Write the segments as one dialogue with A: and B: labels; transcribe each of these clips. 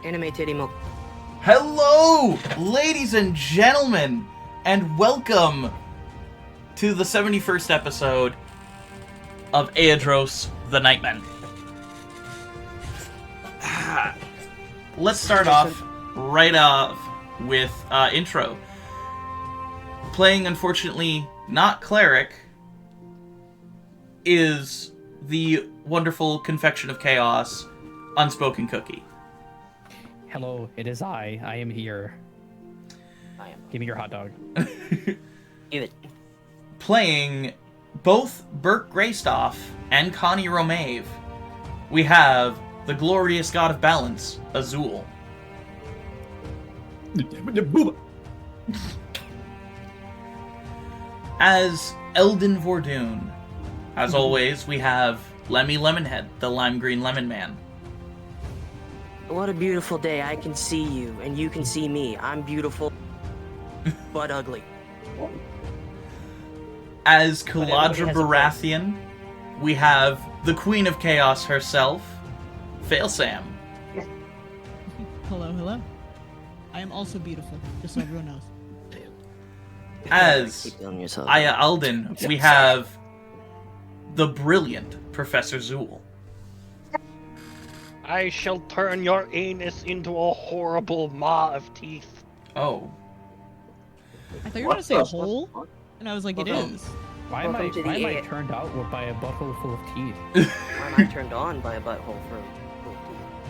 A: Anime titty milk.
B: Hello, ladies and gentlemen, and welcome to the 71st episode of Aeidros, the Nightmen. Let's start off with intro. Playing, unfortunately, not cleric, is the wonderful Confection of Chaos, Unspoken Cookie.
C: Hello, it is I. I am here. Give me your hot dog.
A: Give it.
B: Playing both Burke Greystoff and Connie Romave, we have the glorious god of balance, Azul. As Eldon Vordoon, as always, we have Lemmy Lemonhead, the lime green lemon man.
A: What a beautiful day. I can see you, and you can see me. I'm beautiful, but ugly.
B: As Kaladra Baratheon, we have the Queen of Chaos herself, Failsam.
D: Hello, hello. I am also beautiful, just so everyone knows.
B: As Aya Alden, we have the brilliant Professor Zool.
E: I shall turn your anus into a horrible maw of teeth.
B: Oh.
D: I thought you were going to say a hole, and I was like, it is.
C: Why am I turned out by a butthole full of teeth?
A: Why am I turned on by a butthole full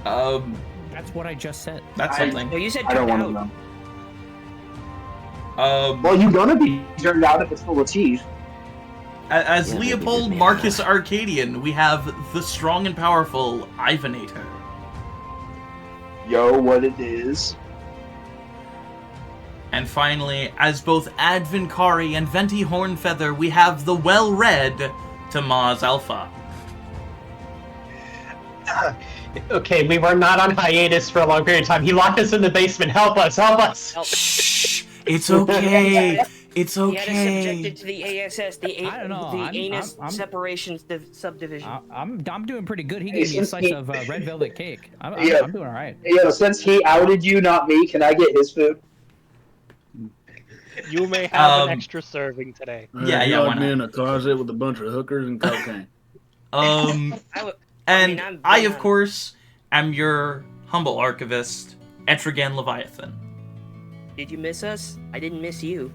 A: of teeth?
C: That's what I just said.
B: That's something.
A: No, you said
F: I don't
A: turned
F: want to
A: out.
F: know. Well, you're gonna be turned out if it's full of teeth.
B: As
A: Yeah,
B: Leopold
A: maybe.
B: Marcus Arcadian, we have the strong and powerful Ivanator.
F: Yo, what it is.
B: And finally, as both Advinkari and Venti Hornfeather, we have the well-read Tamaz Alpha.
G: Okay, we were not on hiatus for a long period of time. He locked us in the basement. Help us! Help us!
B: Shh! It's okay. It's
A: He had us
B: okay.
A: subjected to the ASS,
C: I don't know,
A: anus
C: I'm-
A: separations subdivision.
C: I'm doing pretty good. He gave me a slice of red velvet cake. I'm doing all right.
F: Yo, since he outed you, not me, can I get his food?
E: You may have
B: Um,
E: an extra serving today.
B: Yeah,
H: He
B: why
H: locked me
B: not?
H: in a closet with a bunch of hookers and cocaine.
B: And
A: I'm
B: I,
A: being
B: of course, am your humble archivist, Echragan Leviathan.
A: Did you miss us? I didn't miss you.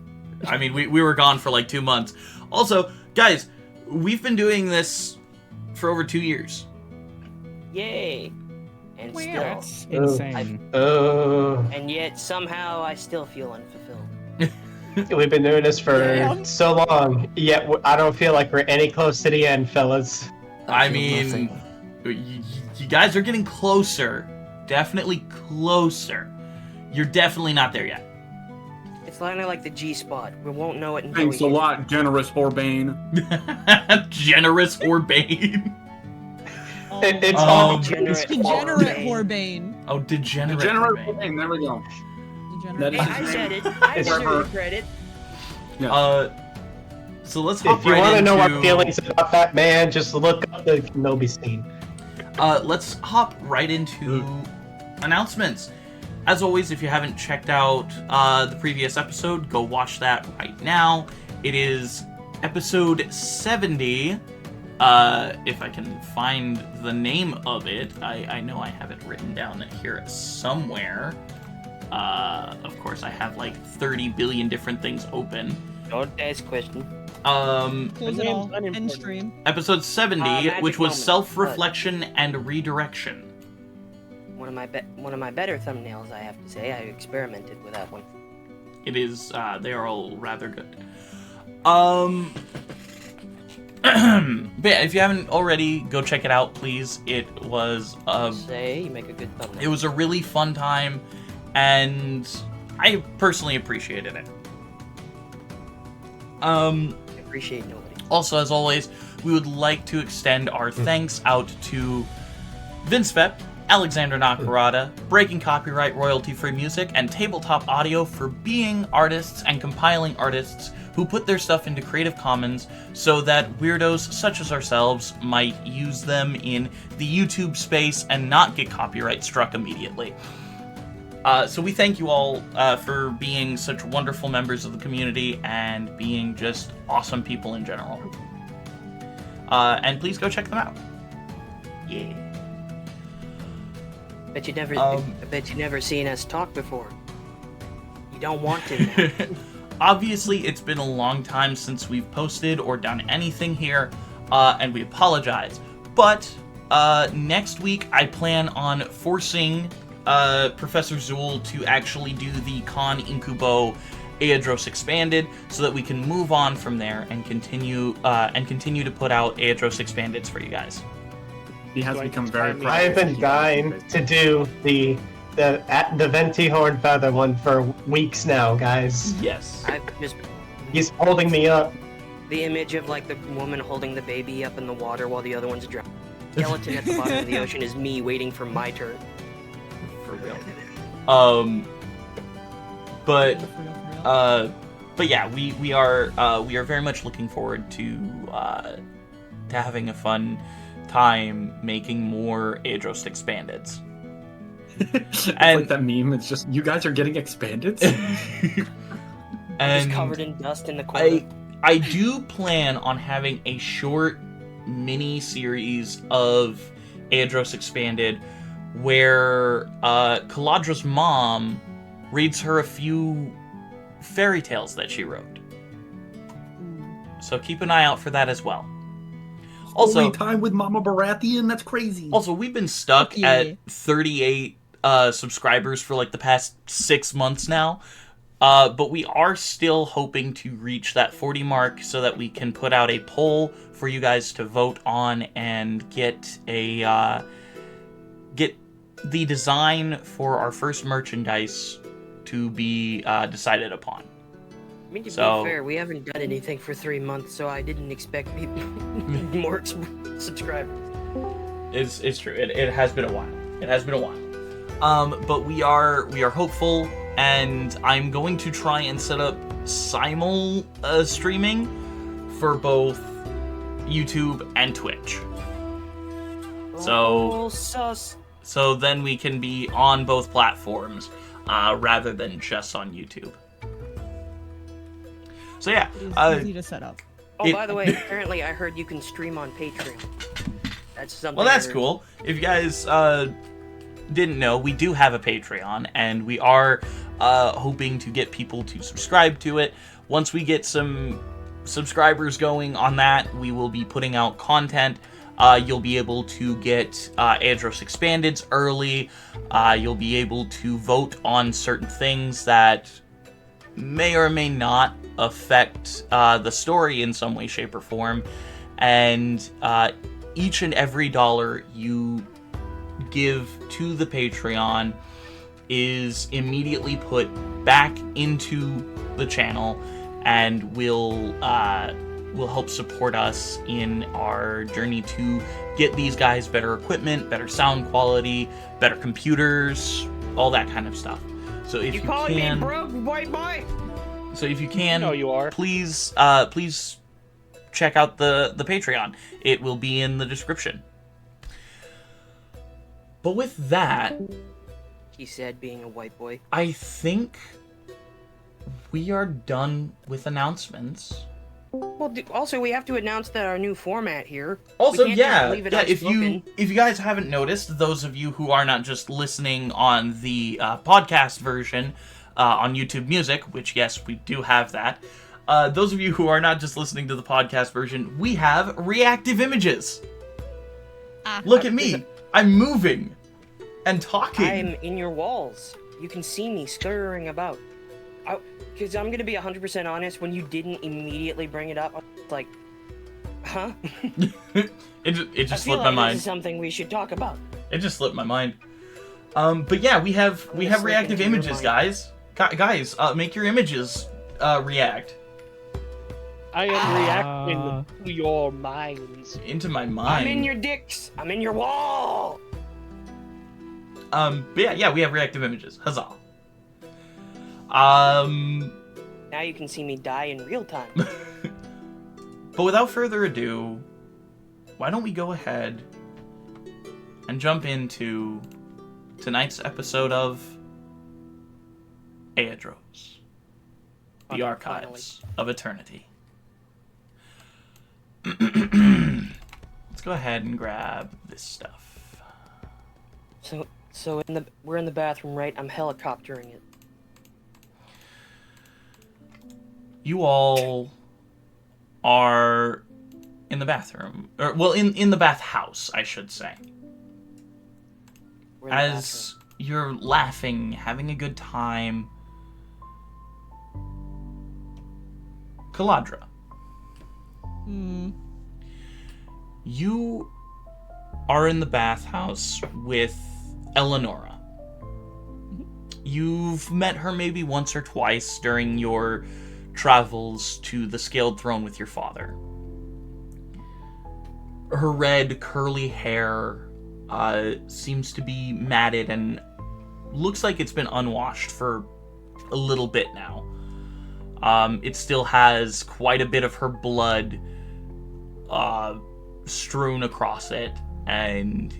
B: I mean, we were gone for like 2 months. Also, guys, we've been doing this for over 2 years.
A: Yay! And
D: Wow.
A: still,
C: That's insane.
A: and yet somehow I still feel unfulfilled.
G: We've been doing this for
D: Damn.
G: so long, yet I don't feel like we're any close to the end, fellas.
B: I
A: feel
B: mean,
A: nothing.
B: you guys are getting closer. Definitely closer. You're definitely not there yet.
A: It's kind of like the G spot. We won't know it until
H: Thanks
A: we
H: a
A: get
H: lot, generous Horbane.
B: Generous or Bane.
G: It's
B: Um,
G: all
A: Degenerate
D: Degenerate
A: Horbane.
D: Horbane.
B: Oh, degenerate.
H: Generous
B: Horbane.
H: Horbane, there we go.
D: Degenerate.
H: That
A: Hey,
H: is
A: I
H: his
A: said
H: name.
A: it. I
G: It's
A: deserve
G: her.
A: the credit.
B: So let's hop
G: If you
B: right
G: want to know our
B: into-
G: feelings about that man, just look up the Kenobi scene.
B: Let's hop right into announcements. As always, if you haven't checked out the previous episode, go watch that right now. It is episode 70. If I can find the name of it, I know I have it written down here somewhere. Of course, I have like 30 billion different things open.
A: Don't ask question.
D: Close it
E: name's
D: all.
E: unimportant.
D: End stream.
B: Episode 70,
A: Magic
B: which was
A: Moment,
B: self-reflection and redirection.
A: One of my better thumbnails, I have to say. I experimented with that one.
B: It is, they are all rather good. But yeah, if you haven't already, go check it out, please. It was,
A: Say you make a good thumbnail.
B: it was a really fun time, and I personally appreciated it.
A: I appreciate nobody.
B: Also, as always, we would like to extend our thanks out to vindsvept, Alexander Nakarada, Breaking Copyright Royalty-Free Music, and Tabletop Audio for being artists and compiling artists who put their stuff into Creative Commons so that weirdos such as ourselves might use them in the YouTube space and not get copyright struck immediately. So we thank you all for being such wonderful members of the community and being just awesome people in general. And please go check them out. Yeah.
A: I bet you never seen us talk before. You don't want to now.
B: Obviously, it's been a long time since we've posted or done anything here, and we apologize. But next week, I plan on forcing Professor Zool to actually do the Con Incubo Aeidros Expanded, so that we can move on from there and continue to put out Aeidros Expandeds for you guys.
H: He has become very proud.
G: I've been dying to do the Venti Horn Feather one for weeks now, guys.
B: Yes.
G: He's holding me up.
A: The image of like the woman holding the baby up in the water while the other one's drowning. Skeleton at the bottom of the ocean is me waiting for my turn.
B: For real. But yeah, we are very much looking forward to having a fun time making more Aeidros Expandeds.
H: It's
B: And-
H: like that meme. It's just you guys are getting expanded.
B: And
A: Just covered in dust in the corner.
B: I do plan on having a short mini series of Aeidros Expanded where Kaladra's mom reads her a few fairy tales that she wrote. So keep an eye out for that as well. Also,
H: Only time with Mama Baratheon. That's crazy.
B: Also, we've been stuck
D: Yeah.
B: at 38 subscribers for like the past 6 months now. But we are still hoping to reach that 40 mark so that we can put out a poll for you guys to vote on and get the design for our first merchandise to be decided upon.
A: I mean, to
B: So-
A: be fair, we haven't done anything for 3 months, so I didn't expect more subscribers.
B: It's true. It has been a while. It has been a while. But we are hopeful, and I'm going to try and set up simul streaming for both YouTube and Twitch.
A: Oh, sus.
B: So then we can be on both platforms rather than just on YouTube. So yeah,
D: It's easy to set up.
A: Oh, by the way, apparently I heard you can stream on Patreon. That's something.
B: well,
A: I
B: that's
A: heard.
B: cool. If you guys didn't know, we do have a Patreon, and we are hoping to get people to subscribe to it. Once we get some subscribers going on that, we will be putting out content. You'll be able to get Aeidros Expandeds early. You'll be able to vote on certain things that may or may not affect the story in some way, shape, or form. And each and every dollar you give to the Patreon is immediately put back into the channel and will help support us in our journey to get these guys better equipment, better sound quality, better computers, all that kind of stuff. So if you
A: calling
B: can,
A: me broke, white boy?
B: so if you can,
E: No, you are.
B: please check out the Patreon. It will be in the description. But with that,
A: He said, being a white boy.
B: I think we are done with announcements.
A: Well, also we have to announce that our new format here.
B: Also,
A: We can't just
B: yeah,
A: leave it
B: if
A: unspoken.
B: you guys haven't noticed, those of you who are not just listening on the podcast version on YouTube Music, which yes, we do have that. Those of you who are not just listening to the podcast version, we have reactive images. Look at me, I'm moving and talking.
A: I'm in your walls. You can see me scurrying about. Because I'm gonna be 100% honest. When you didn't immediately bring it up, I was like, huh?
B: It just
A: I feel
B: slipped
A: like
B: my
A: this
B: mind.
A: is something we should talk about.
B: It just slipped my mind. But yeah, we have
A: slip
B: reactive
A: into your
B: images,
A: mind.
B: guys. Guys, make your images react
E: I am reacting to your minds.
B: into my
A: I'm
B: mind.
A: in your dicks. I'm in your wall.
B: But yeah, we have reactive images. Huzzah.
A: Now you can see me die in real time.
B: But without further ado, why don't we go ahead and jump into tonight's episode of Aeidros, the archives of eternity. Let's go ahead and grab this stuff.
A: So we're in the bathroom, right? I'm helicoptering it.
B: You all are in the bathroom, or well, in the bathhouse, I should say.
A: We're in the
B: As you're laughing, having a good time, Caladra, you are in the bathhouse with Eleonora. You've met her maybe once or twice during your travels to the Scaled Throne with your father. Her red, curly hair seems to be matted and looks like it's been unwashed for a little bit now. It still has quite a bit of her blood strewn across it, and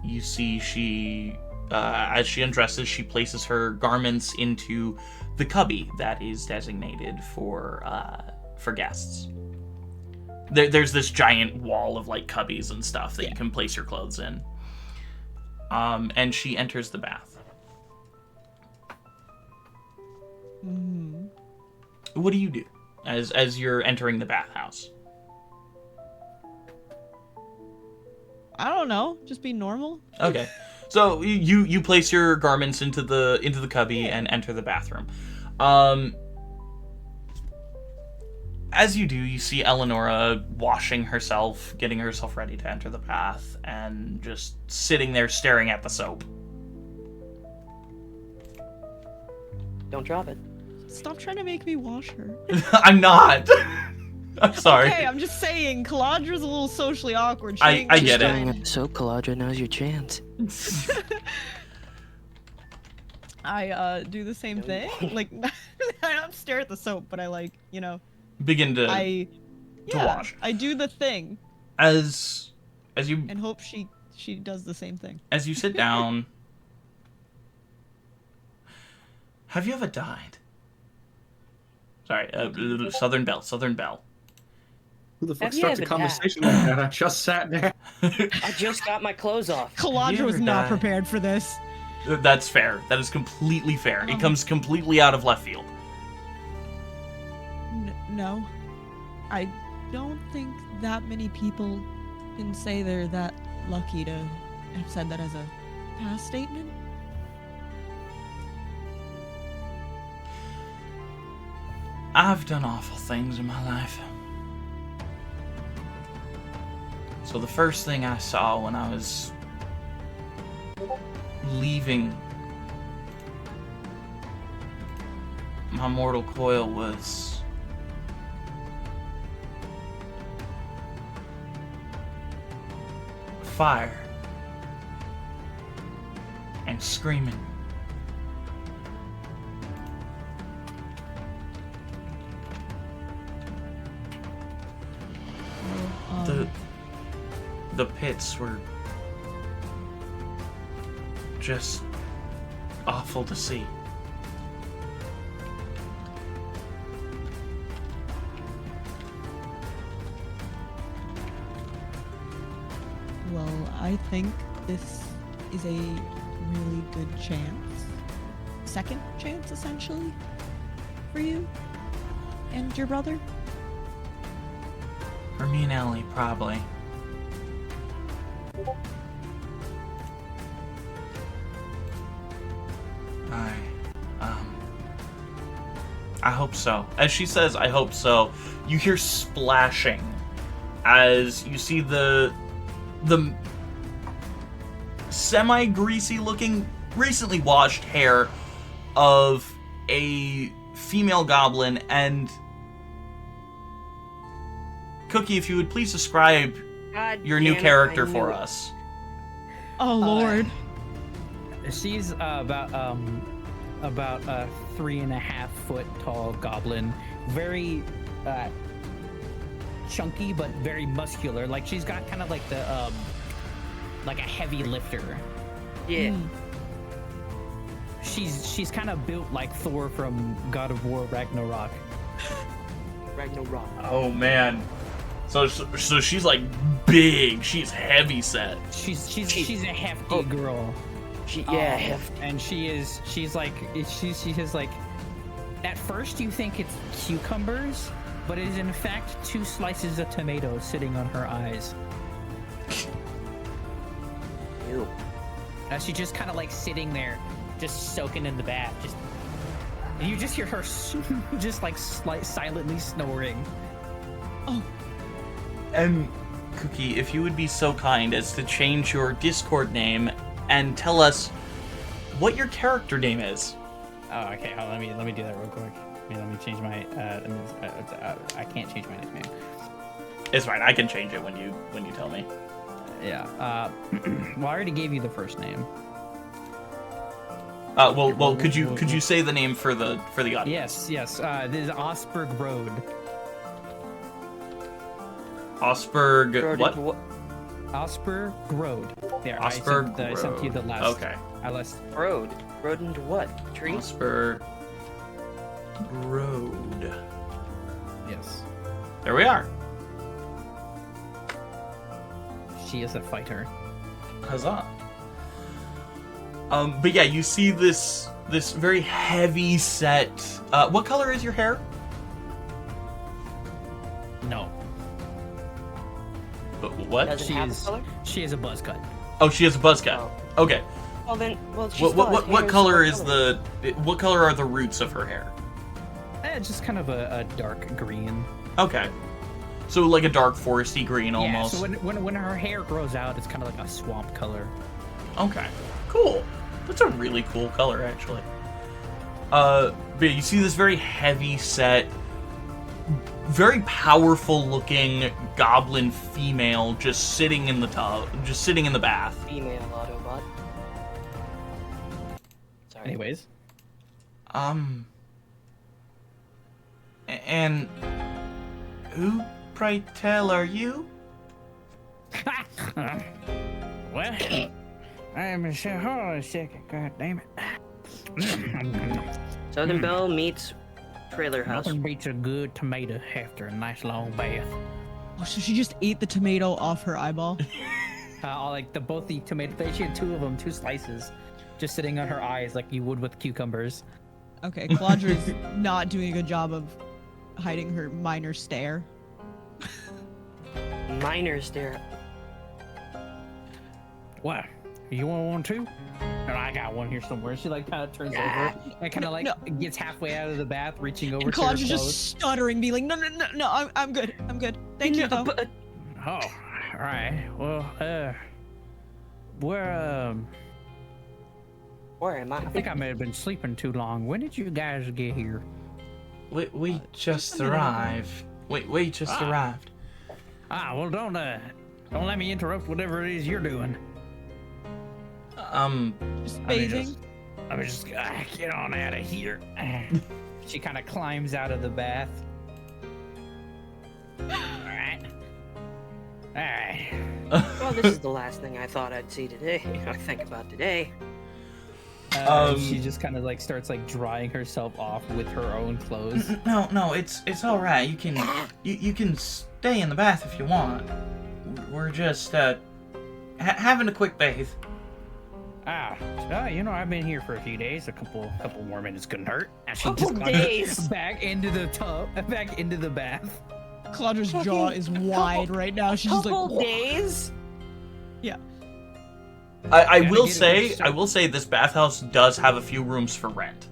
B: you see she, as she undresses, she places her garments into the cubby that is designated for guests. There's this giant wall of like cubbies and stuff that you can place your clothes in. And she enters the bath. What do you do as you're entering the bathhouse?
D: I don't know. Just be normal.
B: Okay. So you place your garments into the cubby and enter the bathroom. As you do, you see Eleonora washing herself, getting herself ready to enter the bath, and just sitting there staring at the soap.
A: Don't drop it.
D: Stop trying to make me wash her.
B: I'm not. I'm sorry.
D: Okay, I'm just saying, Caladra's a little socially awkward. She
B: I
D: ain't
B: get
D: gonna
B: it.
A: Staring at the soap, Caladra, now's your chance.
D: I do the same thing. Like, I don't stare at the soap, but I like,
B: Begin to wash.
D: I do the thing
B: As you
D: and hope she does the same thing.
B: as you sit down. Have you ever died? Sorry, Southern Belle.
H: Who the fuck
A: Have you
H: starts a
A: ever
H: conversation like that? I just sat there.
A: I just got my clothes off.
D: Caladra was
B: ever
D: not
B: died?
D: prepared for this.
B: That's fair. That is completely fair. It comes completely out of left field.
D: No. I don't think that many people can say they're that lucky to have said that as a past statement.
B: I've done awful things in my life. So the first thing I saw when I was leaving my mortal coil was fire and screaming. The pits were just awful to see.
D: Well, I think this is a really good chance. Second chance, essentially, for you and your brother.
B: For me and Ellie, probably. I hope so. As she says, I hope so, you hear splashing as you see the semi-greasy looking, recently washed hair of a female goblin. And Cookie, if you would please describe
A: God
B: your new
A: damn it,
B: character
A: I knew
B: for
A: it.
B: us.
D: Oh Lord.
C: She's about 3.5 foot tall goblin, very chunky but very muscular. Like she's got kind of like the like a heavy lifter.
A: Yeah.
C: she's kind of built like Thor from God of War Ragnarok.
A: Ragnarok.
B: Oh man. So she's like big. She's heavy set.
C: She's a hefty girl.
A: Hefty.
C: And she's like at first you think it's cucumbers, but it is in fact 2 slices of tomato sitting on her eyes.
A: Ew.
C: She's just kind of like sitting there, just soaking in the bath. And you just hear her just like silently snoring.
D: Oh.
B: And Cookie, if you would be so kind as to change your Discord name and tell us what your character name is.
C: Oh, okay. Let me do that real quick. Let me change my. I can't change my nickname.
B: It's fine. I can change it when you tell me.
C: Yeah. Well, I already gave you the first name.
B: Well, could you say the name for the audience?
C: Yes. This is Osberg Road.
B: Osberg what?
C: Osberg Road. There.
B: Osberg
C: I sent you the last.
B: Okay.
A: Road into what? Tree?
B: Osberg Road.
C: Yes.
B: There we are.
C: She is a fighter.
B: Huzzah. But yeah, you see this very heavy set. What color is your hair?
C: No.
B: What?
A: Doesn't have a color?
C: She is a buzz cut.
B: Oh, she has a buzz cut.
A: Oh.
B: Okay.
A: Well then,
B: What color is the? What color are the roots of her hair?
C: Just kind of a dark green.
B: Okay. So like a dark foresty green almost.
C: Yeah, so when her hair grows out, it's kind of like a swamp color.
B: Okay. Cool. That's a really cool color actually. But you see this very heavy set, very powerful looking goblin female just sitting in the tub, just sitting in the bath.
A: Female Autobot. Sorry.
C: Anyways.
B: And who, pray tell, are you?
C: Well, I'm a hold on a second, god damn it.
A: Southern Belle meets trailer house.
C: Nothing beats a good tomato after a nice long bath.
D: Oh, so she just ate the tomato off her eyeball?
C: Like both the tomato, she had 2 of them, 2 slices, just sitting on her eyes like you would with cucumbers.
D: Okay, Claudra's not doing a good job of hiding her minor stare.
A: Minor stare.
C: What? You want one too? And I got one here somewhere. She like kind of turns over and kind of like gets halfway out of the bath, reaching over. And
D: Claudra's just stuttering, being like, no, I'm good. Thank you though.
C: Oh, all right. Well, where
A: am I?
C: I think I may have been sleeping too long. When did you guys get here?
B: We just arrived. We just arrived.
C: Ah, well, don't let me interrupt whatever it is you're doing.
D: Just bathing.
C: Let me just get on out of here. She kind of climbs out of the bath. All right.
A: Well, this is the last thing I thought I'd see today. I think about today.
C: She just kind of like starts like drying herself off with her own clothes.
B: No, it's all right. You can stay in the bath if you want. We're just having a quick bathe.
C: I've been here for a few days. A couple more minutes couldn't hurt. And she
A: Couple days.
C: Back into the tub, back into the bath.
D: Claudra's jaw is wide right now. She's just like,
A: Couple days.
D: Yeah.
B: I will say this bathhouse does have a few rooms for rent.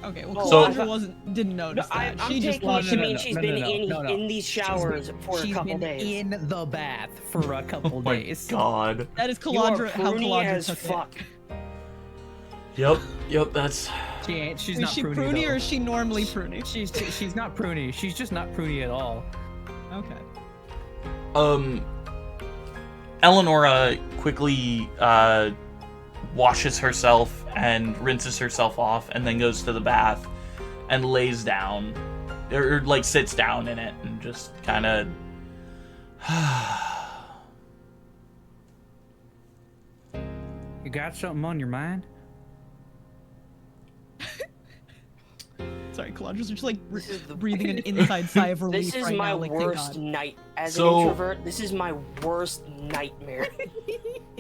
D: Okay, well,
B: So-
D: Claudra didn't notice that.
A: I'm
D: She just
A: taking it to mean she's been in these showers for a couple days.
C: In the bath for a couple days.
B: God.
D: That is
A: You are
D: Calandra, how
A: pruny
D: Calandra
A: as
D: took
A: fuck.
B: Yep, that's...
C: She's
D: it.
C: not
D: Is she
C: pruny,
D: pruny
C: though.
D: or is she normally pruny?
C: She's not pruny. She's just not pruny at all.
D: Okay.
B: Eleonora quickly washes herself and rinses herself off and then goes to the bath and lays down, or like sits down in it and just kind of
C: You got something on your mind?
D: Calandra's just like
A: This is the-
D: breathing an inside sigh of relief
A: This is
D: right
A: my
D: now. Like, thank
A: worst
D: God.
A: night as
B: So-
A: an introvert. This is my worst nightmare.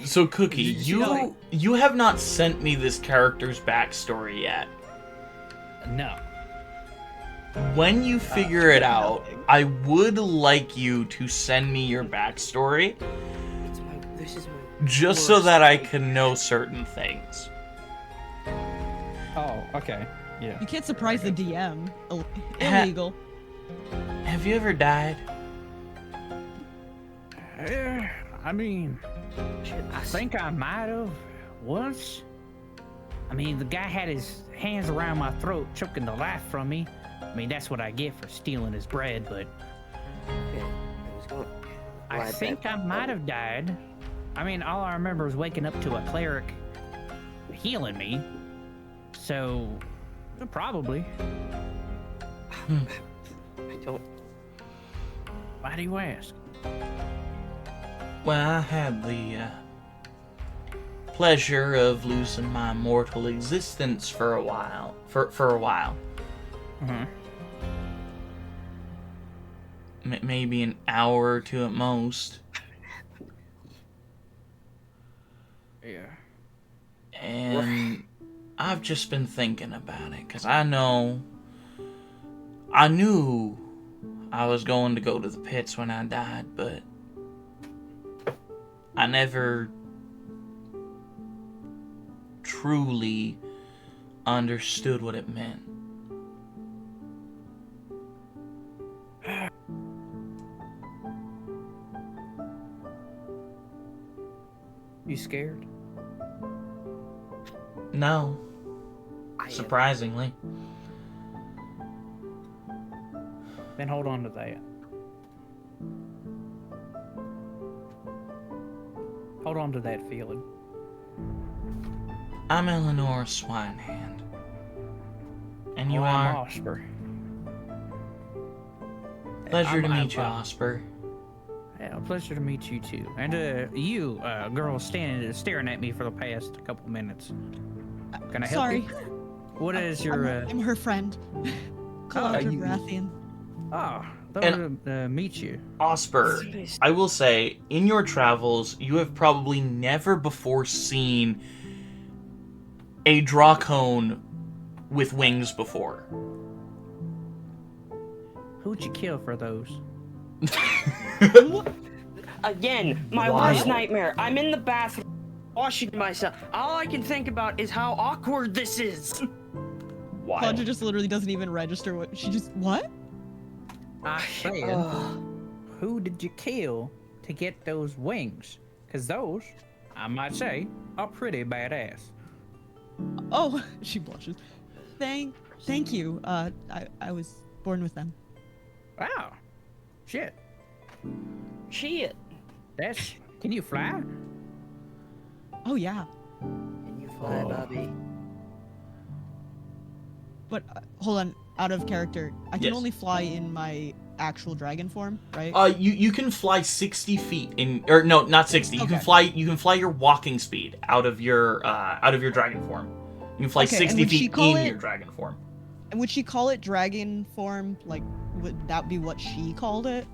B: So, Cookie,
C: you
B: you have not sent me this character's backstory yet.
C: No.
B: When you figure it out, I would like you to send me your backstory,
A: This is my
B: just so
A: worst
B: that I
A: nightmare.
B: can know certain things.
C: Oh, okay. Yeah.
D: You can't surprise the DM.
B: Ha-
D: Illegal.
B: Have you ever died?
C: I mean, I think I might have once. I mean, the guy had his hands around my throat, choking the life from me. I mean, that's what I get for stealing his bread, but
A: Okay, I was going.
C: I
A: Well,
C: think
A: bet-
C: I might have died. I mean, all I remember is waking up to a cleric healing me. So, probably.
A: I don't.
C: Why do you ask?
B: Well, I had the pleasure of losing my mortal existence for a while. For a while.
C: Uh-huh.
B: Maybe an hour or two at most.
C: Yeah.
B: And I've just been thinking about it, because I knew I was going to go to the pits when I died, but I never truly understood what it meant.
C: You scared?
B: No,
A: I am.
B: surprisingly.
C: Then hold on to that. Hold on to that feeling.
B: I'm Eleanor Swinehand. And you
C: I'm
B: are?
C: Oscar.
B: Pleasure to
C: I'm-
B: meet you,
C: I'm-
B: Osper.
C: Yeah, pleasure to meet you too. And you, girl, staring at me for the past couple minutes. Can I help
D: Sorry.
C: you? What is your?
D: I'm her friend. Calandra
C: you-
D: Baratheon.
C: Oh,
B: And-
C: love to meet you.
B: Osper, I will say, in your travels, you have probably never before seen a dracone with wings before.
C: Who'd you kill for those?
A: Again, my
B: Wild.
A: worst nightmare. I'm in the bathroom washing myself. All I can think about is how awkward this is.
D: Calandra just literally doesn't even register what she just what?
C: I said,
A: Ugh.
C: who did you kill to get those wings? Because those, I might say, are pretty badass.
D: Oh, she blushes. Thank you. I was born with them.
C: Wow. Shit.
A: Shit.
C: That's. Can you fly?
D: Oh yeah.
A: Can you fly, Bobby?
D: But hold on, out of character. I can
B: Yes.
D: only fly in my actual dragon form, right?
B: You can fly 60 feet or no, not 60. You can
D: Okay.
B: fly your walking speed out of your dragon form. You can fly
D: Okay, and
B: 60
D: would she
B: feet
D: call
B: in
D: it-
B: your dragon form.
D: And would she call it dragon form? Like, would that be what she called it?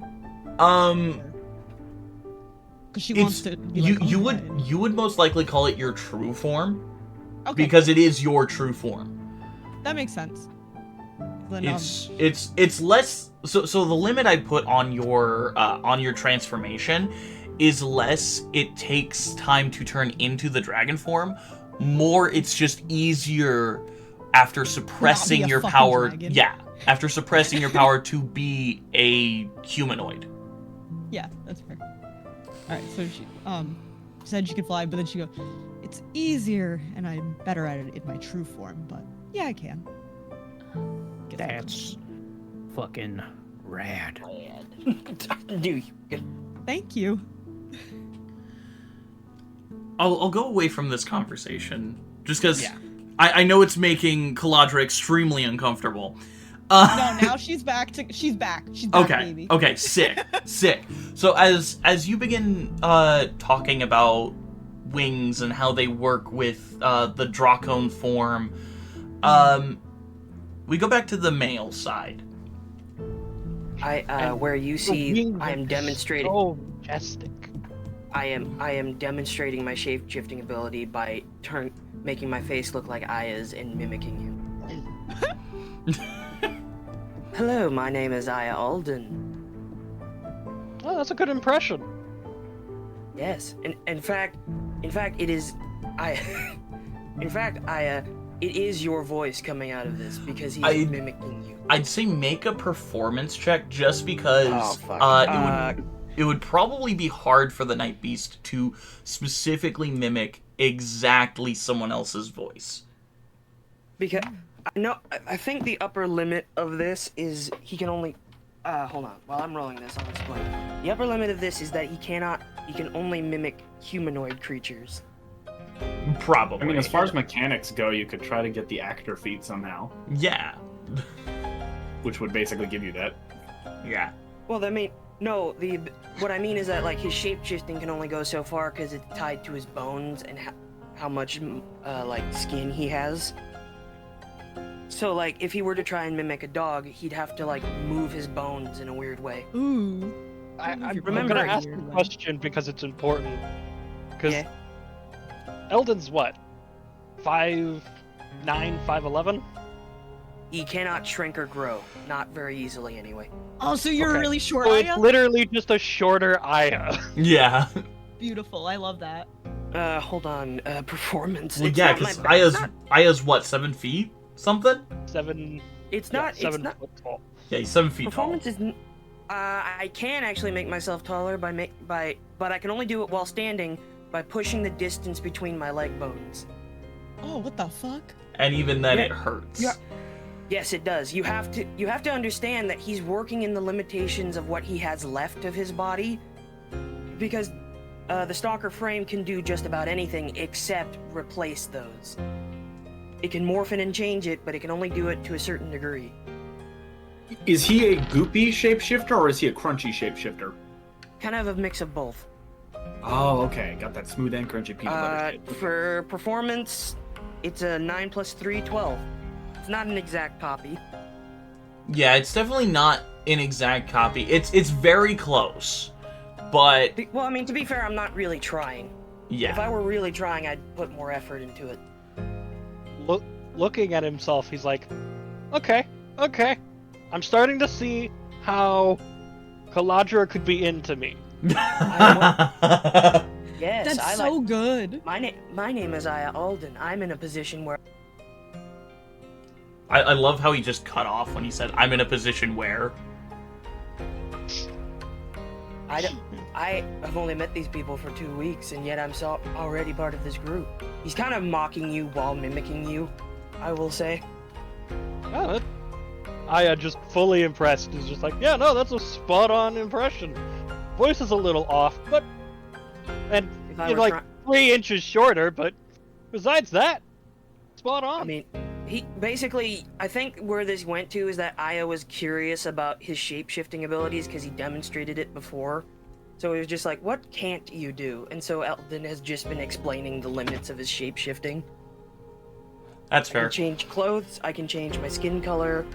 D: Because she wants
B: It's
D: to. Be
B: you
D: like,
B: you
D: "Oh,
B: would
D: right."
B: you would most likely call it your true form
D: Okay,
B: because it is your true form.
D: that makes sense. Then,
B: It's less so the limit I put on your transformation is less it takes time to turn into the dragon form, more it's just easier after suppressing
D: a
B: your
D: fucking
B: power.
D: dragon.
B: Yeah, after suppressing your power to be a humanoid.
D: yeah, that's fair. All right, so she said she could fly, but then she goes, "It's easier, and I'm better at it in my true form." But yeah, I can. Guess I
C: That's fucking rad.
A: Dude.
D: Thank you.
B: I'll go away from this conversation just because
C: Yeah.
B: I know it's making Caladra extremely uncomfortable.
D: No, now she's back. She's back. She's back,
B: Okay.
D: baby.
B: Okay. Sick. Sick. So as you begin talking about wings and how they work with the dracone form, we go back to the male side.
A: Where you see, I am demonstrating.
E: So majestic.
A: I am demonstrating my shape-shifting ability by making my face look like Aya's and mimicking him. Hello, my name is Aya Alden.
E: Oh, that's a good impression.
A: Yes, in fact, it is Aya. In fact, Aya, it is your voice coming out of this because he's mimicking you.
B: I'd say make a performance check just because
A: Oh, fuck.
B: it would probably be hard for the Night Beast to specifically mimic exactly someone else's voice.
A: Because I think the upper limit of this is he can only. Hold on. While I'm rolling this, I'll explain. The upper limit of this is that he can only mimic humanoid creatures.
B: Probably.
H: I mean, as far as mechanics go, you could try to get the actor feat somehow,
B: Yeah.
H: which would basically give you that.
B: Yeah.
A: Well, I mean, no. What I mean is that like his shape shifting can only go so far because it's tied to his bones and how much like skin he has. So like if he were to try and mimic a dog, he'd have to like move his bones in a weird way.
D: Ooh.
E: I'm
A: Remember
E: gonna
A: a
E: ask
D: weird
E: a
D: way.
E: question because it's important. Because
A: Yeah.
E: Eldon's what? 5'9", 5'11"?
A: He cannot shrink or grow, not very easily anyway.
D: Oh, so you're
E: Okay.
D: really short,
E: So
D: Aya?
E: it's literally just a shorter Aya.
B: Yeah.
D: Beautiful. I love that.
A: Hold on. Performance.
B: Well,
A: It's
B: yeah,
A: not my
B: because
A: best-
B: Aya's what, 7 feet? Something?
A: It's not. It's
E: 7
A: not.
E: foot tall.
B: Yeah, he's 7 feet tall.
A: Performance is. I can actually make myself taller but I can only do it while standing by pushing the distance between my leg bones.
D: Oh, what the fuck?
B: And even then,
A: Yeah.
B: it hurts.
A: Yeah. Yes, it does. You have to understand that he's working in the limitations of what he has left of his body, because the stalker frame can do just about anything except replace those. It can morph it and change it, but it can only do it to a certain degree.
H: Is he a goopy shapeshifter or is he a crunchy shapeshifter?
A: Kind of a mix of both.
H: Oh, okay. Got that smooth and crunchy peanut butter shit. Okay.
A: For performance, it's a 9 + 3, 12. It's not an exact copy.
B: Yeah, it's definitely not an exact copy. It's very close, but
A: Well, I mean, to be fair, I'm not really trying.
B: yeah.
A: If I were really trying, I'd put more effort into it.
E: Looking at himself, he's like, okay. I'm starting to see how Caladra could be into me.
A: Yes,
D: That's
A: I
D: so
A: like.
D: good.
A: My name is Aya Alden. I'm in a position where
B: I love how he just cut off when he said, "I'm in a position where."
A: I have only met these people for 2 weeks, and yet I'm already part of this group. He's kind of mocking you while mimicking you, I will say.
E: Oh, Aya just fully impressed. He's just like, yeah, no, that's a spot-on impression. Voice is a little off, but
A: If I
E: you're
A: were
E: like
A: try-
E: 3 inches shorter, but besides that, spot on.
A: I mean, he basically, I think where this went to is that Aya was curious about his shape-shifting abilities because he demonstrated it before. So he was just like, what can't you do? And so Eldon has just been explaining the limits of his shape-shifting.
B: That's
A: I
B: fair.
A: can change clothes, I can change my skin color.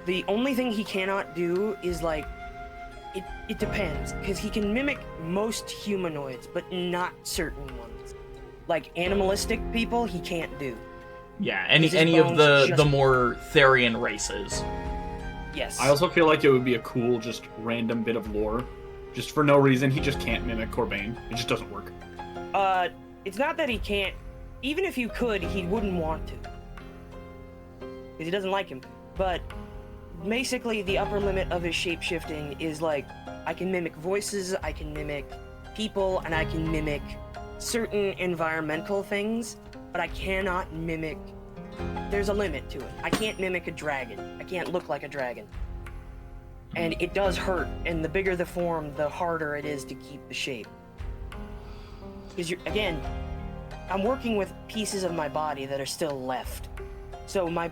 A: The only thing he cannot do is like, it depends, because he can mimic most humanoids, but not certain ones. Like animalistic people, he can't do.
B: Yeah,
A: His
B: any of
A: bones
B: the
A: just-
B: more Therian races.
A: Yes.
H: I also feel like it would be a cool, just random bit of lore. Just for no reason, he just can't mimic Corbane. It just doesn't work.
A: It's not that he can't. Even if you could, he wouldn't want to. Because he doesn't like him. But basically, the upper limit of his shape-shifting is like, I can mimic voices, I can mimic people, and I can mimic certain environmental things, but I cannot mimic. There's a limit to it. I can't mimic a dragon. I can't look like a dragon. And it does hurt, and the bigger the form, the harder it is to keep the shape. Because again, I'm working with pieces of my body that are still left. So my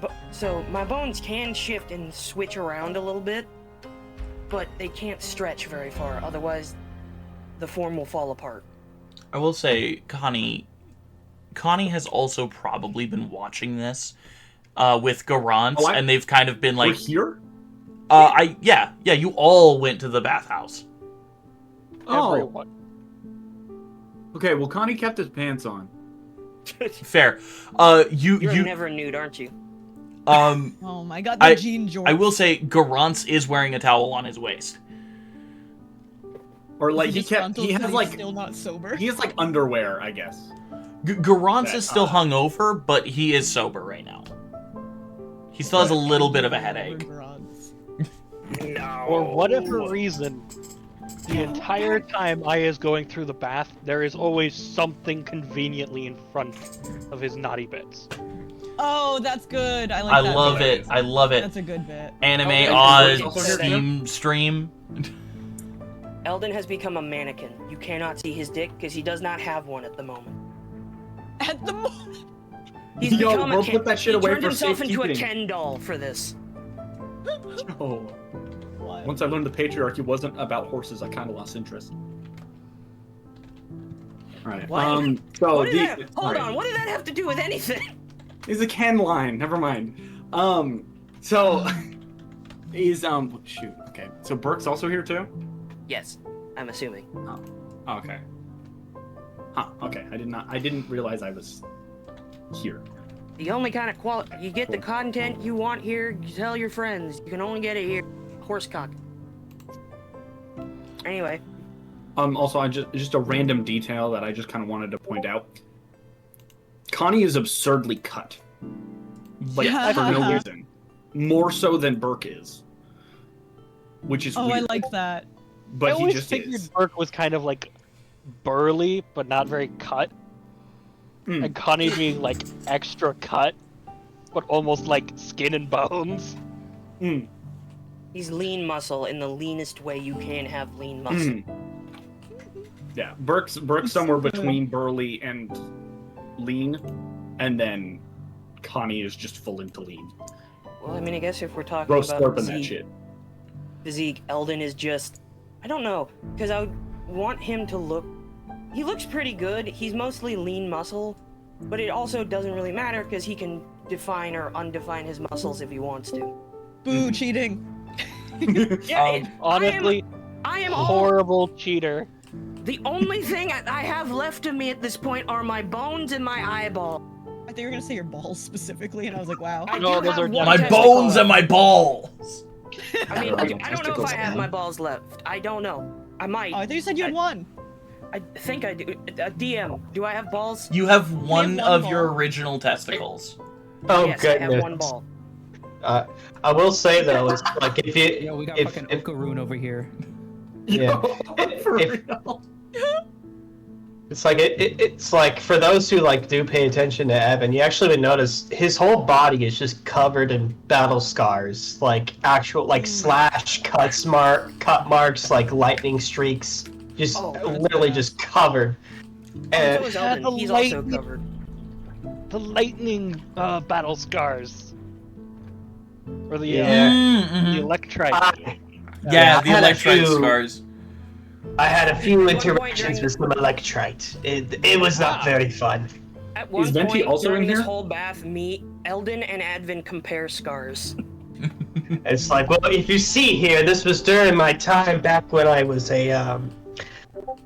A: bones can shift and switch around a little bit, but they can't stretch very far. Otherwise, the form will fall apart.
B: I will say, Connie has also probably been watching this, with Garance,
H: Oh,
B: and they've kind of been
H: We're
B: like,
H: here?
B: yeah, you all went to the bathhouse.
H: Oh.
E: Everyone.
H: Okay, well, Connie kept his pants on.
B: Fair.
A: You're
B: you
A: never nude, aren't you?
D: Oh my god, the
B: I-
D: jean jorts.
B: I will say Garance is wearing a towel on his waist.
H: Or like
D: Is
H: he
D: just
H: kept.
D: frontal
H: He has
D: 'cause he's
H: like.
D: still not sober.
H: He has like underwear, I guess.
B: Garance
H: That,
B: is still hungover, but he is sober right now. He still has a little bit of a headache.
A: No.
E: For whatever reason, the entire time I is going through the bath, there is always something conveniently in front of his naughty bits.
D: Oh, that's good. I like
B: I
D: that.
B: love
D: bit.
B: it. I love it.
D: That's a good bit.
B: Anime
A: Okay,
B: odd
H: also here,
B: Steam stream.
A: Eldon has become a mannequin. You cannot see his dick because he does not have one at the moment.
D: At the moment.
A: He's
H: Yo,
A: become
H: bro,
A: a Ken.
H: put that shit
A: he
H: away
A: turned
H: for
A: himself into a
H: safekeeping.
A: Ken doll for this.
H: Oh.
D: What?
H: Once I learned the patriarchy wasn't about horses, I kind of lost interest. Alright,
A: What?
H: so
A: What did
H: the...
A: that, hold
H: alright.
A: on, what did that have to do with anything?
H: It's a Ken line, never mind. So... He's, shoot, okay. So Burke's also here too?
A: Yes, I'm assuming.
H: Oh, okay. Huh, okay, I didn't realize I was here.
A: The only kind of quality you get the content you want here. You tell your friends. You can only get it here. Horsecock. Anyway,
H: Also, I just a random detail that I just kind of wanted to point out. Connie is absurdly cut. Like,
D: Yeah.
H: for no reason. More so than Burke is. Which is
D: Oh, I
H: weird.
D: like that.
H: But
E: I
H: he
E: always
H: just
E: figured
H: is.
E: Burke was kind of like burly, but not very cut.
H: Mm.
E: And Connie being like extra cut, but almost like skin and bones.
H: Mm.
A: he's lean muscle in the leanest way you can have lean muscle.
H: Mm. Yeah, Burke's somewhere between burly and lean, and then Connie is just full into lean.
A: Well, I mean, I guess if we're talking
H: Bro
A: about
H: slurping that shit.
A: physique, Eldon is just, I don't know, because I would want him to look, he looks pretty good. He's mostly lean muscle, but it also doesn't really matter because he can define or undefine his muscles if he wants to.
D: Boo, cheating.
A: Yeah,
E: Honestly,
A: I am
E: horrible cheater.
A: The only thing I have left of me at this point are my bones and my eyeball.
D: I think you were gonna say your balls specifically, and I was like, wow.
A: I
E: No,
A: do
E: those
A: have
E: are
A: one
B: My
A: testicle
B: bones
A: left.
B: and my balls.
A: I mean, I don't know if
F: Testicles
A: I have
F: count?
A: my balls left. I don't know. I might.
D: Oh, I thought you said you had one.
A: I think I do. DM, do I have balls?
B: You have one
D: one
B: of your
D: ball.
B: original testicles.
G: Oh
A: Yes, I have
G: goodness.
A: one ball.
G: I will say though, it's like if you,
C: Yo, we got
G: if,
C: fucking
G: if
C: Okaroon over here.
G: yeah,
H: For
G: if-
H: real.
G: it's like it's like for those who like do pay attention to Evan, you actually would notice his whole body is just covered in battle scars, like actual like slash cut marks, like lightning streaks, just
A: Oh.
G: literally just covered.
A: So
G: And
A: is
E: Yeah,
A: Eldon.
E: the
A: He's also
E: lightning-
A: covered.
E: The lightning battle scars. Or the,
G: Yeah.
E: the electrite.
B: Yeah,
G: I
B: the
G: had a
B: electrite
G: few-
B: scars.
G: I had a few
A: One point
G: interactions
A: during-
G: with some electrite. It was not very fun.
A: At one
H: Venti
A: point
H: also
A: during
H: in
A: this
H: here?
A: whole bath, me, Eldon, and Advin compare scars.
G: It's like, well, if you see here, this was during my time back when I was a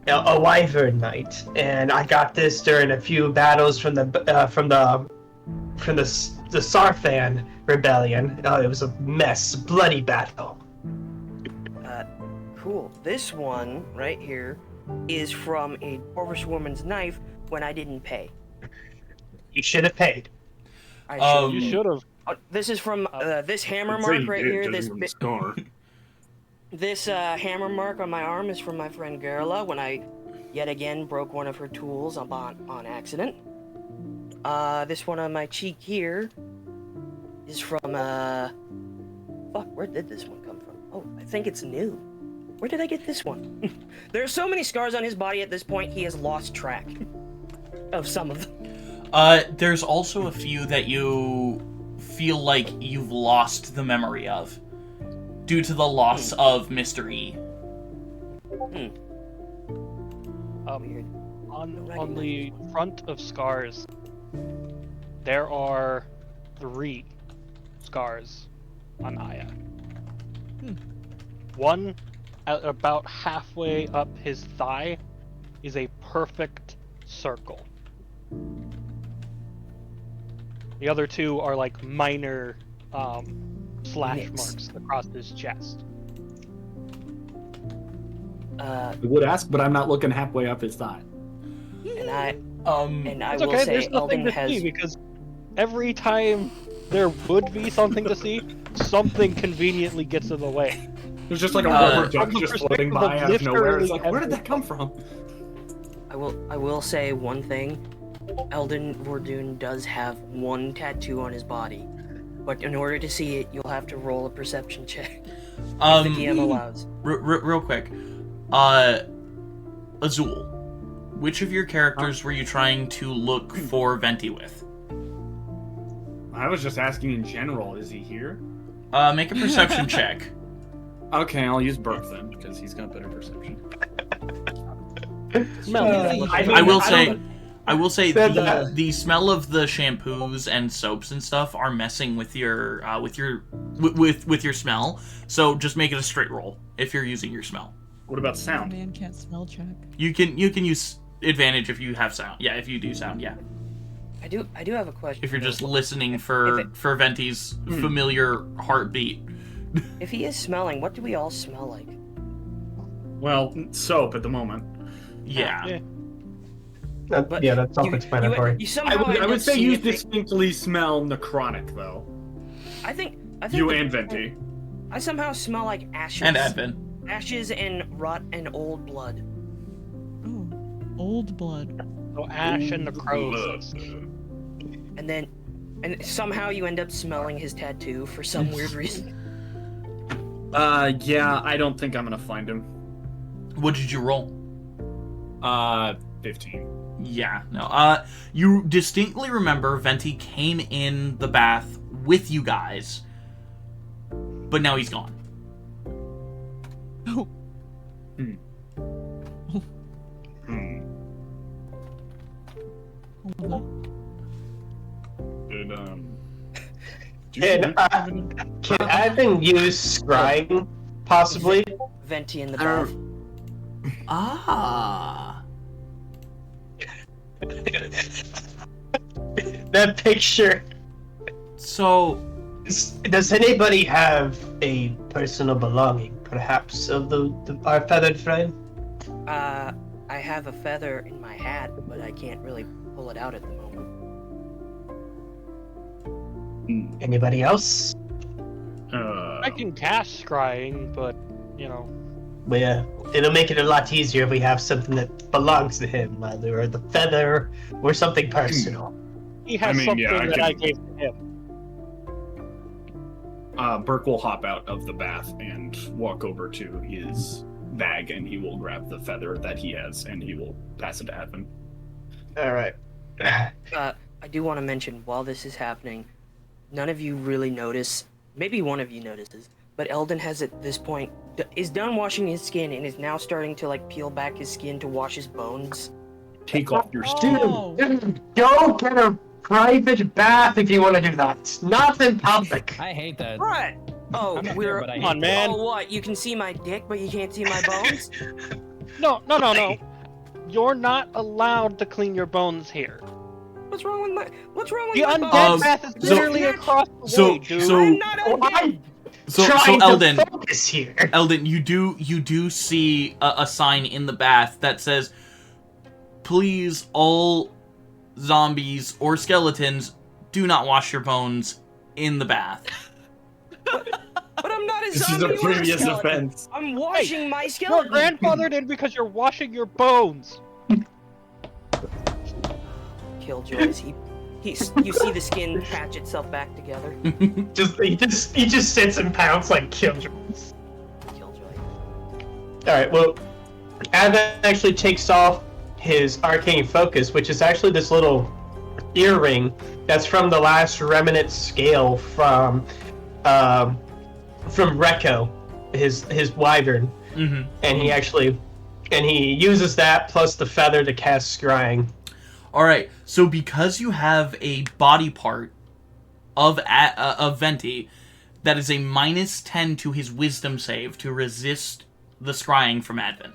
G: wyvern knight, and I got this during a few battles from the Sarthan rebellion. Oh, it was a mess, bloody battle.
A: Cool. This one right here is from a dwarvish woman's knife when I didn't pay.
G: You should have paid.
A: I
B: Um,
A: should.
E: You should have.
A: This is from this hammer
H: I'd say
A: mark
H: you
A: right
H: did,
A: here.
H: judging from the scar.
A: This hammer mark on my arm is from my friend Gerla when I yet again broke one of her tools on accident. This one on my cheek here is from fuck, where did this one come from? Oh, I think it's new. Where did I get this one? There are so many scars on his body at this point, he has lost track of some of them.
B: There's also a few that you feel like you've lost the memory of due to the loss of Mr. E.
A: Weird.
E: On the front of scars, there are 3 scars on Aya. One, at about halfway up his thigh, is a perfect circle. The other two are like minor slash
A: Nicks.
E: marks across his chest.
H: I would ask, but I'm not looking halfway up his thigh.
A: And I
E: It's
A: will
E: okay,
A: say
E: there's nothing
A: Eldon
E: to
A: has
E: see because every time there would be something to see, something conveniently gets in the way.
H: There's just like a rubber duck
E: from the
H: just floating
E: perspective
H: by
E: of
H: out of nowhere. It's
E: literally
H: like, where did that come from?
A: I will say one thing. Eldon Vordoon does have one tattoo on his body, but in order to see it, you'll have to roll a perception check. If the DM allows.
B: Real quick, Azul, which of your characters were you trying to look for Venti with?
H: I was just asking in general, is he here?
B: Make a perception check.
H: Okay, I'll use Burke then, because he's got better perception.
B: I will say
G: Said that.
B: the smell of the shampoos and soaps and stuff are messing with your smell. So just make it a straight roll if you're using your smell.
H: What about sound?
D: Man can't smell check.
B: You can use advantage if you have sound. Yeah, if you do sound, yeah.
A: I do have a question.
B: If you're just
A: though.
B: listening
A: If
B: for
A: it-
B: Venti's familiar heartbeat.
A: If he is smelling, what do we all smell like?
H: Well, soap at the moment.
B: Yeah.
A: But
G: Yeah, that's
A: You
G: self-explanatory.
A: somehow
H: I
A: end
H: would
A: up
H: say
A: seeing
H: you
A: it be-
H: distinctly smell necrotic, though.
A: I think
H: You
A: the-
H: and Venti.
A: I somehow smell like ashes.
B: And Advent.
A: Ashes and rot and old blood.
D: Oh, old blood.
E: So ash and necrosis.
A: And somehow you end up smelling his tattoo for some weird reason.
H: Yeah, I don't think I'm gonna find him.
B: What did you roll?
H: 15.
B: Yeah, no. You distinctly remember Venti came in the bath with you guys, but now he's gone.
D: Oh,
H: Hmm.
D: oh,
H: Did,
G: Can Ivan use scrying, possibly?
A: Venti in the bath.
B: Ah.
G: That picture.
B: So,
G: Does anybody have a personal belonging, perhaps, of our feathered friend?
A: I have a feather in my hat, but I can't really pull it out at the moment.
G: Anybody else?
E: I can cast scrying, but
G: Well, yeah, it'll make it a lot easier if we have something that belongs to him, either the feather or something personal.
E: he has
H: I mean,
E: something
H: yeah, I
E: that
H: can-
E: I gave to him.
H: Burke will hop out of the bath and walk over to his bag, and he will grab the feather that he has, and he will pass it to Advin.
G: All right.
A: I do want to mention, while this is happening, none of you really notice, maybe one of you notices, but Eldon has at this point, is done washing his skin and is now starting to peel back his skin to wash his bones.
H: Take off your skin.
D: Oh.
G: Dude, go get a private bath if you want to do that. Not in public.
C: I hate that.
A: What? Oh,
C: I'm not
A: we're...
C: there, but I
E: Come on,
C: hate
E: man.
A: Oh, what? You can see my dick, but you can't see my bones?
E: No. You're not allowed to clean your bones here.
A: What's wrong with my... What's wrong with
E: The
A: my
E: undead
A: bones?
E: bath is
B: so-
E: literally across the
B: so-
E: way, dude.
B: so-
A: I'm not undead!
G: I'm
B: so
G: trying
B: Eldon,
G: to focus here.
B: Eldon, you do see a sign in the bath that says, "Please, all zombies or skeletons, do not wash your bones in the bath."
A: But I'm not a
H: This is
A: zombie
H: a
A: or a
H: previous
A: skeleton.
H: offense.
A: I'm washing my
E: Your
A: skeleton.
E: grandfather did because you're washing your bones.
A: Killjoys. You see the skin patch itself back together.
G: He just sits and pounds like killjoys.
A: Killjoy.
G: Alright, well, Advent actually takes off his arcane focus, which is actually this little earring that's from the last remnant scale from Rekko, his wyvern.
B: Mm-hmm.
G: And he uses that plus the feather to cast scrying.
B: All right. So because you have a body part of Venti. That is a -10 to his wisdom save to resist the scrying from Advent.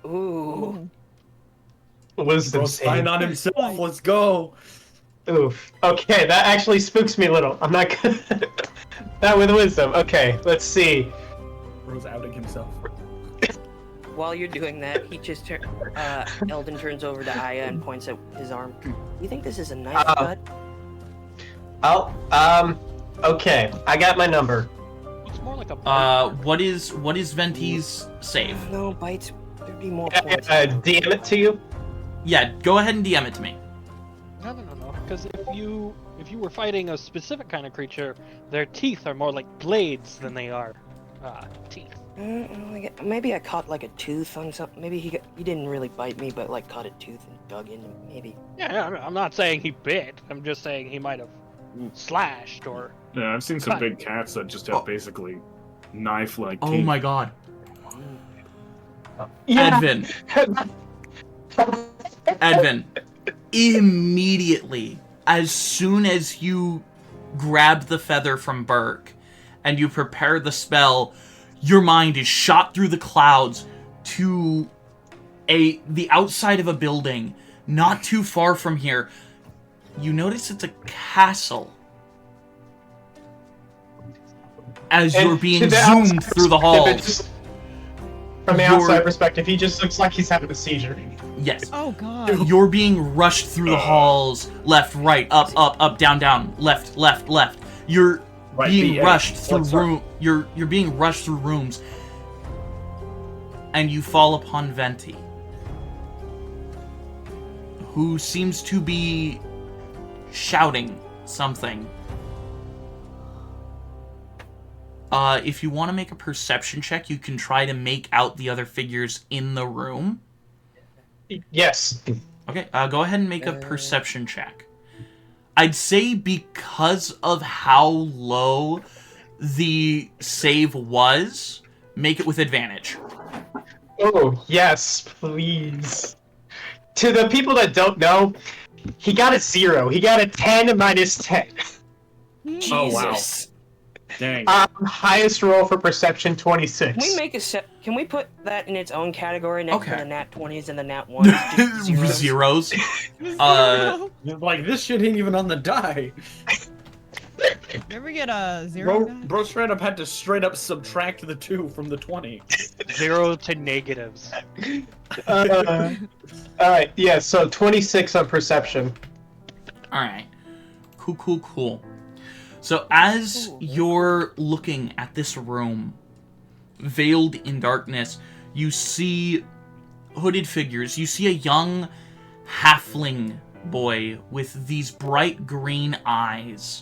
A: Ooh.
G: Wisdom
H: Bro's
G: save.
H: fine on himself. Let's go.
G: Oof. Okay, that actually spooks me a little. I'm not good. That with wisdom. Okay, let's see.
H: Bro's outing himself.
A: While you're doing that, he just Eldon turns over to Aya and points at his arm. You think this is a knife cut?
G: Okay, I got my number.
E: It's more like a.
B: What is Venti's save?
A: No, bites. There'd be more points.
G: DM it to you.
B: Yeah, go ahead and DM it to me.
E: No. Because if you were fighting a specific kind of creature, their teeth are more like blades than they are teeth.
A: Maybe I caught like a tooth on something. Maybe he didn't really bite me, but like caught a tooth and dug in. Maybe.
E: Yeah, I'm not saying he bit. I'm just saying he might have slashed or.
H: Yeah, I've seen some
E: cut.
H: big cats that just have basically knife-like teeth.
B: Oh my god.
G: Yeah.
B: Advin, immediately, as soon as you grab the feather from Burke and you prepare the spell, your mind is shot through the clouds to the outside of a building, not too far from here. You notice it's a castle. As you're being zoomed through the halls.
G: From the outside perspective, he just looks like he's having a seizure.
B: Yes.
D: Oh god.
B: You're being rushed through the halls, left, right, up, down, left. You're
H: Right,
B: being
H: BA.
B: rushed through
H: What's up?
B: you're being rushed through rooms, and you fall upon Venti, who seems to be shouting something. If you want to make a perception check, you can try to make out the other figures in the room.
G: Yes.
B: Okay, go ahead and make a perception check. I'd say because of how low the save was, make it with advantage.
G: Oh, yes, please. To the people that don't know, he got a 0. He got a 10 minus 10.
H: Oh, wow.
A: Jesus.
H: Dang.
G: Highest roll for perception, 26.
A: Can we make Can we put that in its own category next
B: Okay.
A: to the nat 20s and the nat 1s? Just zeros?
B: Zeros.
H: Like, this shit ain't even on the die.
D: Never get a 0.
H: Bro straight up had to straight up subtract the 2 from the 20.
E: 0 to negatives.
G: Alright, yeah, so 26 on perception.
B: Alright. Cool. So as you're looking at this room, veiled in darkness, you see hooded figures. You see a young halfling boy with these bright green eyes.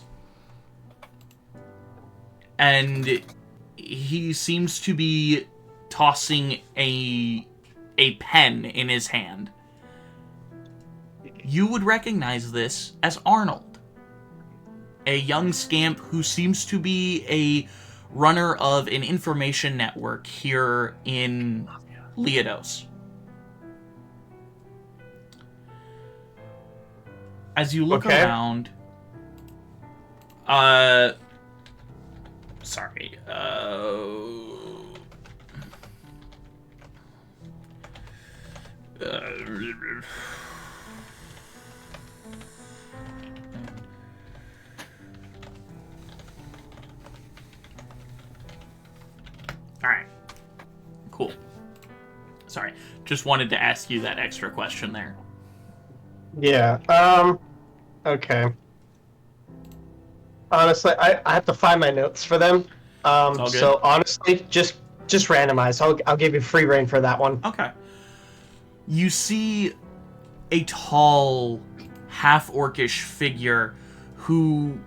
B: And he seems to be tossing a pen in his hand. You would recognize this as Arnold. A young scamp who seems to be a runner of an information network here in Aeidros. As you look around, sorry, Alright. Cool. Sorry. Just wanted to ask you that extra question there.
G: Yeah, okay. Honestly, I have to find my notes for them.
B: good.
G: So honestly, just randomize. I'll give you free reign for that one.
B: Okay. You see a tall, half-orcish figure who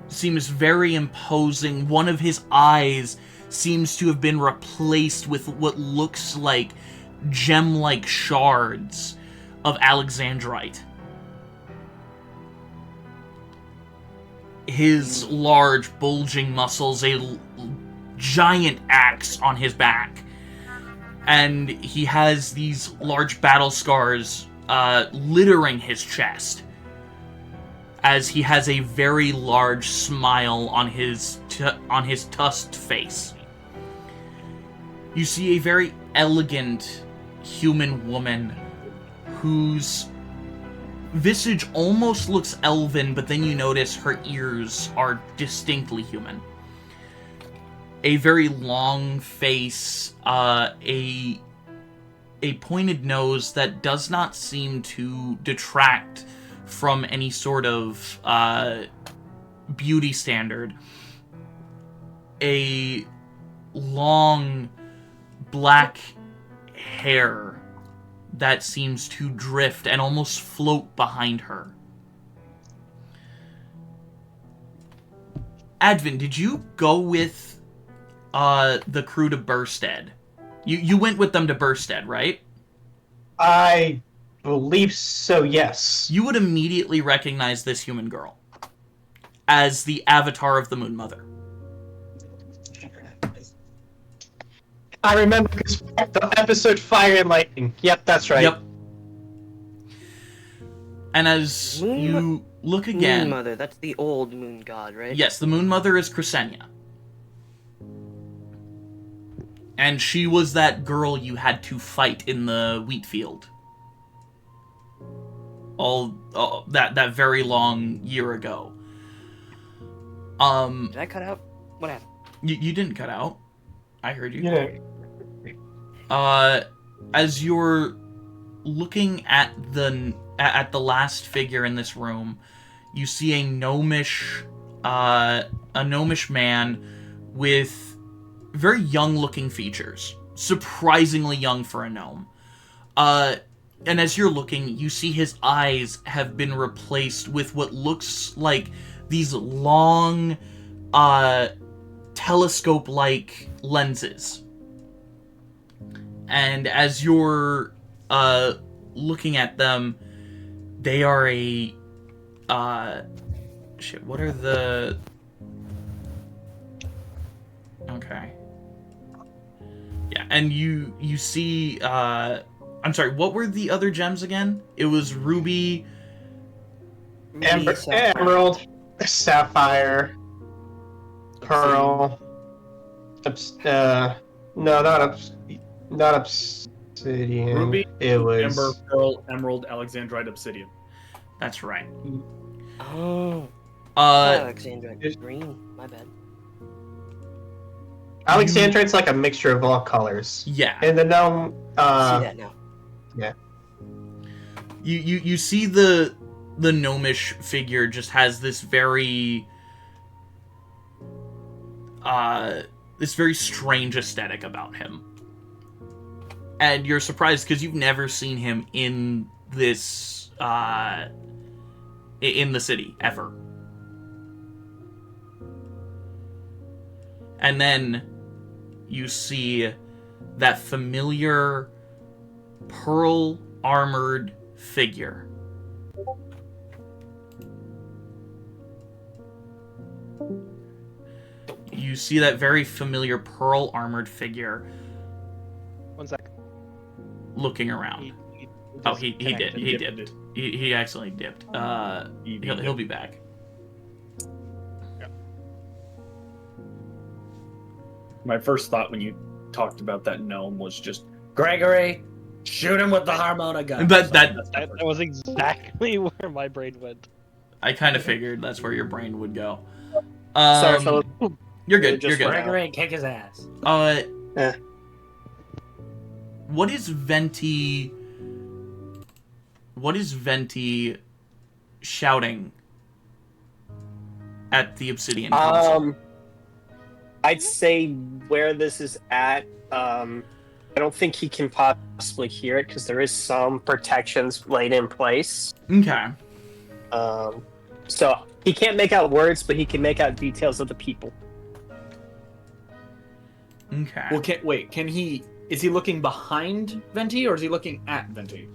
B: seems very imposing. One of his eyes seems to have been replaced with what looks like gem-like shards of alexandrite. His large, bulging muscles, a giant axe on his back. And he has these large battle scars littering his chest. as he has a very large smile on his tusked face. You see a very elegant human woman whose visage almost looks elven, but then you notice her ears are distinctly human. A very long face, a pointed nose that does not seem to detract from any sort of beauty standard. A long black hair that seems to drift and almost float behind her. Advin, did you go with the crew to Burstead? You went with them to Burstead, right?
G: I believe so, yes.
B: You would immediately recognize this human girl as the avatar of the Moon Mother.
G: I remember the episode Fire and Lightning. Yep, that's right.
B: Yep. And as you look again...
A: Moon Mother, that's the old moon god, right?
B: Yes, the Moon Mother is Crescenia. And she was that girl you had to fight in the wheat field. That very long year ago.
A: Did I cut out? What happened?
B: You didn't cut out. I heard you.
G: Yeah.
B: As you're looking at the last figure in this room, you see a gnomish man with very young-looking features, surprisingly young for a gnome. And as you're looking, you see his eyes have been replaced with what looks like these long, telescope-like lenses. And as you're looking at them, they are a what are the... Okay. Yeah, and you see I'm sorry, what were the other gems again? It was ruby,
G: Emerald, sapphire, pearl, not obsidian.
H: Ruby,
G: it was
H: Ember, Pearl, Emerald, Alexandrite, Obsidian.
B: That's right.
A: Oh.
B: Uh
A: Alexandrite green. My bad.
G: Alexandrite's like a mixture of all colors.
B: yeah.
G: And the gnome,
A: See that now.
B: You see the gnomish figure just has this very strange aesthetic about him. And you're surprised because you've never seen him in this in the city ever. And then you see that familiar pearl armored figure. You see that very familiar pearl armored figure
E: 1 sec.
B: looking around. He did. He dipped. He accidentally dipped. He'll be back.
H: My first thought when you talked about that gnome was just, Gregory, shoot him with the harmonica gun.
E: That was exactly where my brain went.
B: I kind of figured that's where your brain would go.
I: Sorry, fellas.
B: You're good.
I: Just
B: You're good.
A: Gregory, kick his ass.
B: What is Venti? What is Venti shouting at the Obsidian Council?
I: I'd say where this is at, I don't think he can possibly hear it because there is some protections laid in place.
B: Okay.
I: So he can't make out words, but he can make out details of the people.
B: Okay.
H: Well, can he... Is he looking behind Venti, or is he looking at Venti?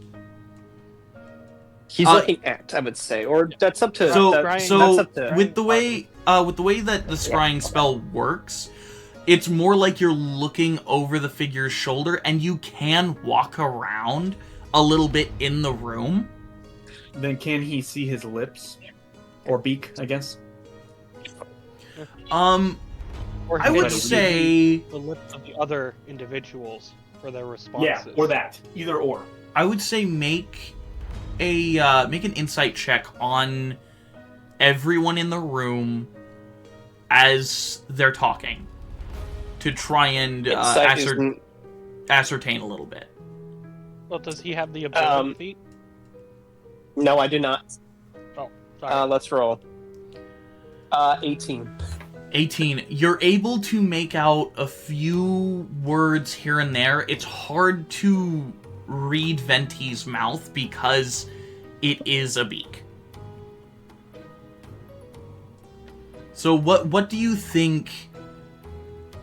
I: He's looking at, I would say, or that's up to. that's up to,
B: with the way that the scrying spell works, it's more like you're looking over the figure's shoulder, and you can walk around a little bit in the room.
H: Then can he see his lips? or beak, I guess.
E: Or
B: I would
E: hit
B: say
E: the lips of the other individuals for their
H: Yeah,
E: responses.
H: or that. Either or.
B: make an insight check on everyone in the room as they're talking to try and
I: Insight isn't-
B: ascertain a little bit.
E: Well, does he have the ability feat?
I: No, I do not.
E: Oh, sorry.
I: Let's roll. 18.
B: 18. You're able to make out a few words here and there. It's hard to read Venti's mouth because it is a beak. So what do you think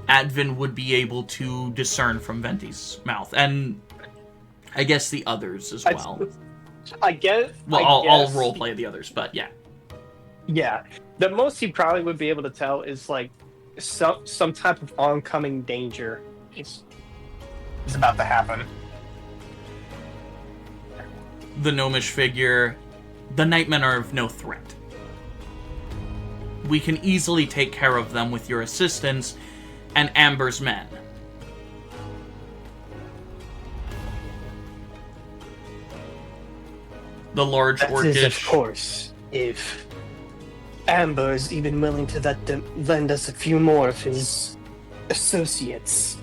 B: Advin would be able to discern from Venti's mouth? And I guess the others as well.
I: I guess.
B: Well, I'll roleplay the others, but yeah.
I: Yeah, the most he probably would be able to tell is like some type of oncoming danger is about to happen.
B: The gnomish figure, the Nightmen are of no threat. We can easily take care of them with your assistance and Amber's men. The large
I: That
B: orcish...
I: is, of course, if Amber is even willing to lend us a few more of his associates.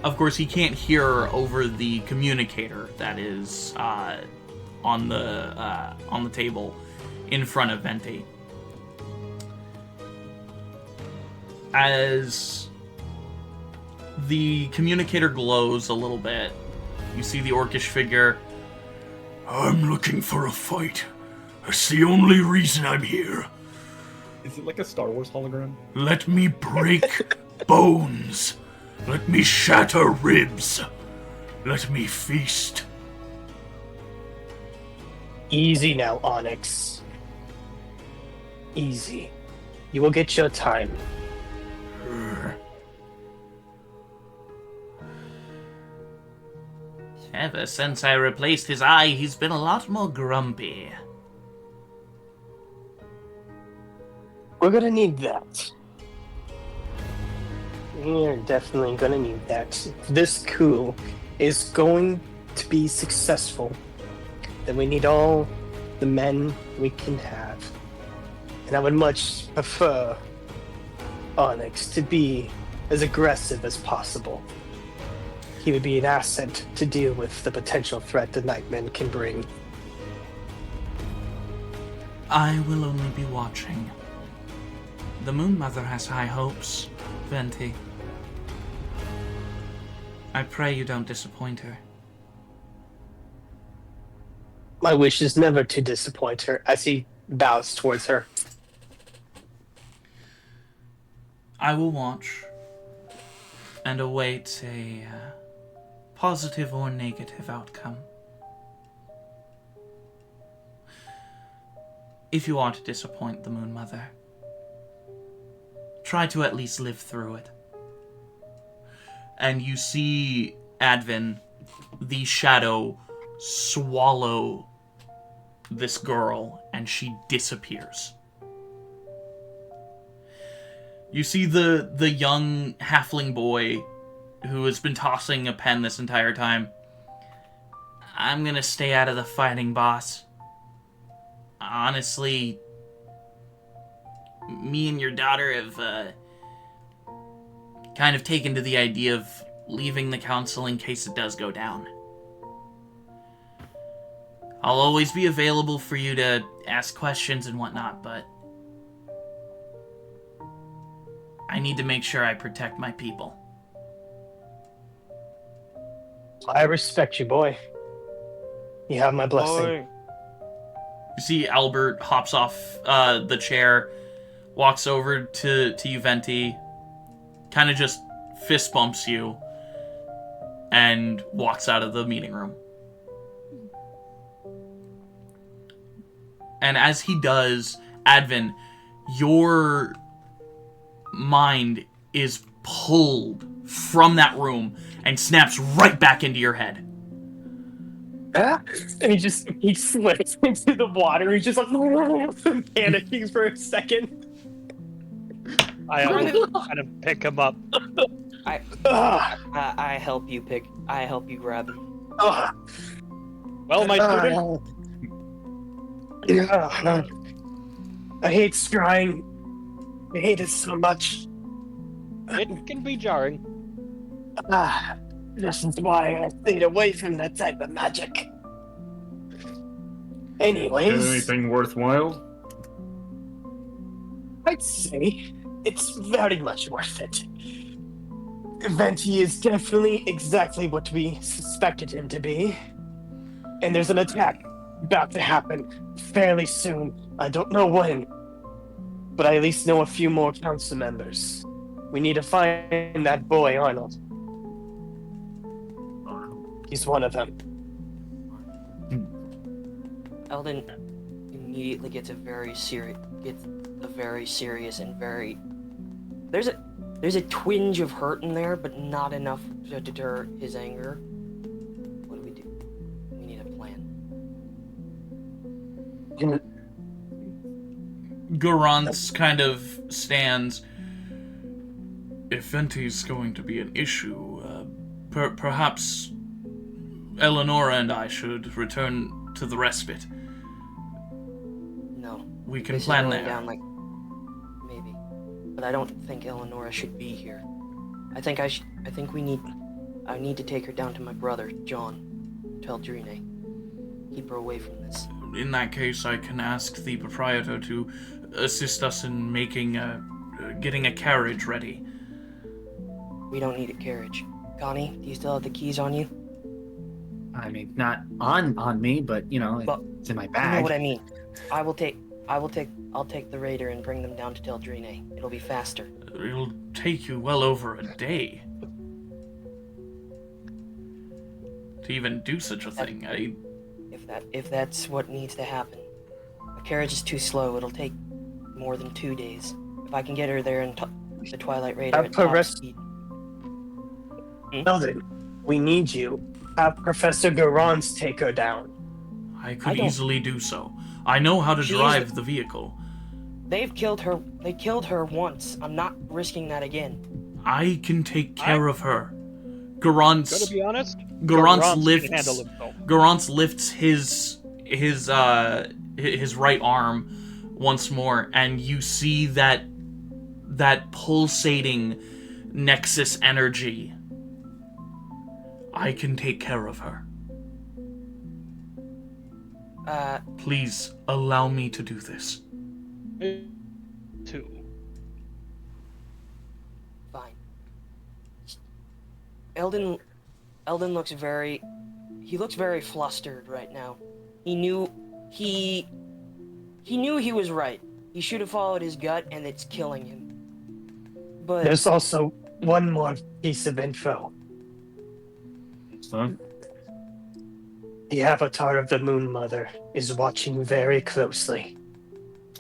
B: Of course, he can't hear over the communicator that is on the table in front of Venti. As the communicator glows a little bit, you see the orcish figure.
J: I'm looking for a fight. That's the only reason I'm here.
H: Is it like a Star Wars hologram?
J: Let me break bones. Let me shatter ribs. Let me feast.
I: Easy now, Onyx. Easy. You will get your time.
B: Ever since I replaced his eye, he's been a lot more grumpy.
I: We're gonna need that. We're definitely gonna need that. If this coup is going to be successful, then we need all the men we can have. And I would much prefer Onyx to be as aggressive as possible. He would be an asset to deal with the potential threat the Nightmen can bring.
B: I will only be watching. The Moon Mother has high hopes, Venti. I pray you don't disappoint her.
I: My wish is never to disappoint her, as he bows towards her.
B: I will watch and await a positive or negative outcome. If you are to disappoint the Moon Mother, try to at least live through it. And you see Advin, the shadow, swallow this girl, and she disappears. You see the young halfling boy who has been tossing a pen this entire time. I'm gonna stay out of the fighting, boss. Honestly, me and your daughter have kind of taken to the idea of leaving the council in case it does go down. I'll always be available for you to ask questions and whatnot, but I need to make sure I protect my people.
I: I respect you, boy. You have my blessing.
B: You see Albert hops off the chair, walks over to you, Venti, kind of just fist bumps you, and walks out of the meeting room. And as he does, Advin, your mind is pulled from that room and snaps right back into your head.
I: Ah, and he slips into the water. He's just like panicking for a second.
E: I kind of pick him up.
I: Ah,
A: I help you grab him.
I: ah,
E: Well, my student,
I: I hate scrying. I hate it so much.
E: it can be jarring.
I: This is why I stayed away from that type of magic. Anyways,
H: Anything worthwhile?
I: I'd say it's very much worth it. Venti is definitely exactly what we suspected him to be. And there's an attack about to happen fairly soon. I don't know when, but I at least know a few more council members. We need to find that boy, Arnold. He's one of them.
A: Eldon immediately gets a very serious and very. There's a twinge of hurt in there, but not enough to deter his anger. What do? We need a plan.
B: Garance kind of stands. If Venti's going to be an issue, perhaps Eleonora and I should return to the respite.
A: No.
B: We can
A: This
B: plan
A: is going
B: there.
A: down maybe, but I don't think Eleonora should be here. I think I need to take her down to my brother, John, Teldrine. Keep her away from this.
B: In that case, I can ask the proprietor to assist us in making getting a carriage ready.
A: We don't need a carriage. Connie, do you still have the keys on you?
K: I mean, not on me, but
A: But
K: it's in my
A: You
K: bag.
A: know what I mean. I'll take the raider and bring them down to Teldrine. It'll be faster.
B: It'll take you well over a day to even do such a thing.
A: If that's what needs to happen. A carriage is too slow. It'll take more than 2 days. If I can get her there in the Twilight Raider at top speed.
I: Eldon, we need you. Have Professor Garance take her down.
B: I could easily do so. I know how to drive the vehicle.
A: They killed her once. I'm not risking that again.
B: I can take care of her. Garance.
E: Gotta be honest.
B: Garance
E: can handle himself.
B: Garance lifts his right arm once more, and you see that pulsating nexus energy. I can take care of her. Please allow me to do this.
E: Two.
A: Fine. Eldon looks very flustered right now. He knew he was right. He should have followed his gut, and it's killing him. But
I: There's also one more piece of info.
H: Son?
I: The Avatar of the Moon Mother is watching very closely,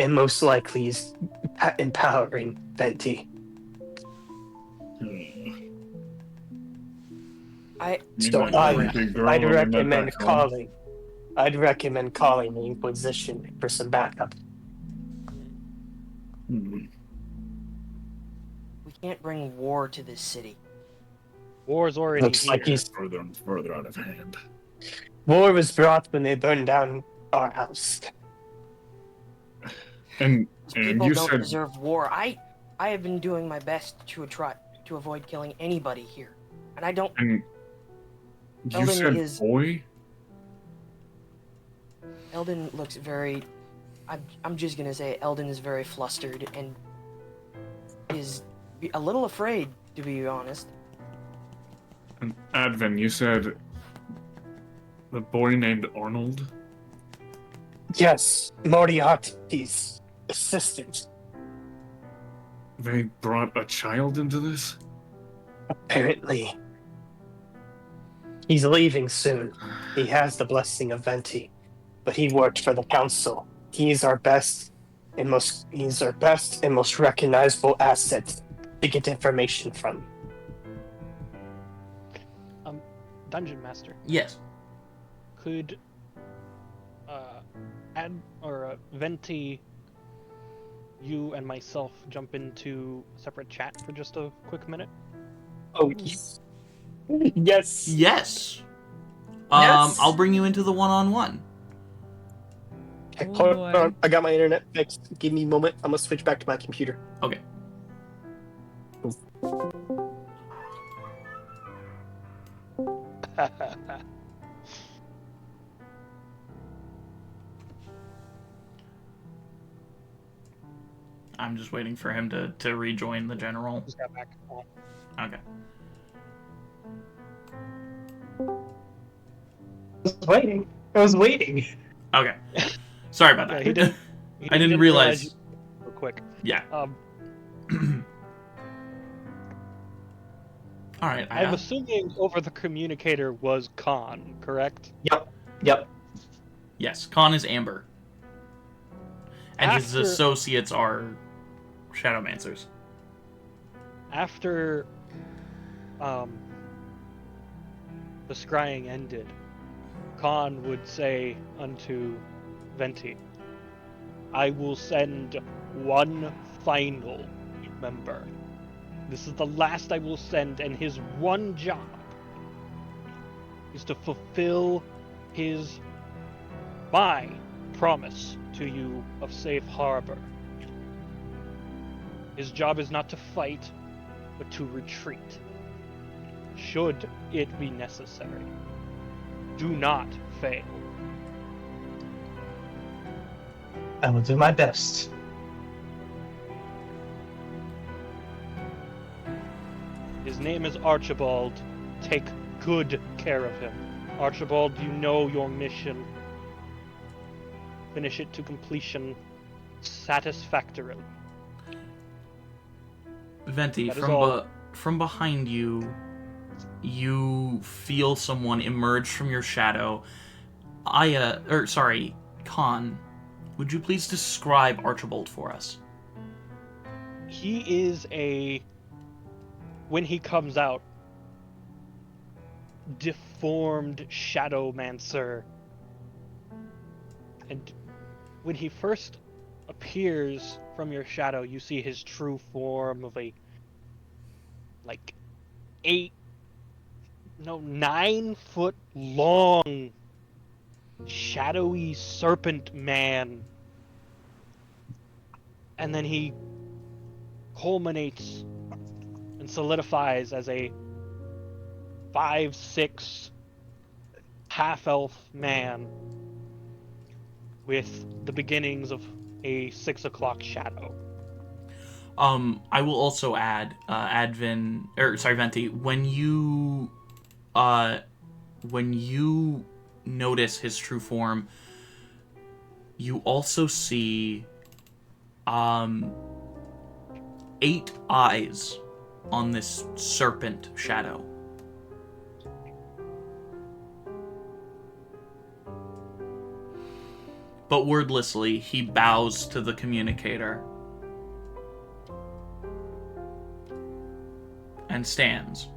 I: and most likely is empowering Venti. I'd recommend calling. I'd recommend calling the Inquisition for some backup.
A: we can't bring war to this city.
E: War's already
I: Looks like
E: here.
I: he's
H: Further and further out of hand.
I: war was brought when they burned down our house.
H: And
A: People
H: you
A: don't
H: said
A: deserve war. I have been doing my best to avoid killing anybody here, and I don't.
H: and you
A: Eldon
H: said
A: is-
H: boy?
A: Eldon looks very. I'm just gonna say Eldon is very flustered and is a little afraid, to be honest.
H: And Advin, you said the boy named Arnold?
I: Yes, Moriarty's assistant.
H: They brought a child into this?
I: Apparently. He's leaving soon. He has the blessing of Venti, but he worked for the council. He's our best and most recognizable asset to get information from.
E: Dungeon Master.
B: Yes.
E: could Venti, you and myself jump into separate chat for just a quick minute?
I: Oh, yes. Yes.
B: Yes.
I: Yes.
B: I'll bring you into the one-on-one.
I: Okay,
D: Oh,
I: hold
D: boy.
I: on. I got my internet fixed. Give me a moment. I'm gonna switch back to my computer.
B: Okay. I'm just waiting for him to rejoin the general.
E: Just got back.
B: Okay.
G: I was waiting.
B: Okay. Sorry about that.
E: Yeah,
B: I didn't realize.
E: you real quick.
B: Yeah. All right.
E: I'm assuming over the communicator was Khan, correct?
G: Yep.
B: Yes, Khan is Amber. And his
E: After-
B: associates are Shadowmancers.
E: After the scrying ended, Khan would say unto Venti, I will send one final member. This is the last I will send, and his one job is to fulfill my promise to you of safe harbor. His job is not to fight, but to retreat, should it be necessary. Do not fail.
G: I will do my best.
E: His name is Archibald. Take good care of him. Archibald, you know your mission. Finish it to completion satisfactorily.
B: Venti,
E: That is all.
B: from behind you, you feel someone emerge from your shadow. Khan, would you please describe Archibald for us?
E: He is when he comes out, deformed shadowmancer. And when he first appears from your shadow, you see his true form of 9 foot long, shadowy serpent man. And then he culminates and solidifies as a 5'6" half-elf man with the beginnings of a 6 o'clock shadow.
B: I will also add, Venti, when you notice his true form, you also see 8 eyes on this serpent shadow. But wordlessly, he bows to the communicator and stands.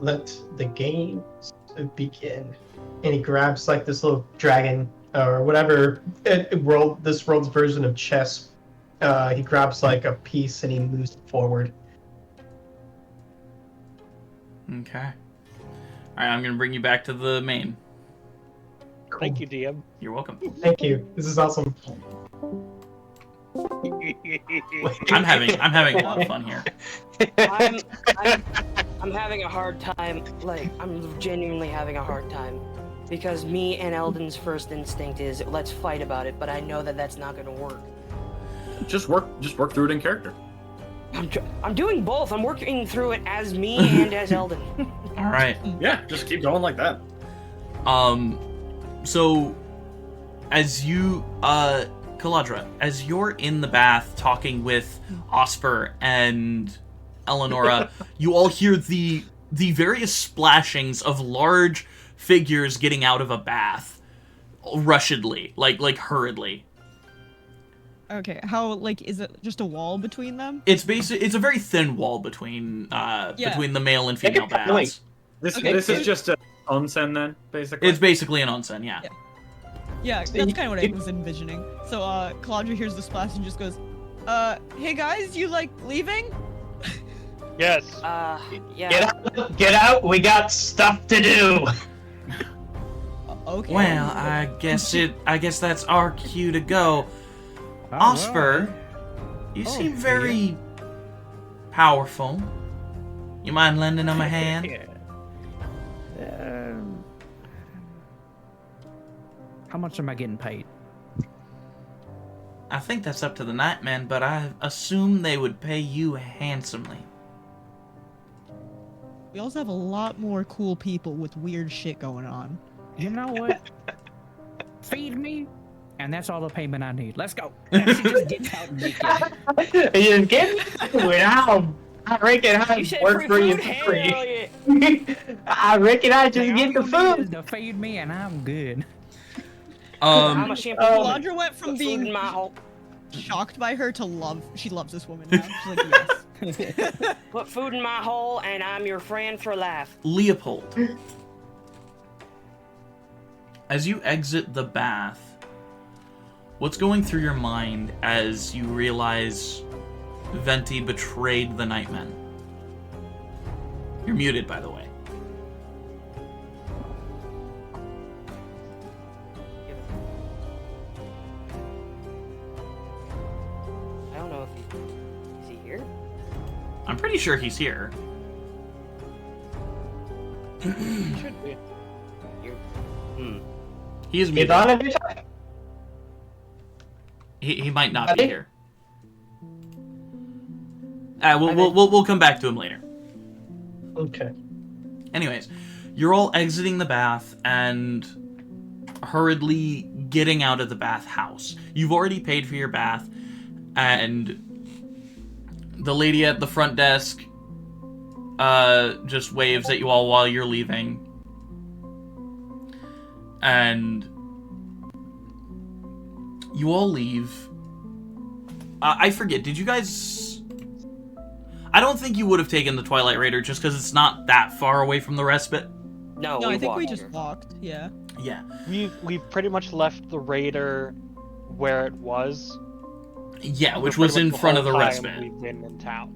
G: Let the games begin. And he grabs like this little dragon or whatever this world's version of chess. He grabs like a piece and he moves it forward.
B: Okay. Alright, I'm gonna bring you back to the main.
G: Cool.
E: Thank you, DM.
B: You're welcome.
G: Thank you. This is awesome.
B: I'm having a lot of fun here.
A: I'm having a hard time. Like, I'm genuinely having a hard time. Because me and Eldon's first instinct is, let's fight about it, but I know that that's not going to work.
H: Just work through it in character.
A: I'm doing both. I'm working through it as me and as Eldon.
B: Alright.
H: Yeah, just keep going like that.
B: So, as you, Kaladra, as you're in the bath talking with Osper and Eleonora, you all hear the various splashings of large figures getting out of a bath, rushedly, like hurriedly.
D: Okay, how, like, is it just a wall between them?
B: It's a very thin wall between the male and female baths.
H: This is just a onsen then, basically.
B: It's basically an onsen, yeah.
D: Yeah, that's kind of what I was envisioning. So, Calandra hears the splash and just goes, hey guys, you like leaving?
E: Yes.
A: Yeah.
G: Get out! We got stuff to do.
D: Okay.
B: Well, I guess that's our cue to go. Osper, you seem very powerful. You mind lending him a hand?
C: How much am I getting paid?
B: I think that's up to the Nightmen, but I assume they would pay you handsomely.
D: We also have a lot more cool people with weird shit going on.
C: You know what? Feed me, and that's all the payment I need. Let's go. And she just gets out naked.
G: You get now. I reckon I
A: You said
G: work for
A: free
G: you
A: food?
G: for
A: Hell
G: free.
A: yeah.
G: I reckon I just
C: Like,
G: get the
C: all you need is
G: food.
C: to feed me, and I'm good.
A: I'm a shampoo woman.
D: Calandra went from
A: Put food
D: being
A: in my hole.
D: shocked by her to she loves this woman now. She's like, yes.
A: Put food in my hole, and I'm your friend for life.
B: Leopold, as you exit the bath, what's going through your mind as you realize Venti betrayed the Nightmen? You're muted, by the way.
A: I don't know if is he here?
B: I'm pretty sure he's here.
E: Should be.
B: He is
G: Get
B: muted.
G: on anytime.
B: He might not be here. We'll come back to him later.
G: Okay.
B: Anyways, you're all exiting the bath and hurriedly getting out of the bathhouse. You've already paid for your bath, and the lady at the front desk just waves at you all while you're leaving. And you all leave. I forget, did you guys... I don't think you would have taken the Twilight Raider just because it's not that far away from the respite.
A: No,
D: No, I think we
A: walked
D: just
A: here.
D: walked. Yeah.
B: Yeah.
E: We've pretty much left the raider where it was.
B: Yeah,
E: for
B: which
E: pretty
B: was
E: much
B: in
E: the
B: front of
E: whole
B: the
E: time
B: respite.
E: We've been in town.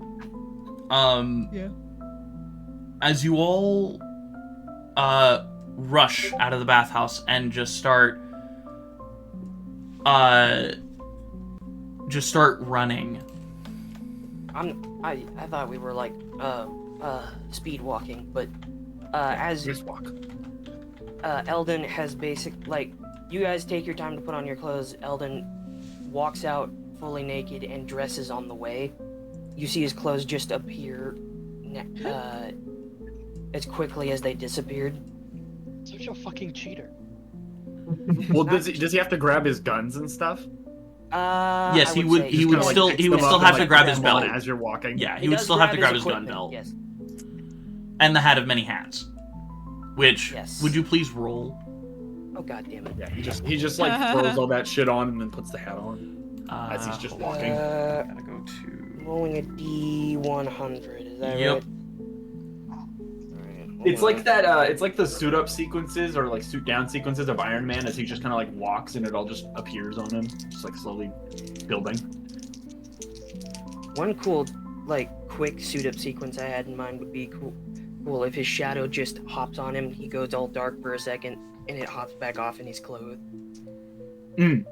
D: Yeah.
B: As you all rush out of the bathhouse and just start running.
A: I thought we were like speed walking, but as
H: Just walk.
A: Eldon has you guys take your time to put on your clothes. Eldon walks out fully naked and dresses on the way. You see his clothes just appear as quickly as they disappeared.
E: Such a fucking cheater.
H: Well, does he have to grab his guns and stuff?
B: Yes,
A: I
B: he would.
A: say
B: He would
H: Kinda,
B: still.
H: picks
B: He would
H: them
B: still
H: up
B: have
H: and,
B: to grab
H: put
B: his
H: them on
B: belt.
H: as you're walking.
B: Yeah,
A: He
B: he would
A: does
B: still have to grab
A: his
B: his gun
A: equipment,
B: belt
A: Yes.
B: and the hat of many hats. Which
A: Yes.
B: would you please roll?
A: Oh god damn it.
H: Yeah, he just like throws all that shit on and then puts the hat on as he's just walking.
B: Gotta go to.
A: Rolling a D100. Is that
B: Yep.
A: right? Alright,
H: It's
A: hold
H: like
A: on.
H: that. It's like the suit up sequences or like suit down sequences of Iron Man as he just kind of like walks and it all just appears on him, just like slowly building.
A: One cool, quick suit-up sequence I had in mind would be cool if his shadow just hops on him, he goes all dark for a second, and it hops back off and he's clothed.
H: Mm.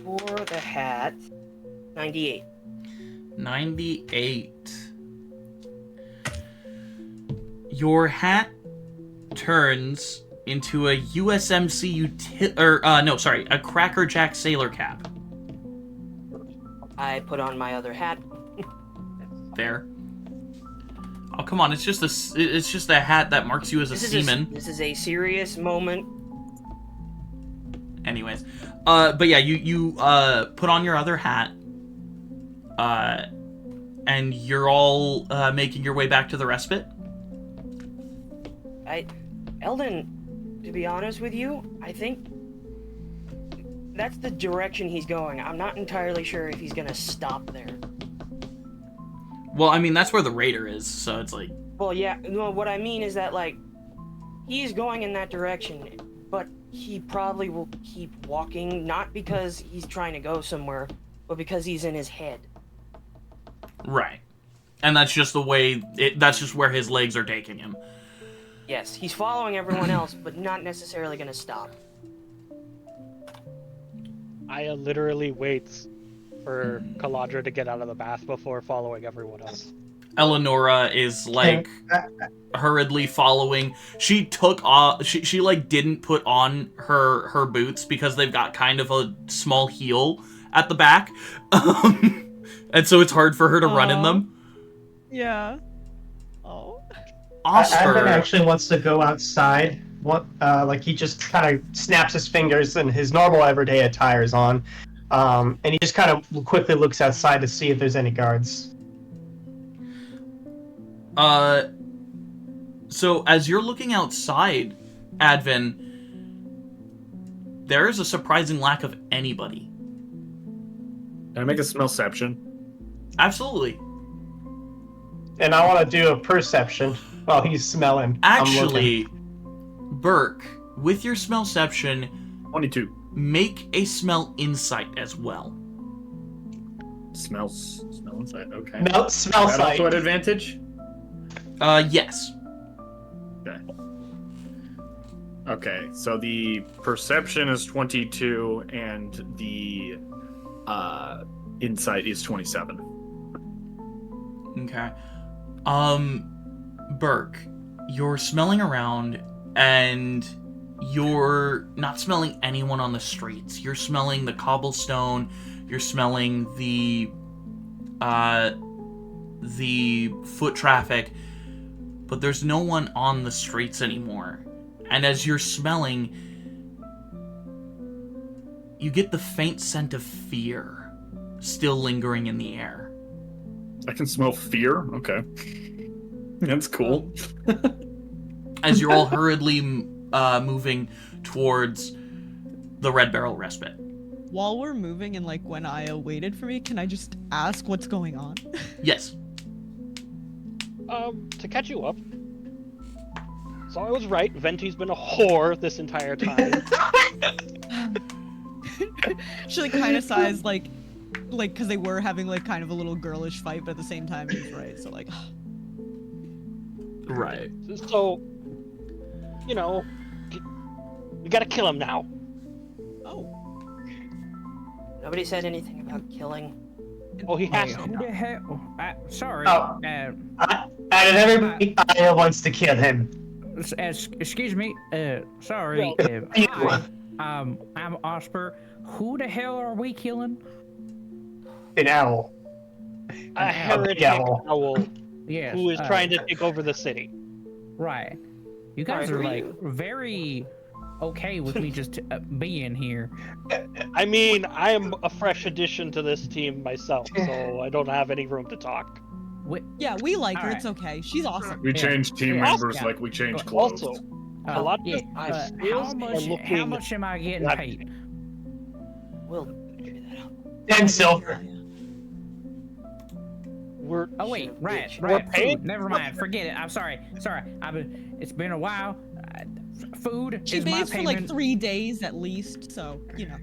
A: For the hat, 98.
B: 98. Your hat turns into a USMC a Cracker Jack sailor cap.
A: I put on my other hat.
B: There. Oh come on! It's just a hat that marks you as a seaman.
A: This is a serious moment.
B: Anyways, but yeah, you put on your other hat, and you're all making your way back to the respite.
A: Eldon, to be honest with you, I think that's the direction he's going. I'm not entirely sure if he's gonna stop there.
B: Well, I mean that's where the raider is, so it's like.
A: Well, yeah. No, what I mean is that He's going in that direction, but he probably will keep walking, not because he's trying to go somewhere, but because he's in his head.
B: Right. And that's just the way, that's just where his legs are taking him.
A: Yes, he's following everyone else, but not necessarily going to stop.
E: Aya literally waits for Kaladra to get out of the bath before following everyone else.
B: Eleonora is like hurriedly following. She took off. She like didn't put on her boots because they've got kind of a small heel at the back, and so it's hard for her to run in them.
D: Yeah. Oh.
B: Oscar
G: Advent actually wants to go outside. Like he just kind of snaps his fingers and his normal everyday attire is on, and he just kind of quickly looks outside to see if there's any guards.
B: So as you're looking outside, Advin, there is a surprising lack of anybody.
H: Can I make a smellception?
B: Absolutely.
G: And I want to do a perception while he's smelling.
B: Actually, Burke, with your smellception,
H: 22.
B: make a smell insight as well.
H: Smell inside. Okay.
G: No, smell
H: Is that
G: sight.
H: also at advantage?
B: Yes.
H: Okay. Okay, so the perception is 22 and the insight is 27.
B: Okay. Burke, you're smelling around and you're not smelling anyone on the streets. You're smelling the cobblestone, you're smelling the foot traffic, but there's no one on the streets anymore. And as you're smelling, you get the faint scent of fear still lingering in the air.
H: I can smell fear? Okay. That's cool.
B: As you're all hurriedly moving towards the Red Barrel Respite.
D: While we're moving and like when Aya waited for me, can I just ask what's going on?
B: Yes.
E: To catch you up. So I was right, Venti's been a whore this entire time.
D: She like kind of sighs like because they were having like kind of a little girlish fight, but at the same time he's right. So like
B: Right.
E: So, you know, we gotta kill him now.
D: Oh.
A: Nobody said anything about killing.
E: Oh, he has
C: Who
E: to.
C: the hell? Sorry.
G: Oh. And everybody Aya wants to kill him.
C: Excuse me. Sorry.
G: Well,
C: Hi. I'm Oscar. Who the hell are we killing?
G: An owl.
E: A heretic owl
C: Yes.
E: who is trying to take over the city.
C: Right. You guys
A: Right,
C: are
A: who are
C: like
A: you?
C: very okay with me just being here.
E: I mean, I am a fresh addition to this team myself, so I don't have any room to talk.
D: Yeah, we like her.
C: Alright.
D: It's okay. She's awesome.
H: We change team
C: Yeah.
H: members
C: Yeah.
H: like we change clothes.
E: Also, a lot of
C: how much am I getting paid?
A: We'll figure that out.
G: 10 silver.
E: We're
C: Oh wait, right.
E: We're
C: Food. Never mind. Forget it. I'm sorry. It's been a while. Food
D: She
C: is my
D: bathes for
C: payment.
D: like 3 days at least, so you know.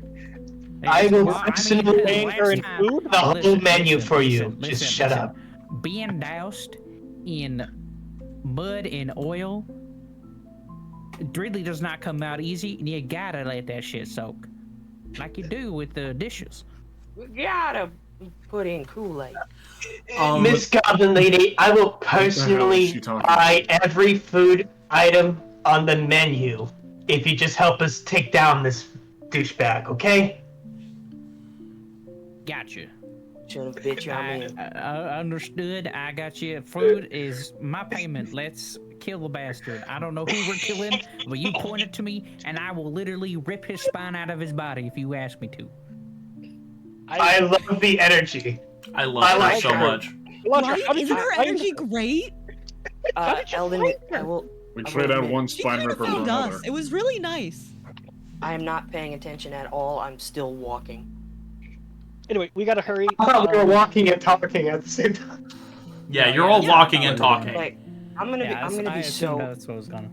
G: I will
C: Well, I mean,
G: personally
E: paying her in
C: last time-
E: food?
G: The whole
C: Listen,
G: menu
C: listen,
G: for you.
C: listen,
G: Just
C: listen,
G: shut
C: listen.
G: up.
C: Being doused in mud and oil really does not come out easy, and you gotta let that shit soak, like you do with the dishes.
A: We gotta put in Kool-Aid.
G: Miss Goblin Lady, I will
H: What the hell is
G: personally
H: she talking
G: buy every food item on the menu if you just help us take down this douchebag, okay?
C: Gotcha.
A: Should have bitch on me.
C: I understood. I got you. Food is my payment. Let's kill the bastard. I don't know who we're killing, but you point it to me, and I will literally rip his spine out of his body if you ask me to.
G: I love the energy.
B: I love
G: I
B: her
G: like
B: so
G: her.
B: much.
D: Right? Isn't her energy great?
A: Eldon, I will.
H: We
A: I
H: trade
A: will
H: out
A: admit,
H: one
D: She
H: spine
D: kind of
H: ripper for
D: found
H: another.
D: us. It was really nice.
A: I am not paying attention at all. I'm still walking.
E: Anyway, we gotta hurry.
G: I thought we were walking and talking at the same time.
B: Yeah, you're all walking and talking.
A: Like, I'm gonna
C: Yeah,
A: be
C: I
A: so.
C: assumed that's what was gonna.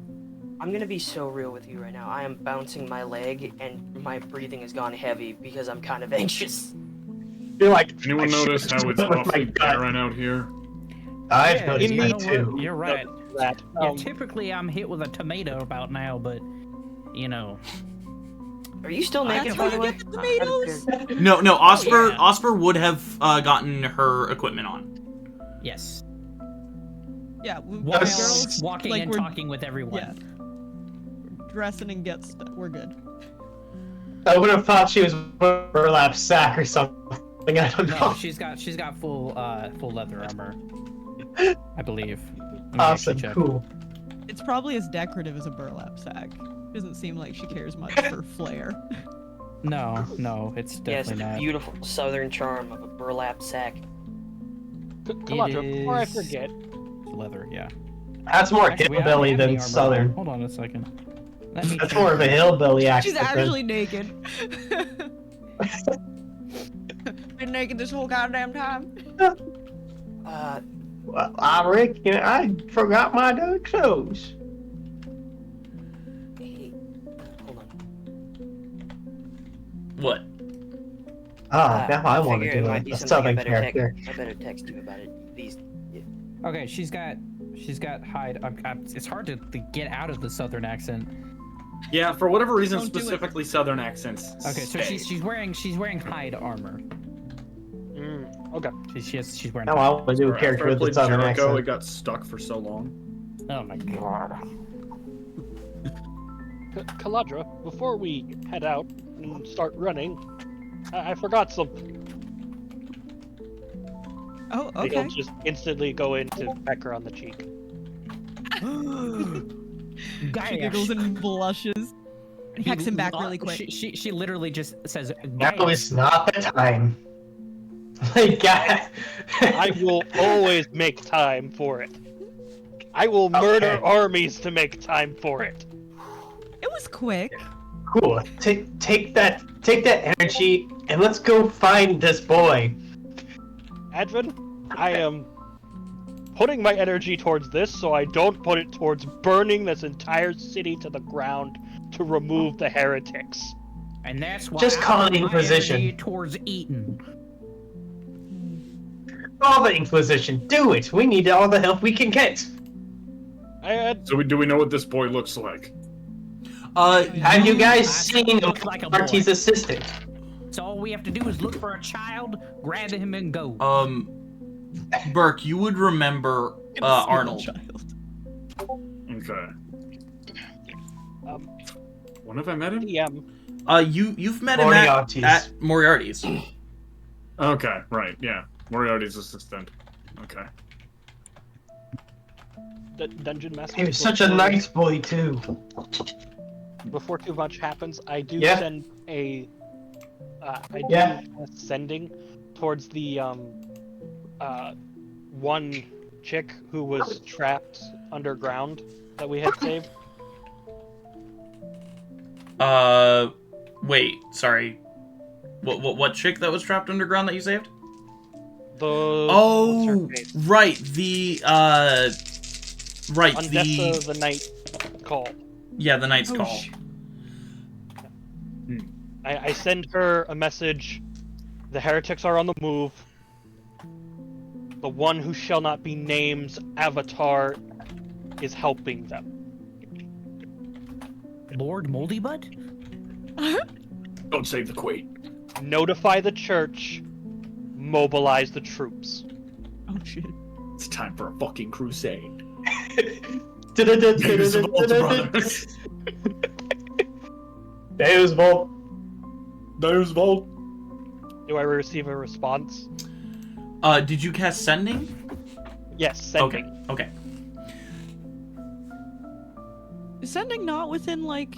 A: I'm gonna be so real with you right now. I am bouncing my leg, and my breathing has gone heavy because I'm kind of anxious.
G: You're like,
H: Anyone notice how it's
G: with my
H: awfully
G: gut.
H: barren out here?
G: I've
C: Yeah,
G: noticed
C: you
G: that
C: know
G: too.
C: what? You're right.
E: That.
C: Yeah, typically I'm hit with a tomato about now, but you know.
A: Are you still naked,
D: That's
A: by
D: where
A: the
D: you
A: way?
D: get the tomatoes.
B: No, Osper.
C: yeah.
B: Osper would have gotten her equipment on.
C: Yes.
D: Yeah,
C: While
D: girls,
C: walking
D: like,
C: and
D: we're-
C: talking with everyone.
D: Yeah. Dressing and get stuff. We're good.
G: I would have thought she was wearing a burlap sack or something. I don't know.
C: No, she's got full leather armor. I believe. Let me
G: Awesome,
C: actually check.
G: cool.
D: It's probably as decorative as a burlap sack. Doesn't seem like she cares much for flair.
C: No, it's
A: Yes,
C: definitely
A: the
C: not.
A: beautiful southern charm of a burlap sack.
E: Kaladra, before I
C: is-
E: forget,
C: Leather, yeah.
G: That's more
C: Actually, we don't
G: hillbilly
C: have any
G: than
C: armor
G: southern.
C: on. Hold on a second. Let me
G: That's
C: check.
G: more of a hillbilly
D: She's
G: accent.
D: actually naked. Been naked this whole goddamn time.
G: Well, I reckon I forgot my dark clothes.
A: Hey, hold on.
B: What?
G: Oh, now I want
A: figure
G: to
A: it
G: do
A: might be
G: a
A: something
G: southern
A: I
G: character.
A: better text you about it. These.
C: Okay, she's got hide. It's hard to get out of the southern accent.
H: Yeah, for whatever reason,
D: Don't do it.
H: specifically southern accents.
C: Okay, so
H: stay.
C: she's wearing hide armor.
E: okay.
C: She's wearing.
G: Now I want to do a
H: After
G: character
H: I
G: with a
H: played
G: southern
H: Jericho,
G: accent.
H: it got stuck for so long.
C: Oh my god.
E: Kaladra, before we head out and start running, I forgot something.
D: Oh,
E: He'll
D: okay.
E: just instantly go in to peck her on the cheek.
D: She giggles and blushes. And hacks him back really quick.
C: She literally just says.
G: Now is not the time. My God.
E: I will always make time for it. I will murder
G: Okay.
E: armies to make time for it.
D: It was quick.
G: Cool. Take that energy and let's go find this boy.
E: Advin, I am putting my energy towards this so I don't put it towards burning this entire city to the ground to remove the heretics.
C: And that's why
G: Just
C: I
G: call
C: put
G: it
C: my
G: Inquisition.
C: energy towards eating.
G: All the Inquisition, do it. We need all the help we can get.
H: So do we know what this boy looks like?
G: Have you guys seen
C: Looks like a boy.
G: Marty's assistant?
C: So all we have to do is look for a child, grab him, and go.
B: Burke, you would remember Arnold.
H: Okay. When have I met him?
B: You've met him at Moriarty's.
H: Okay, right, yeah. Moriarty's assistant. Okay.
E: Dungeon Master.
G: He was such a nice boy too.
E: Before too much happens, I do
G: Yeah.
E: send a.
G: Yeah.
E: Sending towards the one chick who was trapped underground that we had saved.
B: Wait, sorry. What chick that was trapped underground that you saved?
E: What's her face?
B: Right, the
E: Undessa the Night Call.
B: Yeah, the Night's Call.
E: I send her a message. The heretics are on the move. The one who shall not be named's avatar is helping them.
C: Lord Moldybutt?
H: Don't save the queen.
E: Notify the church. Mobilize the troops.
D: Oh shit.
H: It's time for a fucking crusade.
G: Dave's
H: brothers.
G: Dave's Vault.
H: Dave's Vault.
E: Do I receive a response?
B: Did you cast Sending?
E: Yes, sending.
B: Okay.
D: Is sending not within, like,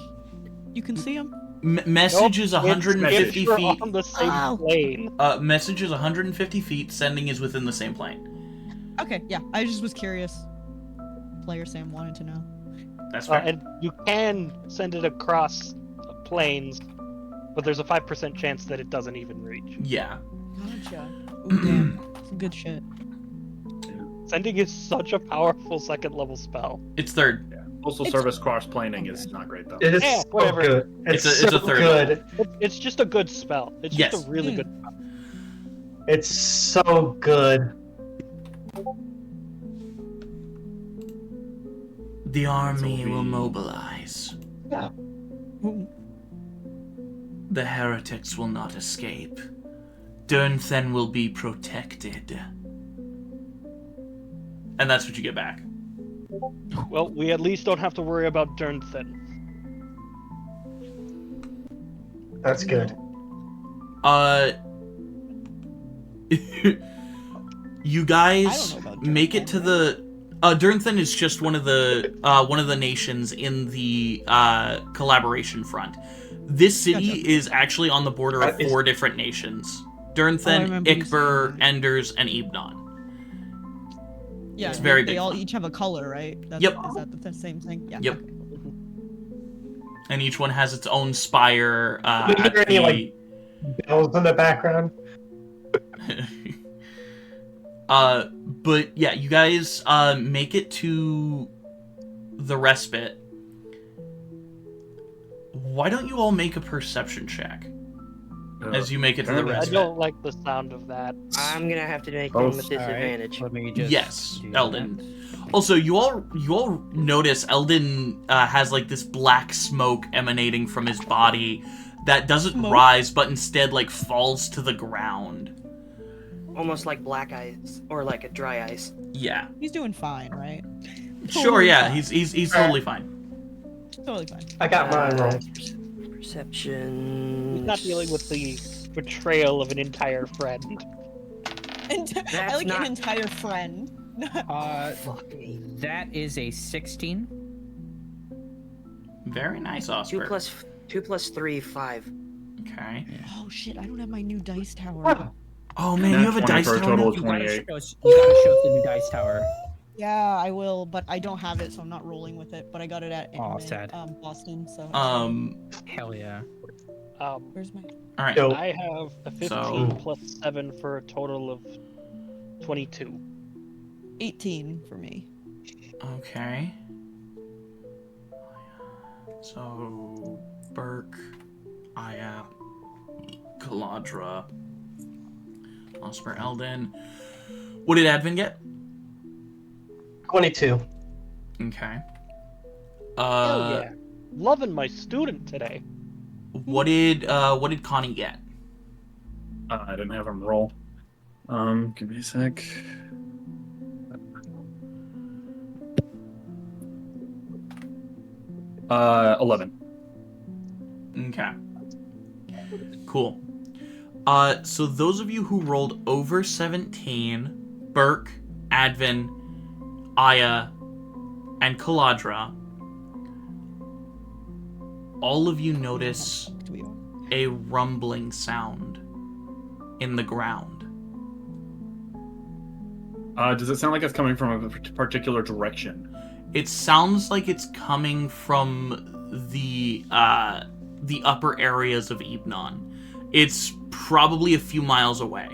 D: you can see him?
B: Message is 150
E: If you're
B: feet.
E: on the same plane.
B: Message is 150 feet. Sending is within the same plane.
D: Okay, yeah. I just was curious. Player Sam wanted to know.
B: That's fair.
E: And you can send it across planes, but there's a 5% chance that it doesn't even reach.
B: Yeah.
D: Gotcha. Ooh, damn. Some good shit.
E: Sending is such a powerful second level spell.
B: It's third.
H: Postal Service cross-planing is not great, though.
G: It is
E: Yeah,
G: so
E: whatever.
G: good.
B: It's
G: It's
B: a
G: so
B: third
G: good.
E: It's just a good spell. It's just
B: Yes.
E: a really good spell.
G: It's so good.
B: The army will
H: be-
B: mobilize.
G: Yeah.
B: The heretics will not escape. Durnthen will be protected. And that's what you get back.
E: Well, we at least don't have to worry about Durnthen.
G: That's good.
B: You guys
D: I don't know about
B: make it to the. Durnthen is just one of the nations in the collaboration front. This city
D: Gotcha.
B: is actually on the border of
G: Is-
B: 4 different nations:
D: Oh, I
B: Durnthen,
D: remember you saying
B: Ikber,
D: that.
B: Enders, and Ebnon.
D: Yeah,
B: It's very
D: they
B: big
D: all
B: fun.
D: each have a color, right? That's,
B: Yep.
D: Is that the same thing? Yeah.
B: Yep.
D: okay, cool.
B: And each one has its own spire.
G: Do we
B: At
G: hear any,
B: the...
G: like, bells in the background?
B: But yeah, you guys make it to the respite. Why don't you all make a perception check as you make it to the
H: apparently
E: I
B: respite?
E: don't like the sound of that.
A: I'm gonna have to make
H: Oh,
A: one with disadvantage.
C: Let me just
B: Yes,
C: do
B: Eldon.
C: that.
B: Also, you all notice Eldon has like this black smoke emanating from his body that doesn't
D: Smoke?
B: rise, but instead like falls to the ground.
A: Almost like black ice or like a dry ice.
B: Yeah.
D: He's doing fine, right?
B: Sure.
D: Totally
B: Yeah.
D: fine.
B: He's totally fine.
D: Totally fine.
G: I got mine wrong.
A: Perception.
E: He's not dealing with the betrayal of an entire friend.
D: And I
A: That's
D: like
A: not-
D: an entire friend.
A: Fuck me.
C: That is a 16.
B: Very nice,
A: 2
B: Oscar.
A: plus 3, 5.
B: Okay.
D: Oh shit! I don't have my new dice tower.
B: Oh man,
H: Nat
B: you have a
H: 20
B: dice
H: for a
B: tower
H: total
B: now?
H: of
C: You gotta
H: 28.
C: show us the new dice tower.
D: Yeah, I will, but I don't have it, so I'm not rolling with it. But I got it at
C: Aw,
D: anime,
C: sad.
D: Boston. So
C: Hell yeah.
D: where's my?
B: All right.
G: Yo,
E: I have a 15
B: So-
E: plus 7 for a total of 22.
D: 18 for me.
B: Okay. So, Burke, Aya, Kaladra, Oscar, Eldon. What did Advin get?
G: 22.
B: Okay.
E: Hell yeah. Loving my student today.
B: What did Connie get?
H: I didn't have him roll. Give me a sec. Uh, 11.
B: Okay. Cool. So those of you who rolled over 17, Burke, Advin, Aya, and Kaladra, all of you notice
D: We are.
B: a rumbling sound in the ground.
H: Does it sound like it's coming from a particular direction?
B: It sounds like it's coming from the upper areas of Ebnon. It's probably a few miles away.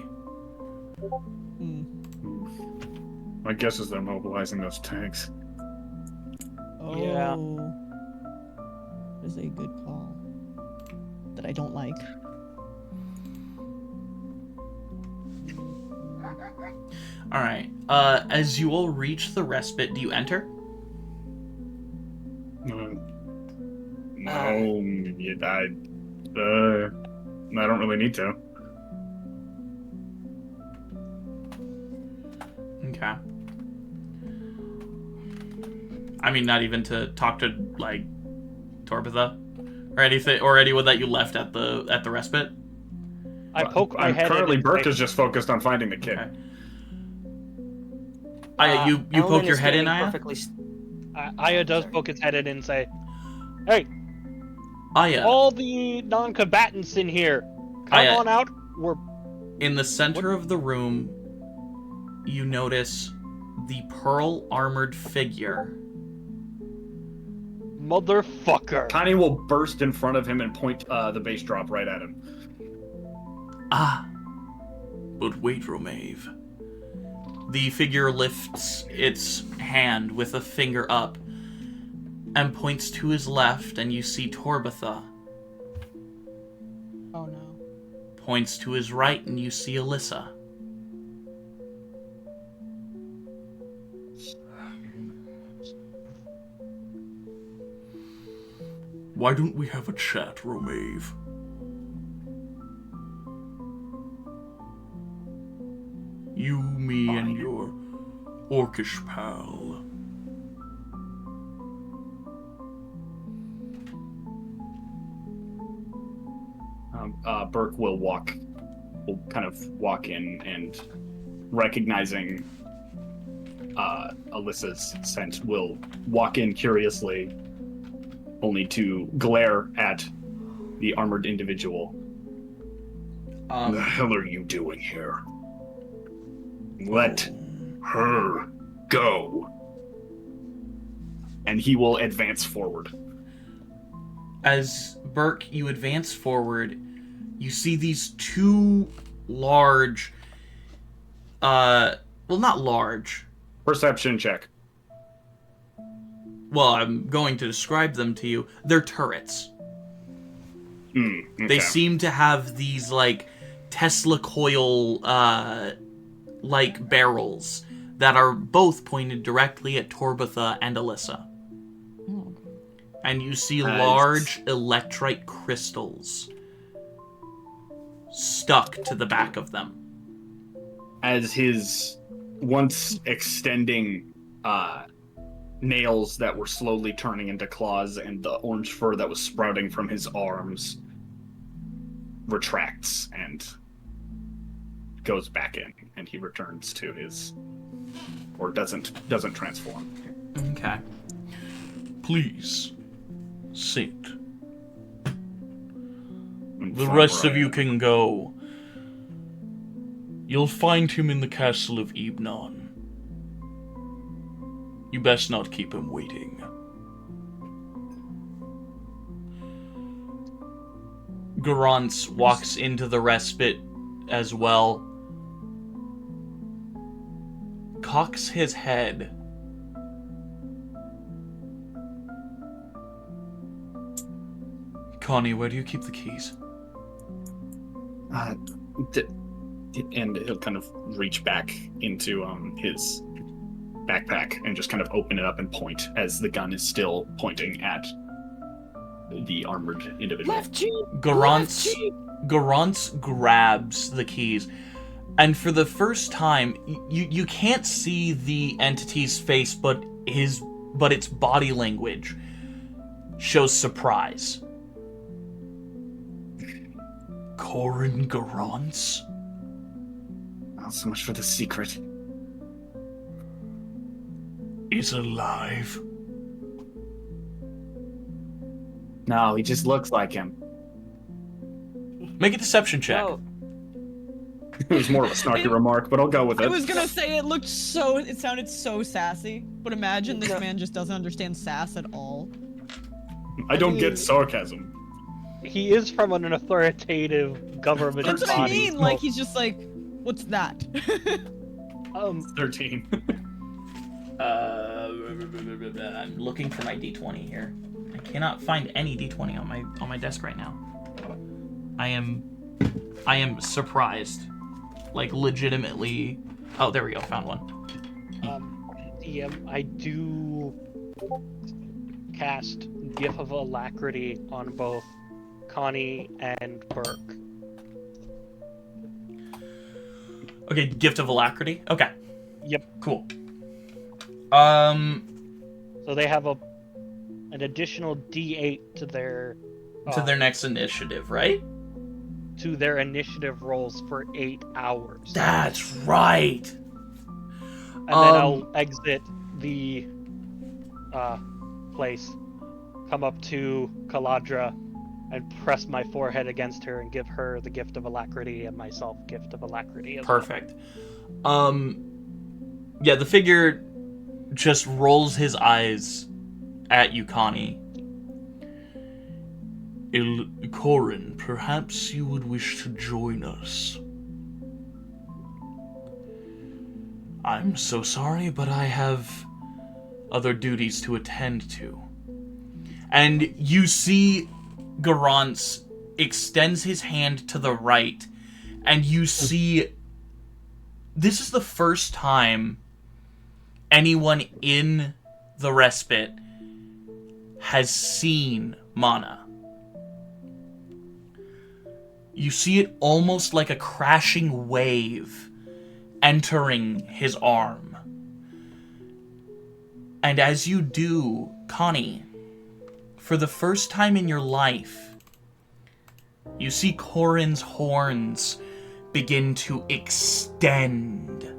H: My guess is they're mobilizing those tanks.
D: Oh.
E: Yeah.
D: That is a good call. That I don't like.
B: All right. As you all reach the respite, do you enter?
H: No, I don't really need to.
B: Okay. I mean, not even to talk to like Torbitha or anything, or anyone that you left at the respite.
E: I poke my
H: I'm
E: head
H: currently
E: in and
H: Burke
E: say,
H: is just focused on finding the kid.
B: Okay. Aya, you
A: Eldon
B: poke your
A: is
B: head in,
A: standing
B: Aya?
A: perfectly
E: Aya does poke his head in and say, "Hey,
B: Aya,
E: all the non-combatants in here, come
B: Aya.
E: on out. We're
B: in the center of the room, you notice the pearl armored figure.
E: motherfucker."
H: Connie will burst in front of him and point the base drop right at him.
B: Ah, but wait, Romave. The figure lifts its hand with a finger up. and points to his left, and you see Torbatha.
D: Oh no.
B: Points to his right, and you see Alyssa.
J: Why don't we have a chat, Romave? You, me, and your orcish pal.
H: Burke will kind of walk in and, recognizing Alyssa's scent, will walk in curiously, only to glare at the armored individual. What the hell are you doing here? Let her go. And he will advance forward.
B: As Burke, you advance forward, you see these two large, well, not large.
H: Perception check.
B: Well, I'm going to describe them to you. They're turrets.
H: Okay.
B: They seem to have these, like, Tesla coil, like, barrels that are both pointed directly at Torbatha and Alyssa. And you see large electrite crystals stuck to the back of them.
H: As his once extending nails that were slowly turning into claws and the orange fur that was sprouting from his arms retracts and goes back in, and he returns to his, or doesn't transform.
B: Okay.
J: Please, sit.
H: And
J: The
H: from
J: rest
H: where
J: of
H: I
J: you
H: am.
J: can go. You'll find him in the castle of Ibnon. You best not keep him waiting.
B: Garance walks into the respite as well. Cocks his head. Connie, where do you keep the keys?
H: And he'll kind of reach back into his backpack and just kind of open it up and point as the gun is still pointing at the armored individual.
A: Left cheek.
B: Garance grabs the keys, and for the first time, you can't see the entity's face, but its body language shows surprise.
J: Corin Garance?
H: Not so much for the secret.
J: Is alive.
H: No, he just looks like him.
B: Make a deception check.
A: No.
H: It was more of a snarky remark, but I'll go with it.
D: I was gonna say it sounded so sassy, but imagine this man just doesn't understand sass at all.
H: I don't get sarcasm.
E: He is from an authoritative government
D: That's what I
E: body.
D: mean, like he's just like, what's that?
H: 13.
B: I'm looking for my D20 here. I cannot find any D20 on my desk right now. I am surprised. Like, legitimately. Oh, there we go. Found one.
E: I do cast Gift of Alacrity on both Connie and Burke.
B: Okay, Gift of Alacrity? Okay.
E: Yep.
B: Cool.
E: So they have an additional D8 to their
B: next initiative, right?
E: To their initiative rolls for 8 hours.
B: That's right.
E: And then I'll exit the place, come up to Kaladra, and press my forehead against her and give her the Gift of Alacrity and myself Gift of Alacrity as
B: Perfect. Yeah, the figure just rolls his eyes at you, Connie.
J: Corin, perhaps you would wish to join us.
B: I'm so sorry, but I have other duties to attend to. And you see Garance extends his hand to the right, and you see this is the first time anyone in the respite has seen mana. You see it almost like a crashing wave entering his arm. And as you do, Connie, for the first time in your life, you see Corin's horns begin to extend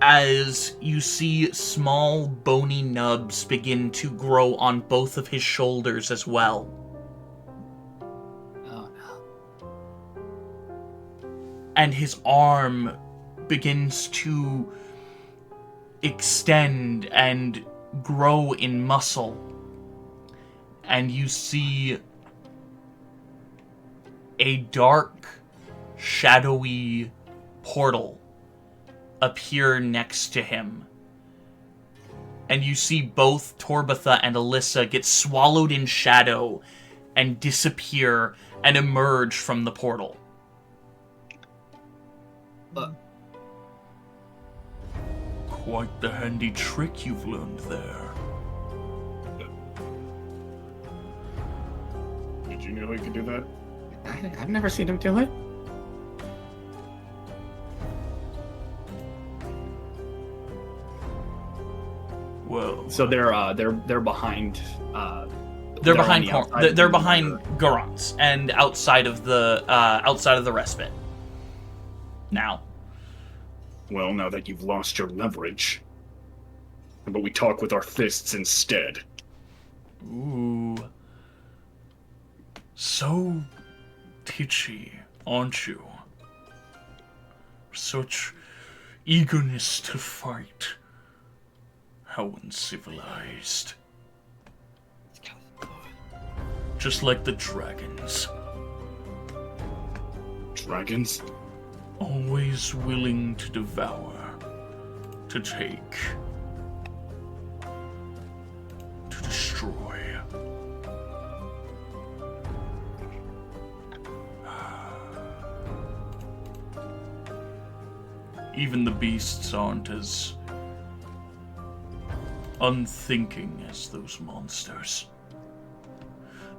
B: as you see small bony nubs begin to grow on both of his shoulders as well.
K: Oh no.
B: And his arm begins to extend and grow in muscle. And you see a dark, shadowy portal appear next to him. And you see both Torbatha and Alyssa get swallowed in shadow and disappear and emerge from the portal.
J: Quite the handy trick you've learned there.
H: Did you know he could do that?
K: I've never seen him do it.
J: Well,
H: So they're behind.
B: They're
H: on
B: behind
H: the outside
B: they're
H: of the
B: behind
H: river.
B: Garance and outside of the respite. Now.
H: Well, now that you've lost your leverage, how about we talk with our fists instead?
J: ooh. So titchy, aren't you? Such eagerness to fight. How uncivilized. Just like the dragons.
H: Dragons?
J: Always willing to devour, to take, to destroy. Even the beasts aren't as unthinking as those monsters.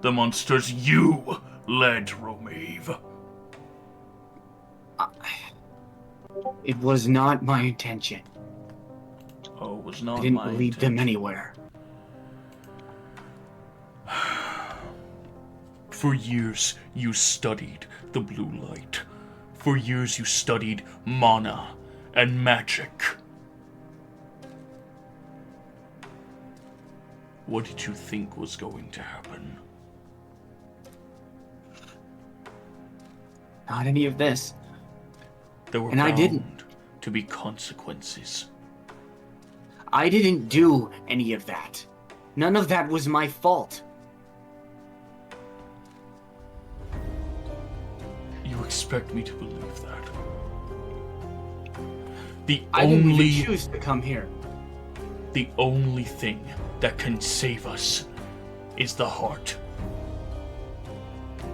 J: The monsters you led, Romave.
K: It was not my intention.
J: Oh, it was not
K: I didn't
J: my
K: lead them
J: intention.
K: anywhere.
J: For years, you studied the blue light. For years, you studied mana and magic. What did you think was going to happen?
K: Not any of this.
J: There were
K: And I
J: bound
K: didn't.
J: to be consequences.
K: I didn't do any of that. None of that was my fault.
J: You expect me to believe that? The
K: I didn't
J: only
K: even choose to come here.
J: The only thing that can save us is the heart.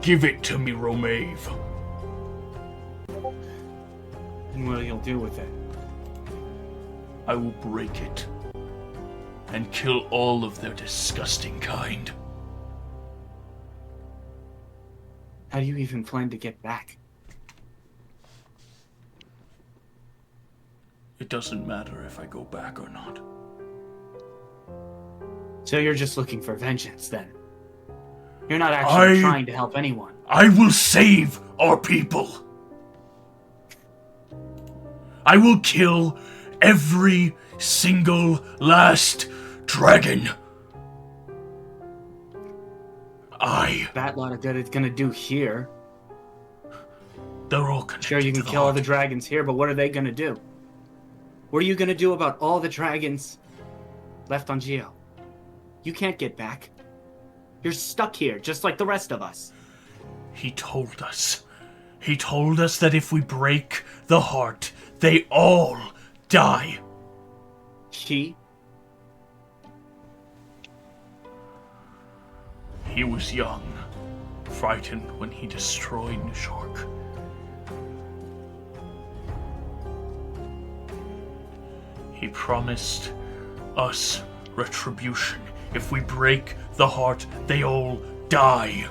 J: Give it to me, Romave.
K: And what you'll do with it?
J: I will break it and kill all of their disgusting kind.
K: How do you even plan to get back?
J: It doesn't matter if I go back or not.
K: So you're just looking for vengeance, then? You're not actually trying to help anyone.
J: I will save our people. I will kill every single last dragon.
K: That lot of good it's gonna do here.
J: They're all connected.
K: Sure, you can
J: to the
K: kill all
J: heart.
K: the dragons here, but what are they gonna do? What are you gonna do about all the dragons left on Geo? You can't get back. You're stuck here, just like the rest of us.
J: He told us. He told us that if we break the heart, they all die.
K: He?
J: He was young, frightened when he destroyed Nishork. He promised us retribution. If we break the heart, they all die.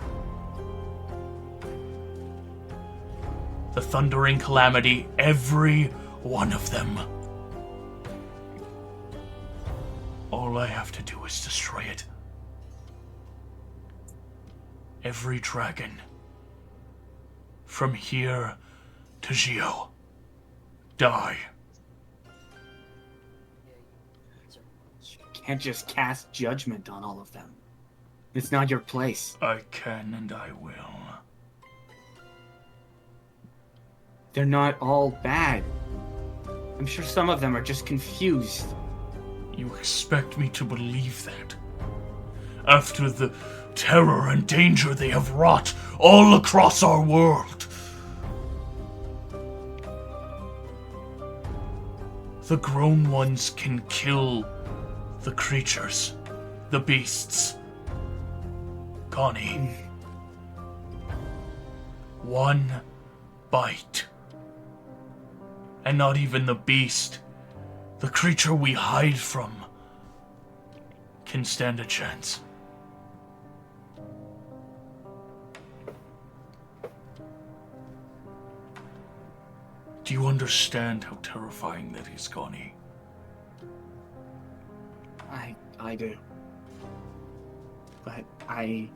J: The thundering calamity, every one of them. All I have to do is destroy it. Every dragon. From here to Geo. Die.
K: Can't just cast judgment on all of them. It's not your place.
J: I can and I will.
K: They're not all bad. I'm sure some of them are just confused.
J: You expect me to believe that? After the terror and danger they have wrought all across our world. The grown ones can kill the creatures, the beasts. Connie. One bite. And not even the beast, the creature we hide from, can stand a chance. Do you understand how terrifying that is, Connie?
K: I do. But I've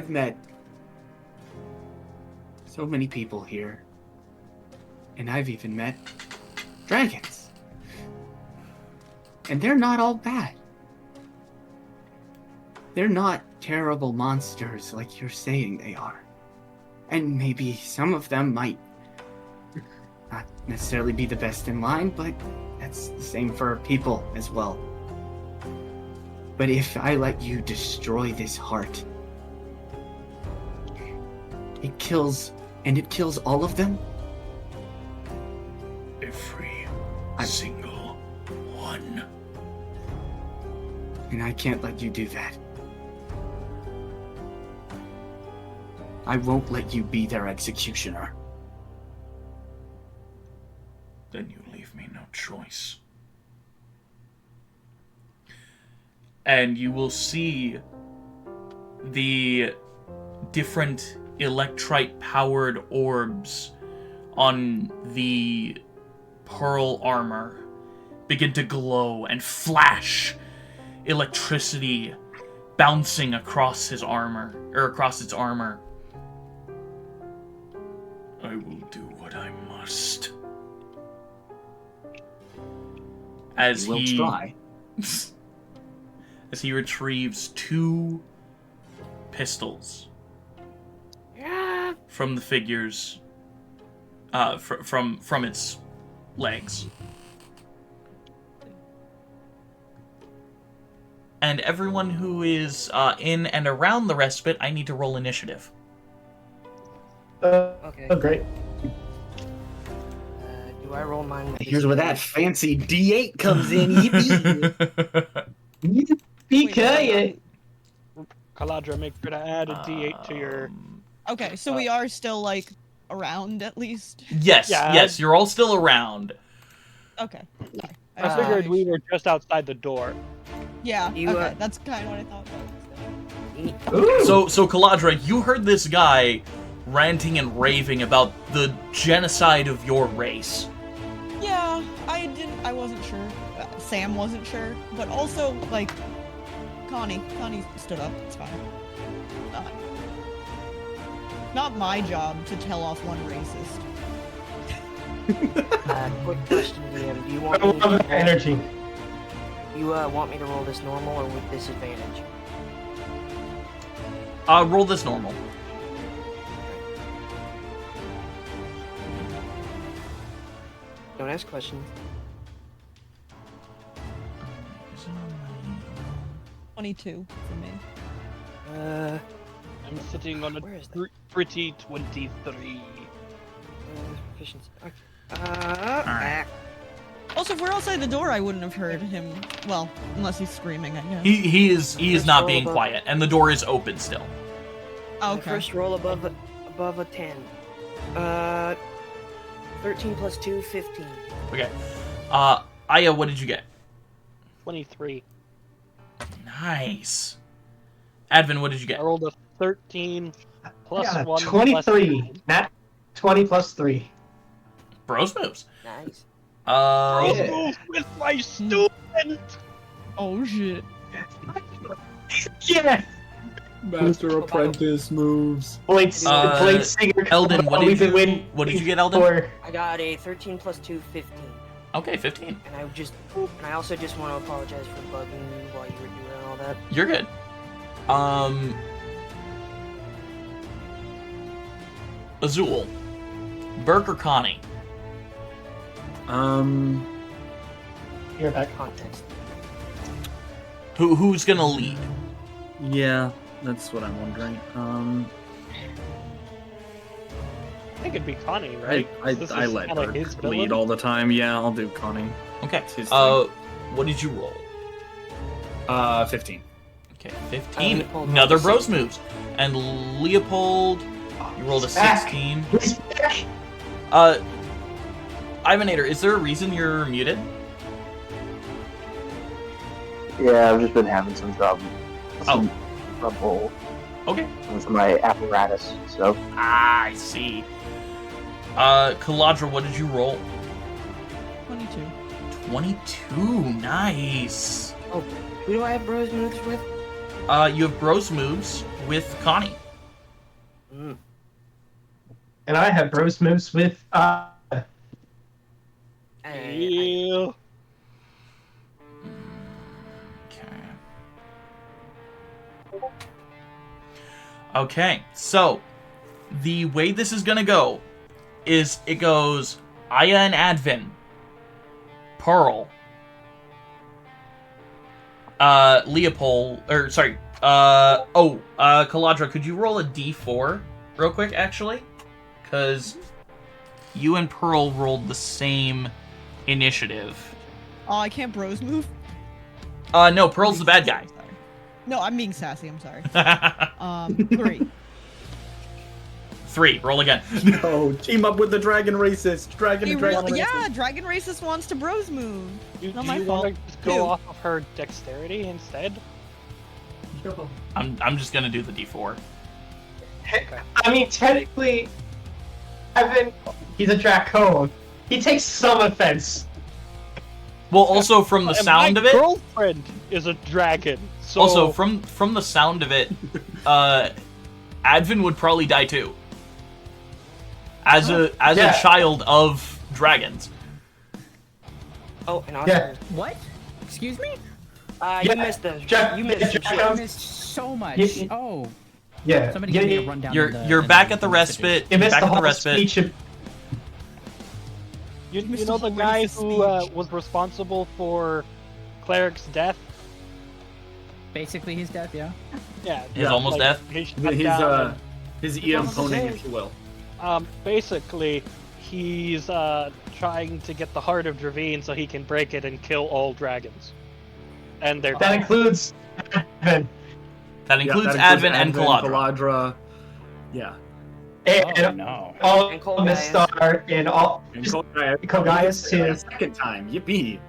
K: met so many people here. And I've even met dragons. And they're not all bad. They're not terrible monsters like you're saying they are. And maybe some of them might not necessarily be the best in line, but that's the same for people as well. But if I let you destroy this heart, it kills all of them?
J: Every single one.
K: And I can't let you do that. I won't let you be their executioner.
J: Then you leave me no choice. And you will see the different electrite-powered orbs on the pearl armor begin to glow and flash, electricity bouncing across his armor, or across its armor. I will do what I must. As
K: You will try.
J: As he retrieves 2 pistols from the figure's from its legs. And everyone who is in and around the respite, I need to roll initiative.
A: Okay.
G: Oh, great.
A: Do I roll mine?
K: Here's where that fancy D8 comes in. Yippee!
G: PK.
E: Kaladra, make sure to add a D8 to your.
D: Okay, so we are still like around at least.
B: Yes,
E: Yeah.
B: yes, you're all still around.
D: Okay. Sorry.
E: I figured we were just outside the door.
D: Yeah.
A: You,
D: okay, that's kind of what I thought.
B: So Kaladra, you heard this guy ranting and raving about the genocide of your race.
D: Yeah, I wasn't sure. Sam wasn't sure, but also like Connie stood up. It's fine. Not my job to tell off one racist.
A: Quick question, DM. Do you want me to
G: Energy.
A: You want me to roll this normal or with disadvantage?
B: Roll this normal.
A: Don't ask questions.
D: 22 for me.
E: I'm sitting on
A: Where is
E: a pretty 23.
A: Efficiency. Okay. Back.
D: Also, if we're outside the door, I wouldn't have heard him. Well, unless he's screaming, I guess.
B: He is
A: First
B: not
A: roll
B: being
A: above-
B: quiet, and the door is open still.
D: Oh,
A: My
D: okay.
A: first roll above a 10. 13 plus 2, 15.
B: Okay. Aya, what did you get?
E: 23.
B: Nice. Advin, what did you get?
E: I rolled a 13 plus
G: Yeah,
E: 1
G: 23.
E: plus
G: Nat 20 plus 3.
B: Bros moves.
A: Nice.
G: Yeah.
E: move with my student!
D: Oh shit.
G: Yeah!
H: Master Apprentice moves.
G: Blade Singer.
B: Eldon, what did you get, Eldon?
A: I got a 13 plus 2, 15.
B: Okay, 15.
A: And I also just want to apologize for bugging you while you were doing all that.
B: You're good. Azul, Burke or Connie?
G: You're back.
A: Context.
B: Who's gonna lead?
H: Yeah, that's what I'm wondering.
E: I think it'd be Connie, right?
H: I
E: This
H: I
E: is
H: let
E: kinda his
H: Burke lead
E: villain.
H: all the time. Yeah, I'll do Connie.
B: Okay.
H: It's his thing.
B: What did you roll?
H: 15.
B: Okay, 15.
A: Leopold
B: Another
A: rolled a
B: bros moves. And Leopold, you rolled a
G: He's back.
B: 16.
G: He's back.
B: Ivanator, is there a reason you're muted?
F: Yeah, I've just been having some trouble.
B: Oh.
F: Trouble
B: Okay.
F: with my apparatus. So
B: I see. Kaladra, what did you roll?
D: 22.
B: 22. Nice.
A: Oh, who do I have bros moves with?
B: You have bros moves with Connie.
A: Mm.
G: And I have bros moves with
E: Yeah.
B: Okay, so the way this is gonna go is it goes Aya and Advin, Pearl, Leopold, or sorry, Kaladra, could you roll a d4 real quick, actually? Because you and Pearl rolled the same initiative.
D: Oh, I can't bros move?
B: No, Pearl's the bad guy.
D: Sorry. No, I'm being sassy, I'm sorry. 3.
B: 3, roll again.
H: Oh, team up with the dragon racist. Dragon racist.
D: Yeah, Dragon Racist wants to bros move.
E: Do
D: Not
E: you
D: my
E: want
D: fault.
E: to just go
D: Two.
E: off of her dexterity instead?
B: I'm just gonna do the d4.
G: I mean, technically, he's a Dracone. He takes some offense.
B: Well, also from the
E: And
B: sound
E: my
B: of it.
E: girlfriend is a dragon. So
B: Also, from the sound of it, Advin would probably die too. As a child of dragons.
A: Oh, and Oscar.
G: Yeah.
C: What? Excuse me?
A: You missed the. You missed some
C: I
A: shit.
C: missed so much.
G: You-
C: Oh,
G: Yeah.
C: somebody give me a rundown.
B: You're
C: of the,
B: back at the
C: messages.
B: respite.
G: You missed
B: Back
G: the
B: at the
G: whole
B: respite.
G: speech.
E: you
D: Mr.
E: know the
D: Horace's
E: guy who
D: speech.
E: was responsible for Cleric's death?
C: Basically, his death. Yeah.
E: Yeah.
B: His almost death?
E: He shut
H: His
E: down
H: his EM
A: What's his
H: poning,
A: name?
H: if you will.
E: basically, he's trying to get the heart of Dravine so he can break it and kill all dragons. And they're
G: That includes Advin.
B: That includes Advin and Kaladra.
H: Kaladra. Yeah.
G: And
C: Oh no.
G: all
A: And
G: Mistar and all
H: And
G: Kogaius too.
H: Second time. Yippee.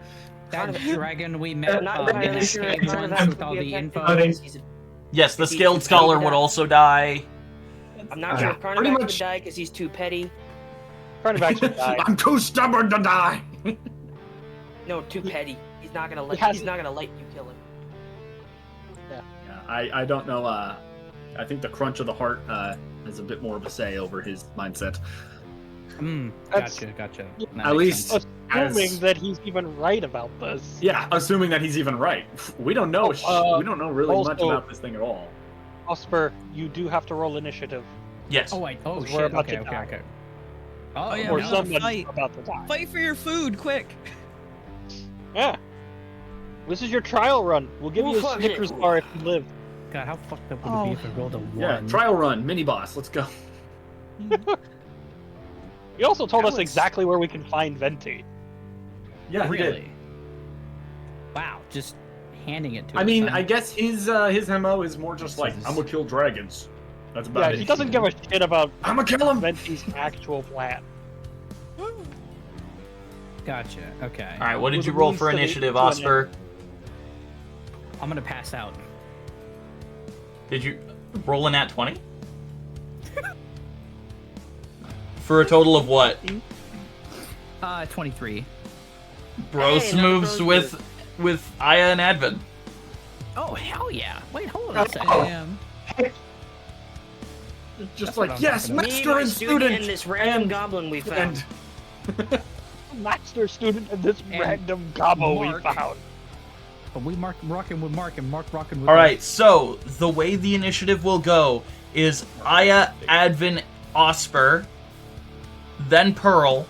C: That dragon we met
A: Not
C: in
A: entirely
C: the
A: sure.
C: cave
A: None of
C: once
A: that
C: with
A: would
C: all
A: be
C: the
A: affected
C: info.
G: Okay.
A: because he's a-
B: Yes, the
A: If he
B: skilled
A: could
B: scholar
A: die.
B: would also die.
A: I'm not sure if
H: pretty
A: Carnivax would
H: much-
A: die because he's too petty.
E: Carnivax should die.
H: I'm too stubborn to die.
A: No, too petty. He's not gonna let.
E: He has-
A: He's not gonna let you kill him.
H: Yeah, I don't know. I think the crunch of the heart has a bit more of a say over his mindset.
E: That's-
C: Gotcha. That
H: At
C: makes
H: least,
C: sense.
E: Assuming
H: as-
E: that he's even right about this.
H: yeah, assuming that he's even right. We don't know. We don't know really much
E: also-
H: about this thing at all.
E: Osper, you do have to roll initiative.
B: Yes.
C: Oh wait. Oh
E: We're
C: shit.
E: about
C: Okay.
E: to die.
C: Oh
D: yeah,
E: or
D: we gotta
E: someone's
D: fight.
E: about to die.
D: Fight for your food, quick.
E: Yeah. This is your trial run. We'll give
A: Oh,
E: you a
A: fuck
E: Snickers
A: it.
E: bar if you live.
C: God, how fucked up would it be if I rolled a 1?
H: Yeah, trial run, mini boss. Let's go.
E: You also told
D: That
E: us
D: was-
E: exactly where we can find Venti.
L: Yeah, he
C: really?
L: did.
C: Wow, just handing it to
L: I
C: his
L: mean,
C: son.
L: I guess his MO is more just like, I'm gonna kill dragons. That's about
E: Yeah,
L: it.
E: he doesn't give a shit about
L: I'm gonna kill him!
E: Venti's actual plan.
C: Gotcha. Okay.
B: All right, what did
E: Was
B: you
E: a
B: roll
E: means
B: for
E: to the-
B: initiative,
E: to an
B: Osper?
C: I'm gonna pass out.
B: Did you roll an at 20? For a total of what?
C: 23.
B: Bros
A: Hey, another
B: moves
A: bros
B: with Aya and Advin.
C: Oh hell yeah! Wait, hold on a second.
D: Damn.
L: Just
C: That's what
L: like,
C: I'm
L: yes,
C: talking about.
A: Me,
L: master
A: my
L: and
A: student,
L: student!
A: and this random goblin we found.
L: And
E: Master student and this
C: And
E: random gobbo we
C: Mark.
E: found.
C: But we rocking with Mark and Mark rocking with.
B: All right, so the way the initiative will go is Aya, Advin, Osper, then Pearl,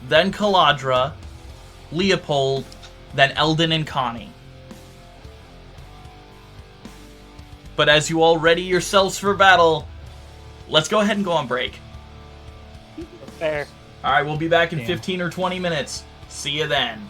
B: then Caladra, Leopold, then Eldon and Connie. But as you all ready yourselves for battle, let's go ahead and go on break.
E: Fair.
B: All right, we'll be back in
C: Damn.
B: 15 or 20 minutes. See you then.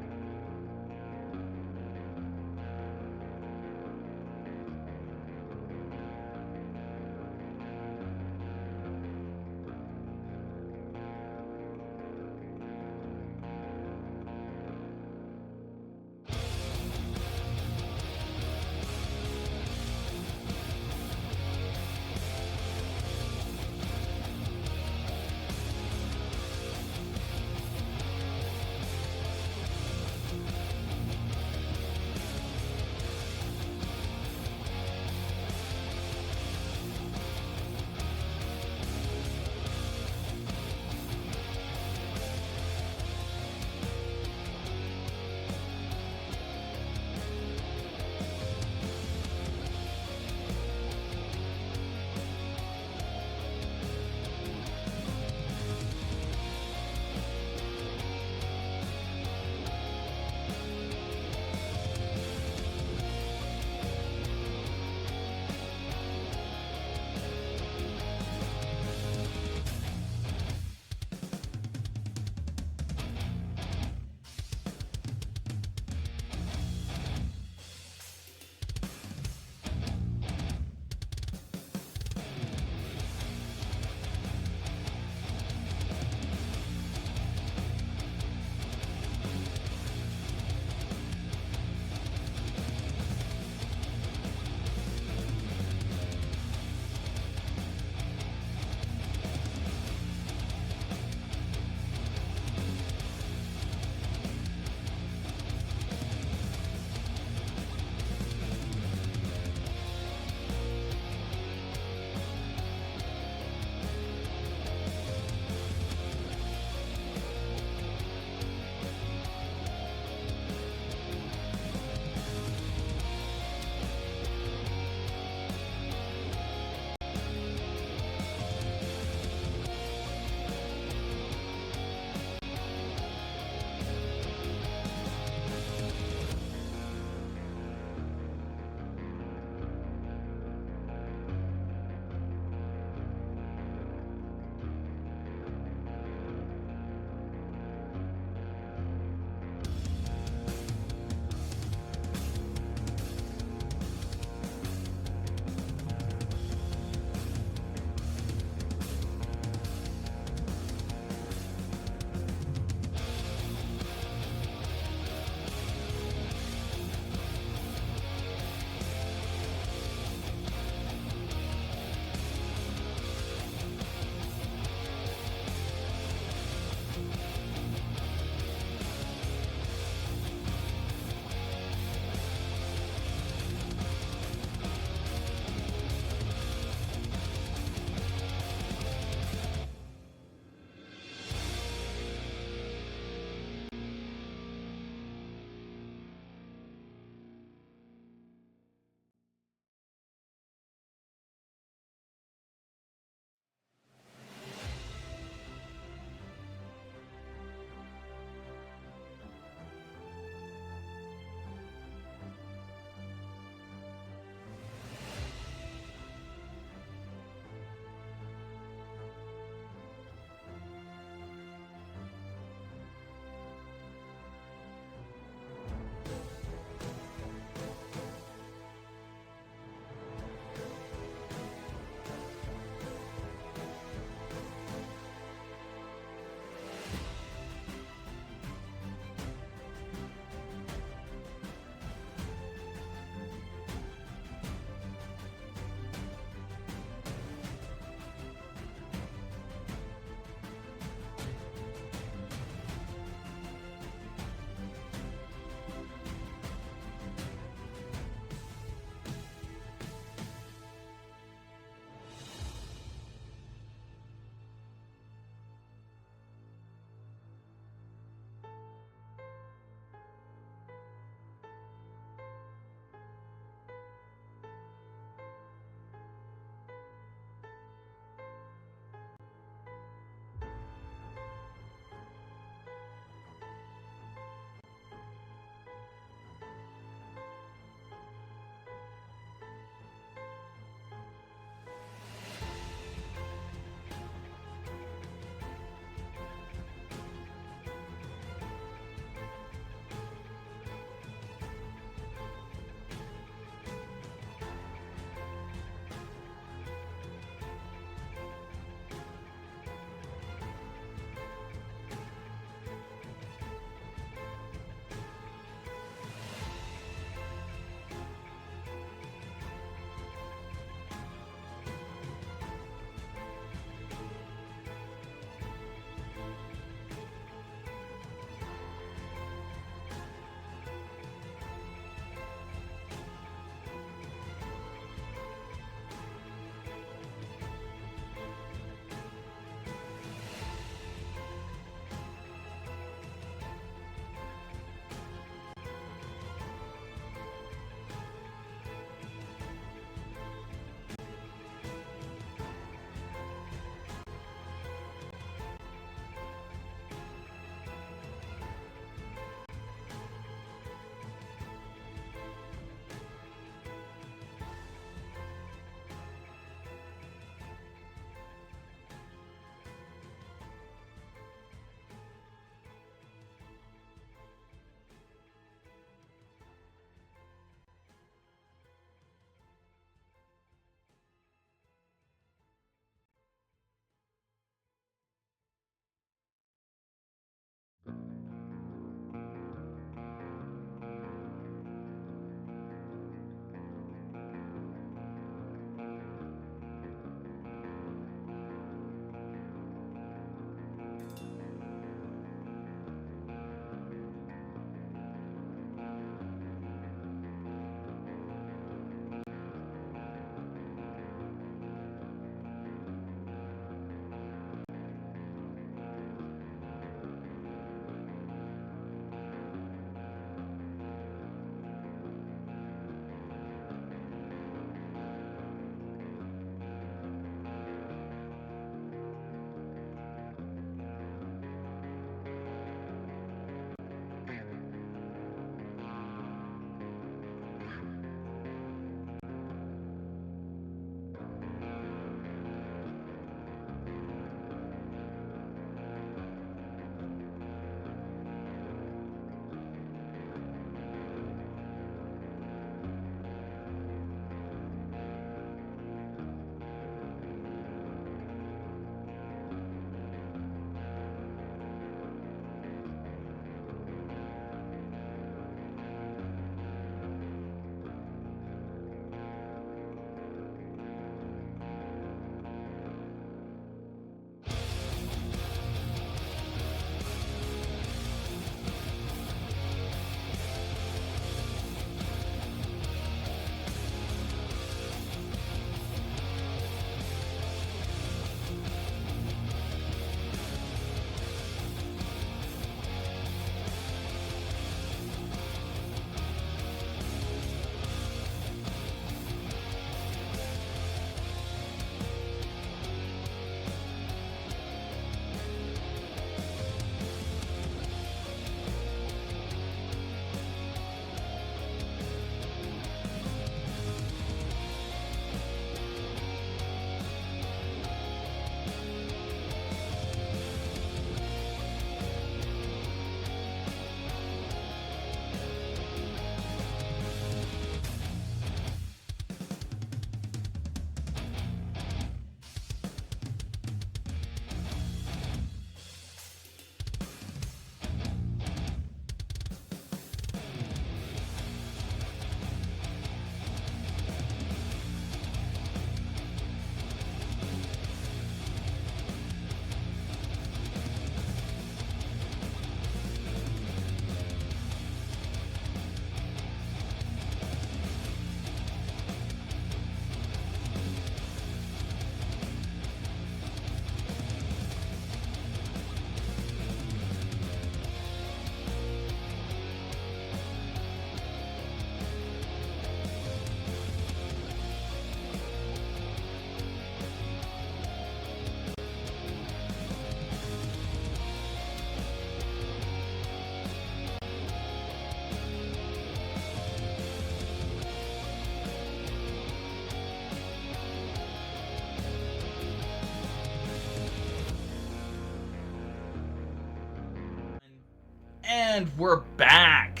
B: And we're back.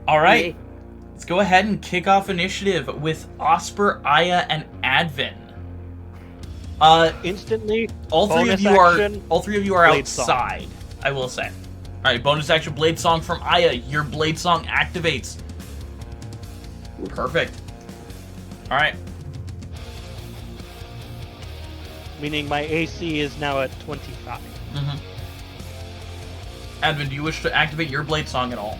B: All right.
A: Yay.
B: Let's go ahead and kick off initiative with Osper, Aya, and Advin.
E: Instantly.
B: All three of
E: bonus
B: you
E: action,
B: are
E: blade song.
B: outside, I will say. All right, bonus action blade song from Aya. Your blade song activates. Perfect. All right.
E: Meaning my AC is now at 25.
B: Mm-hmm. Advin, do you wish to activate your blade song at all?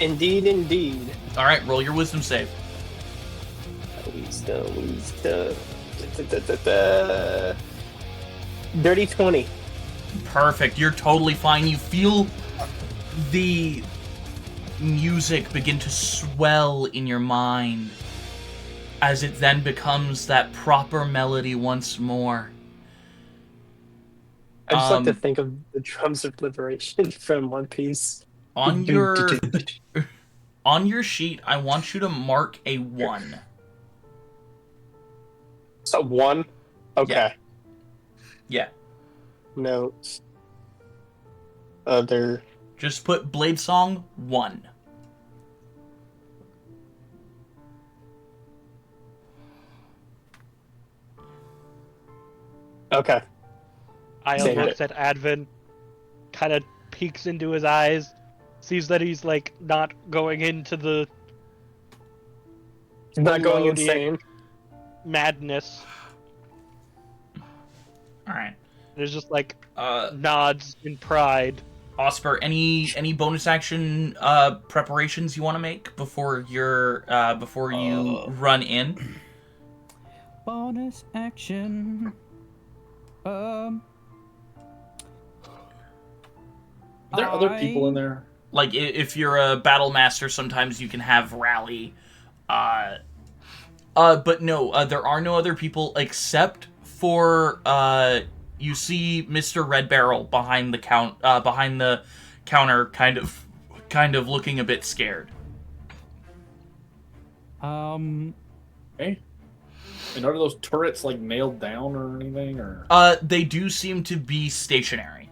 I: Indeed, indeed.
B: All right, roll your wisdom save.
I: Wisdom. Dirty 20.
B: Perfect. You're totally fine. You feel the music begin to swell in your mind as it then becomes that proper melody once more.
I: I just like to think of the drums of liberation from One Piece.
B: On your sheet, I want you to mark a 1.
I: So 1? Okay.
B: Yeah.
I: Notes. Other.
B: Just put blade song 1.
I: Okay.
E: Aya
I: Save
E: looks at Advin, kind of peeks into his eyes, sees that he's like not going into the
I: Not going
E: melodic
I: insane.
E: madness.
B: All right.
E: There's just like nods in pride.
B: Osper, any bonus action preparations you want to make before you run in?
C: Bonus action.
L: Are there other people in there?
B: Like, if you're a battle master, sometimes you can have rally. But no, there are no other people except for you see Mr. Red Barrel behind the counter, kind of looking a bit scared.
L: Hey. And are those turrets like nailed down or anything, or?
B: They do seem to be stationary,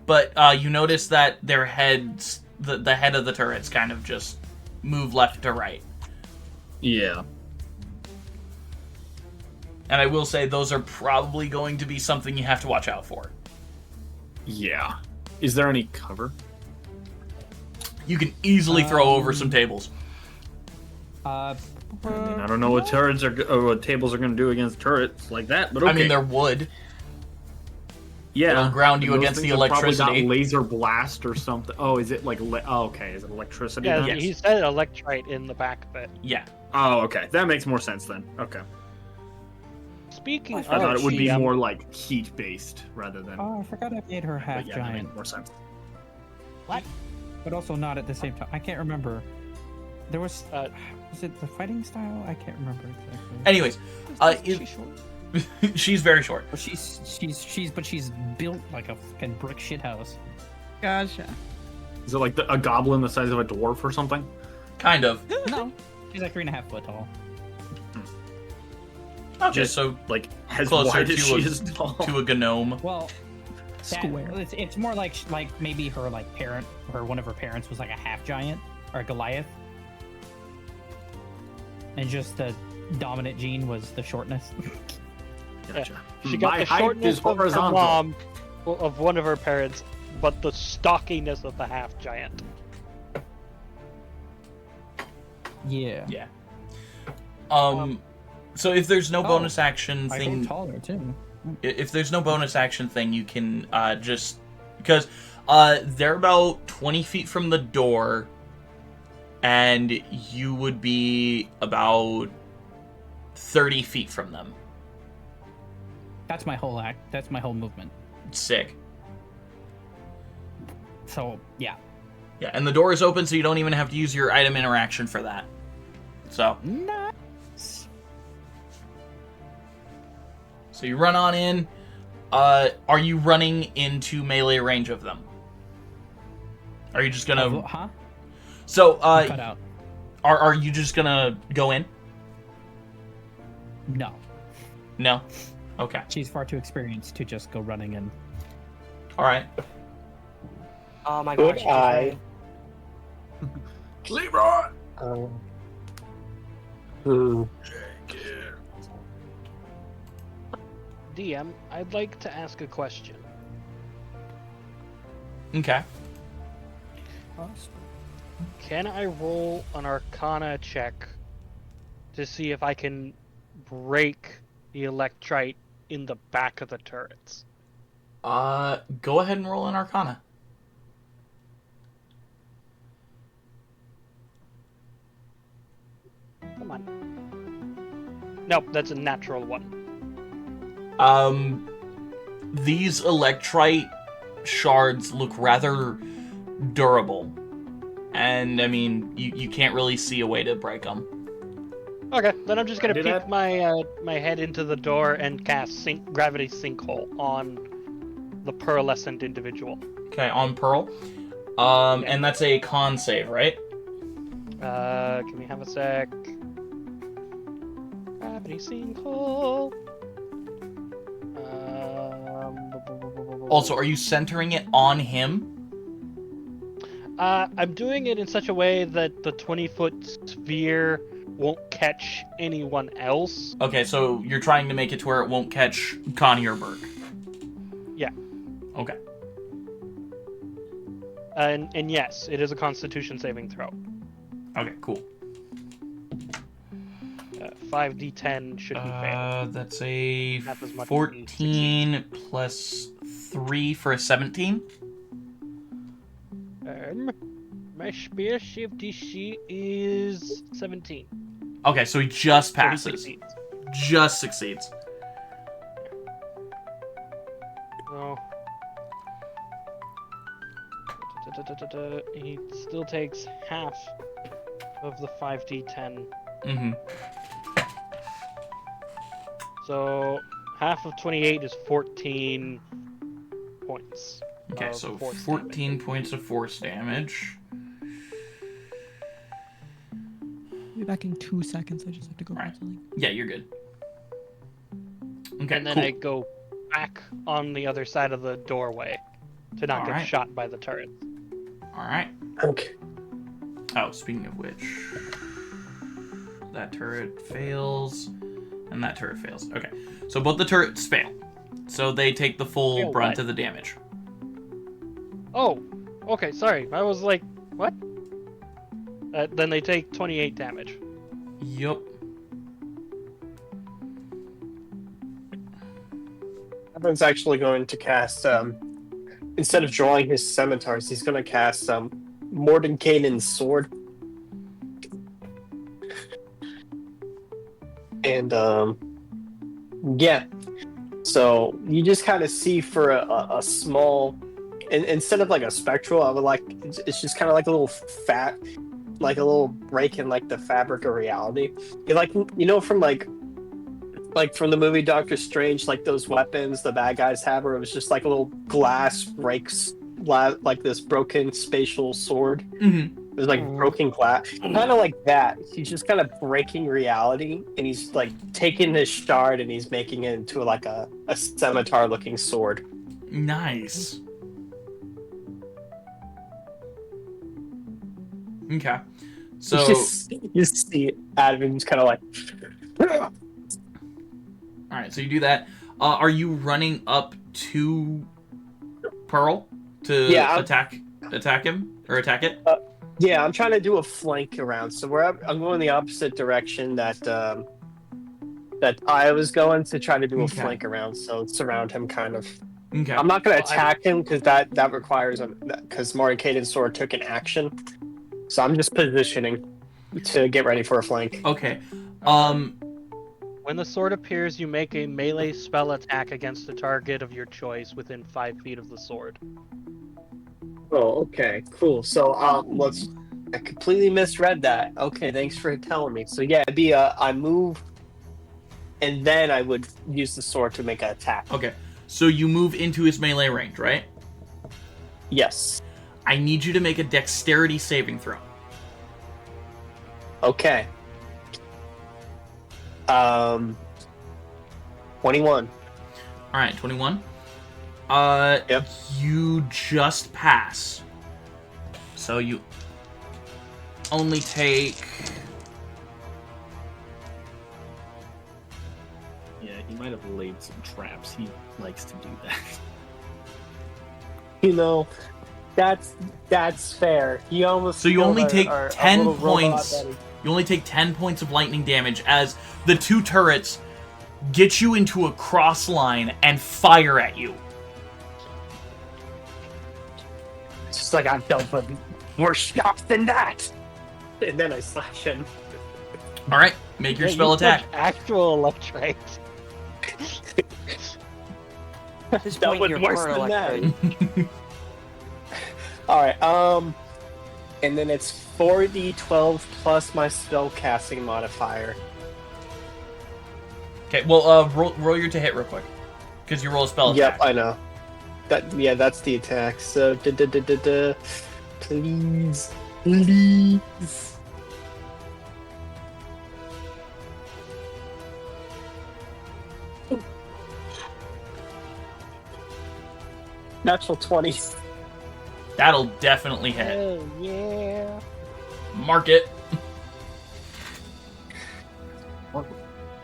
B: but you notice that their heads, the head of the turrets, kind of just move left to right.
H: Yeah.
B: And I will say those are probably going to be something you have to watch out for.
H: Yeah. Is there any cover?
B: You can easily throw over some tables.
H: I mean, I don't know what turrets what tables are going to do against turrets like that, but okay.
B: I mean, they're wood.
H: Yeah,
B: it'll ground you
H: those
B: against the
H: things have probably
B: electricity.
H: got laser blast or something. Oh, is it like? Okay, is it electricity?
E: Yeah,
H: then?
E: he said electrite in the back of it.
B: Yeah.
H: Oh, okay, that makes more sense then. Okay.
E: Speaking
H: I thought
E: of,
H: it would be more like heat based rather than.
C: Oh, I forgot I made her half
H: But yeah, that
C: giant.
H: makes more sense.
C: What? But also not at the same time. I can't remember. There was. Was it the fighting style? I can't remember exactly.
B: Anyways, she's very short.
C: But she's built like a fucking brick shit house.
D: Gotcha.
H: Is it like a goblin the size of a dwarf or something?
B: Kind of.
C: No, she's like 3.5 foot tall.
B: Okay,
H: Just
B: so
H: like as
B: closer
H: wide
B: to
H: as she is tall.
B: to a gnome.
C: Well,
D: Square.
C: It's more like maybe her like parent or one of her parents was like a half giant or a Goliath, and just the dominant gene was the shortness.
H: Gotcha.
E: she got
H: My
E: the
H: height
E: shortness
H: is
E: of her
H: horizontal.
E: mom, of one of her parents, but the stockiness of the half giant.
C: Yeah.
B: Yeah. So if there's no bonus action
C: I
B: thing,
C: grew taller too.
B: if there's no bonus action thing, you can just because they're about 20 feet from the door, and you would be about 30 feet from them.
C: That's my whole act. That's my whole movement.
B: Sick.
C: So yeah.
B: Yeah, and the door is open, so you don't even have to use your item interaction for that. So.
C: Nice.
B: So you run on in. Are you running into melee range of them? Are you just gonna?
C: Huh?
B: So
C: Cut out.
B: Are you just gonna go in?
C: No.
B: No. Okay.
C: She's far too experienced to just go running in.
B: All right.
A: Oh my
I: Could
A: gosh.
I: I?
L: Leroy!
I: Hmm.
E: DM, I'd like to ask a question.
B: Okay.
E: Can I roll an Arcana check to see if I can break the electrite in the back of the turrets?
B: Go ahead and roll an Arcana.
E: Come on. Nope, that's a natural one.
B: These electrite shards look rather durable. And, I mean, you can't really see a way to break them.
E: Okay, then I'm just gonna
L: Do
E: peek
L: that.
E: my head into the door and cast gravity sinkhole on the pearlescent individual.
B: Okay, on Pearl. And that's a con save, right?
E: Can we have a sec? Gravity sinkhole.
B: Also, are you centering it on him?
E: I'm doing it in such a way that the 20-foot sphere won't catch anyone else.
B: Okay, so you're trying to make it to where it won't catch Connie or Burke.
E: Yeah.
B: Okay.
E: And yes, it is a Constitution saving throw.
B: Okay, cool.
E: 5d10 should be failed.
B: That's a
E: Half as much as
B: 14 plus 3 for a 17.
E: My spear shift DC is 17.
B: Okay, so he just
E: So he
B: passes.
E: succeeds.
B: Just succeeds.
E: Oh. He still takes half of the 5d10.
B: Mm-hmm.
E: So half of 28 is 14 points.
B: Okay,
E: of
B: so
E: force
B: 14
E: damage.
B: points of force damage.
D: I'll be back in 2 seconds. I just have to go grab something.
B: Yeah, you're good. Okay,
E: And then
B: cool.
E: I go back on the other side of the doorway to not get
B: Alright.
E: shot by the turret.
B: Alright.
I: Okay.
B: Oh, speaking of which, that turret fails, and that turret fails. Okay, so both the turrets fail. So they take the full
E: Fail
B: brunt
E: what?
B: of the damage.
E: Oh, okay, sorry. I was like, what? Then they take 28 damage.
B: Yup.
I: Evan's actually going to cast, instead of drawing his scimitars, he's going to cast Mordenkainen's sword. And, yeah. So you just kind of see for a small, instead of like a spectral, I would like, it's just kind of like a little like a little break in like the fabric of reality. You like, you know, from like from the movie Doctor Strange, like those weapons the bad guys have, where it was just like a little glass breaks, like this broken spatial sword.
B: Mm-hmm.
I: It was like broken glass, kind of like that. He's just kind of breaking reality, and he's like taking this shard and he's making it into like a scimitar-looking sword.
B: Nice. Okay. So
I: you see Adam just kind of like.
B: all right, so you do that. Are you running up to Pearl to attack him or attack it?
I: Yeah, I'm trying to do a flank around. So I'm going the opposite direction that I was going to try to do a flank around. So surround him, kind of.
B: Okay.
I: I'm not going to attack him because that requires because Mordenkainen's sword took an action. So I'm just positioning to get ready for a flank.
B: Okay.
E: When the sword appears, you make a melee spell attack against a target of your choice within 5 feet of the sword.
I: Oh, okay, cool. So I completely misread that. Okay, thanks for telling me. So yeah, it'd be I move, and then I would use the sword to make an attack.
B: Okay. So you move into his melee range, right?
I: Yes.
B: I need you to make a dexterity saving throw.
I: Okay. 21.
B: All right, 21. Yep. You just pass. So you only take...
H: Yeah, he might have laid some traps. He likes to do that.
I: You know, that's fair. He almost.
B: So you only
I: killed
B: take
I: our
B: 10
I: little robot
B: points.
I: buddy.
B: You only take 10 points of lightning damage as the two turrets get you into a cross line and fire at you.
I: It's just like I've dealt with worse shots than that. And then I slash him.
B: All right, make your spell
E: you
B: attack.
E: touch actual electrite.
A: At this
I: Dealt
A: point,
I: with
A: you're
I: worse
A: for
I: than that.
A: electric.
I: All right. And then it's 4d12 plus my spell casting modifier.
B: Okay, well, roll your to hit real quick, because you roll a spell attack.
I: Yep, I know. That's the attack. So please. Natural 20.
B: That'll definitely hit.
E: Hell yeah.
B: Mark it.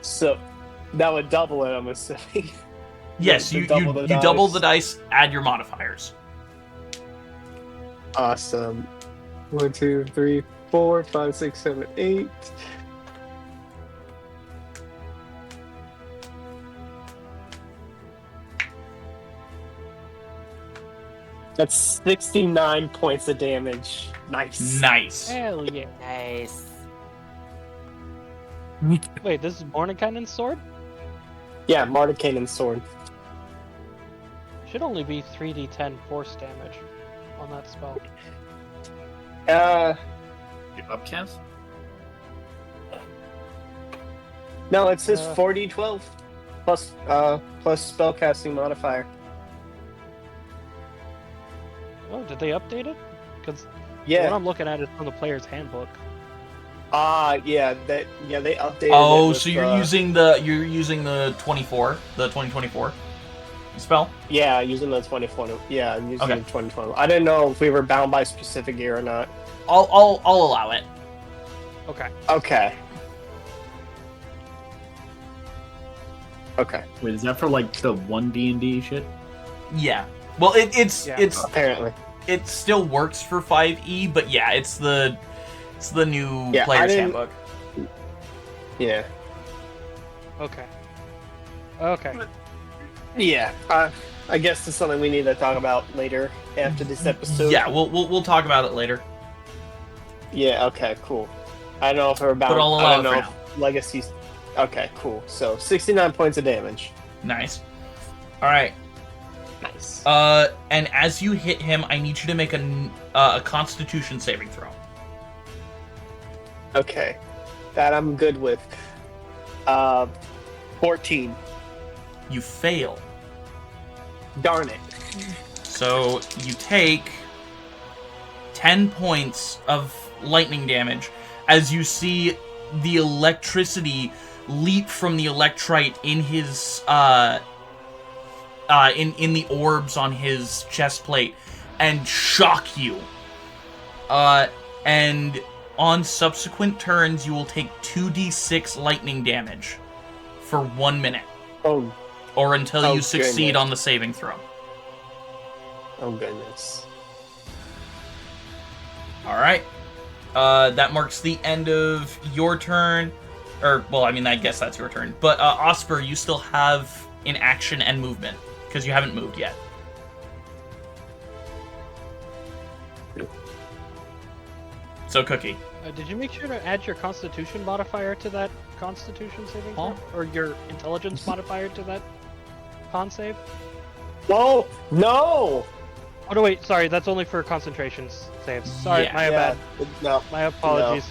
I: So that would double it, I'm assuming.
B: Yes,
I: To
B: you
I: double the
B: double
I: dice.
B: the dice, add your modifiers.
I: Awesome. 1, 2, 3, 4, 5, 6, 7, 8. That's 69 points of damage. Nice.
B: Nice.
E: Hell yeah.
A: Nice.
E: Wait, this is Mordenkainen's sword?
I: Yeah, Mordenkainen's sword.
E: Should only be 3d10 force damage on that spell.
H: You upcast?
I: No, it says 4d12 plus spellcasting modifier.
E: Oh, did they update it? Because
I: Yeah.
E: what I'm looking at is from the player's handbook.
I: Yeah, they updated.
B: Oh,
I: it with,
B: so you're using the 24, the 2024 spell?
I: Yeah, using the 2020. Yeah, I'm using
B: Okay.
I: the 2020. I didn't know if we were bound by specific year or not.
B: I'll allow it.
E: Okay.
I: Okay. Okay.
H: Wait, is that for like the one D&D shit?
B: Yeah. Well, it's
I: apparently
B: it still works for 5e, but yeah, it's the new
I: Yeah, I
B: player's
I: didn't-
B: handbook.
I: Yeah.
E: Okay. Okay.
I: Yeah. I guess it's something we need to talk about later after this episode.
B: Yeah, we'll talk about it later.
I: Yeah. Okay. Cool. I don't know if we're bound.
B: But I'll
I: I
B: allow
I: don't
B: it for
I: know
B: now.
I: if Legacy's. Okay. Cool. So 69 points of damage.
B: Nice. All right.
I: Nice.
B: And as you hit him, I need you to make a Constitution saving throw.
I: Okay. That I'm good with. 14.
B: You fail.
I: Darn it.
B: So you take 10 points of lightning damage as you see the electricity leap from the electrite in his in the orbs on his chest plate and shock you. And on subsequent turns, you will take 2d6 lightning damage for 1 minute.
I: Oh.
B: Or until
I: Oh,
B: you succeed
I: goodness.
B: on the saving throw.
I: Oh goodness.
B: Alright. That marks the end of your turn. Or, well, I mean, I guess that's your turn. But, Oscar, you still have an action and movement, because you haven't moved yet. So, Cookie.
E: Did you make sure to add your Constitution modifier to that Constitution saving throw? Or your Intelligence modifier to that con save?
I: Whoa! No!
E: Oh, no, wait, sorry, that's only for concentration saves. Sorry, my bad.
I: No.
E: My apologies.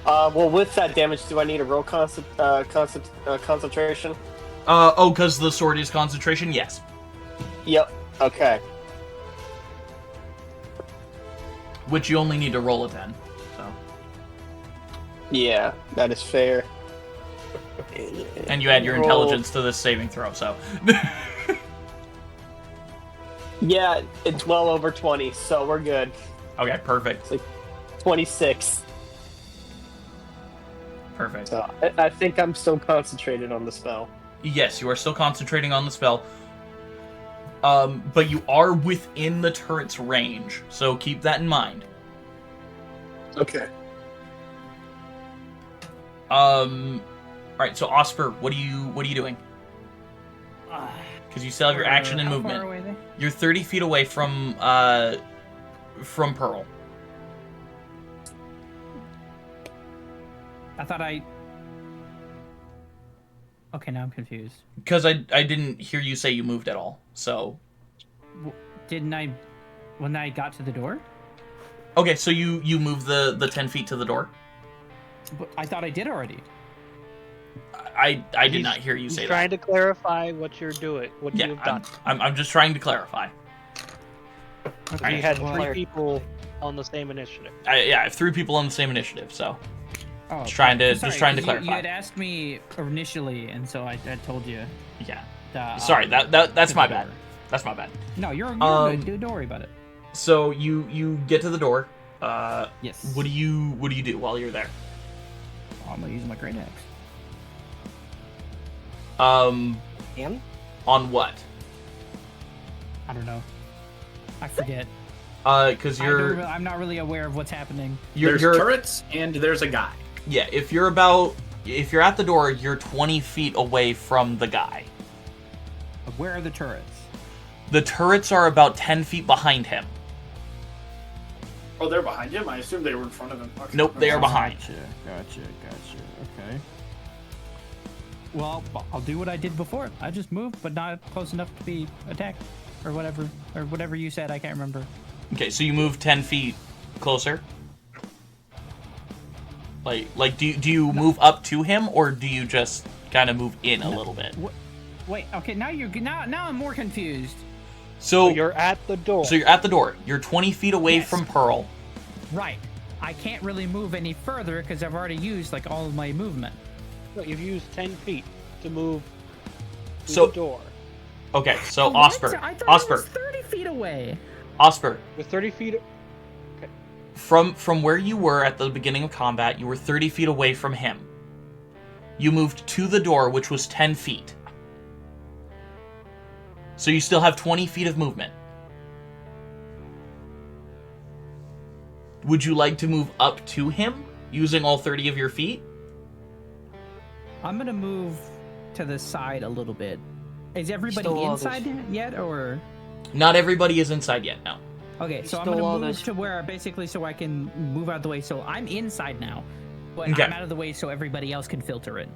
I: No. Well, with that damage, do I need a roll concentration?
B: Because the sword is concentration? Yes.
I: Yep. Okay.
B: Which you only need to roll a 10. So.
I: Yeah, that is fair.
B: And you add your
I: Roll.
B: intelligence to this saving throw, so.
I: Yeah, it's well over 20, so we're good.
B: Okay, perfect.
I: It's like 26.
B: Perfect.
I: So I think I'm still concentrated on the spell.
B: Yes, you are still concentrating on the spell. But you are within the turret's range, so keep that in mind.
I: Okay.
B: Alright, so Osper, what are you doing? Because you still have your action and
C: How
B: movement.
C: far away they?
B: You're 30 feet away from Pearl.
C: I thought I. Okay, now I'm confused.
B: Because I didn't hear you say you moved at all, so...
C: Didn't I... When I got to the door?
B: Okay, so you moved the 10 feet to the door?
C: But I thought I did already.
B: I did not hear you say
E: He's
B: that.
E: trying to clarify what you're doing, what you've done.
B: I'm just trying to clarify.
E: We had 3 people on the same initiative.
B: I have 3 people on the same initiative, so...
C: Oh,
B: just trying to
C: sorry,
B: clarify.
C: You had asked me initially, and so I told you.
B: Yeah. Sorry, that's my bad. That's my bad.
C: No, you're good. Don't worry about it.
B: So you get to the door.
C: Yes.
B: What do you do while you're there?
C: I'm gonna use my great axe.
A: Him?
B: On what?
C: I don't know. I forget.
B: Because
C: I'm not really aware of what's happening.
H: There's turrets and there's a guy.
B: Yeah, if you're at the door, you're 20 feet away from the guy.
C: Where are the turrets?
B: The turrets are about 10 feet behind him.
H: Oh, they're behind him? I assume they were in front of him. Okay.
B: Nope, they are behind.
C: Gotcha. Okay. Well, I'll do what I did before. I just moved, but not close enough to be attacked. Or whatever you said, I can't remember.
B: Okay, so you move 10 feet closer? Like do you move up to him, or do you just kind of move in a little bit?
C: Wait, okay, now I'm more confused.
B: So
E: you're at the door.
B: So you're at the door. You're 20 feet away from Pearl.
C: Right. I can't really move any further because I've already used like all of my movement.
E: No, you've used 10 feet to move to
B: So-
E: the door.
B: Okay, so
C: What?
B: Osper.
C: I thought I
B: Osper.
C: was 30 feet away.
B: Osper.
E: With 30 feet.
B: From where you were at the beginning of combat, you were 30 feet away from him. You moved to the door, which was 10 feet. So you still have 20 feet of movement. Would you like to move up to him, using all 30 of your feet?
C: I'm gonna move to the side a little bit. Is everybody
A: Still all
C: inside yet, or?
B: Not everybody is inside yet, no.
C: Okay, so I'm
A: Still all
C: gonna move
A: those-
C: to where basically so I can move out of the way. So I'm inside now, but
B: Okay.
C: I'm out of the way so everybody else can filter in.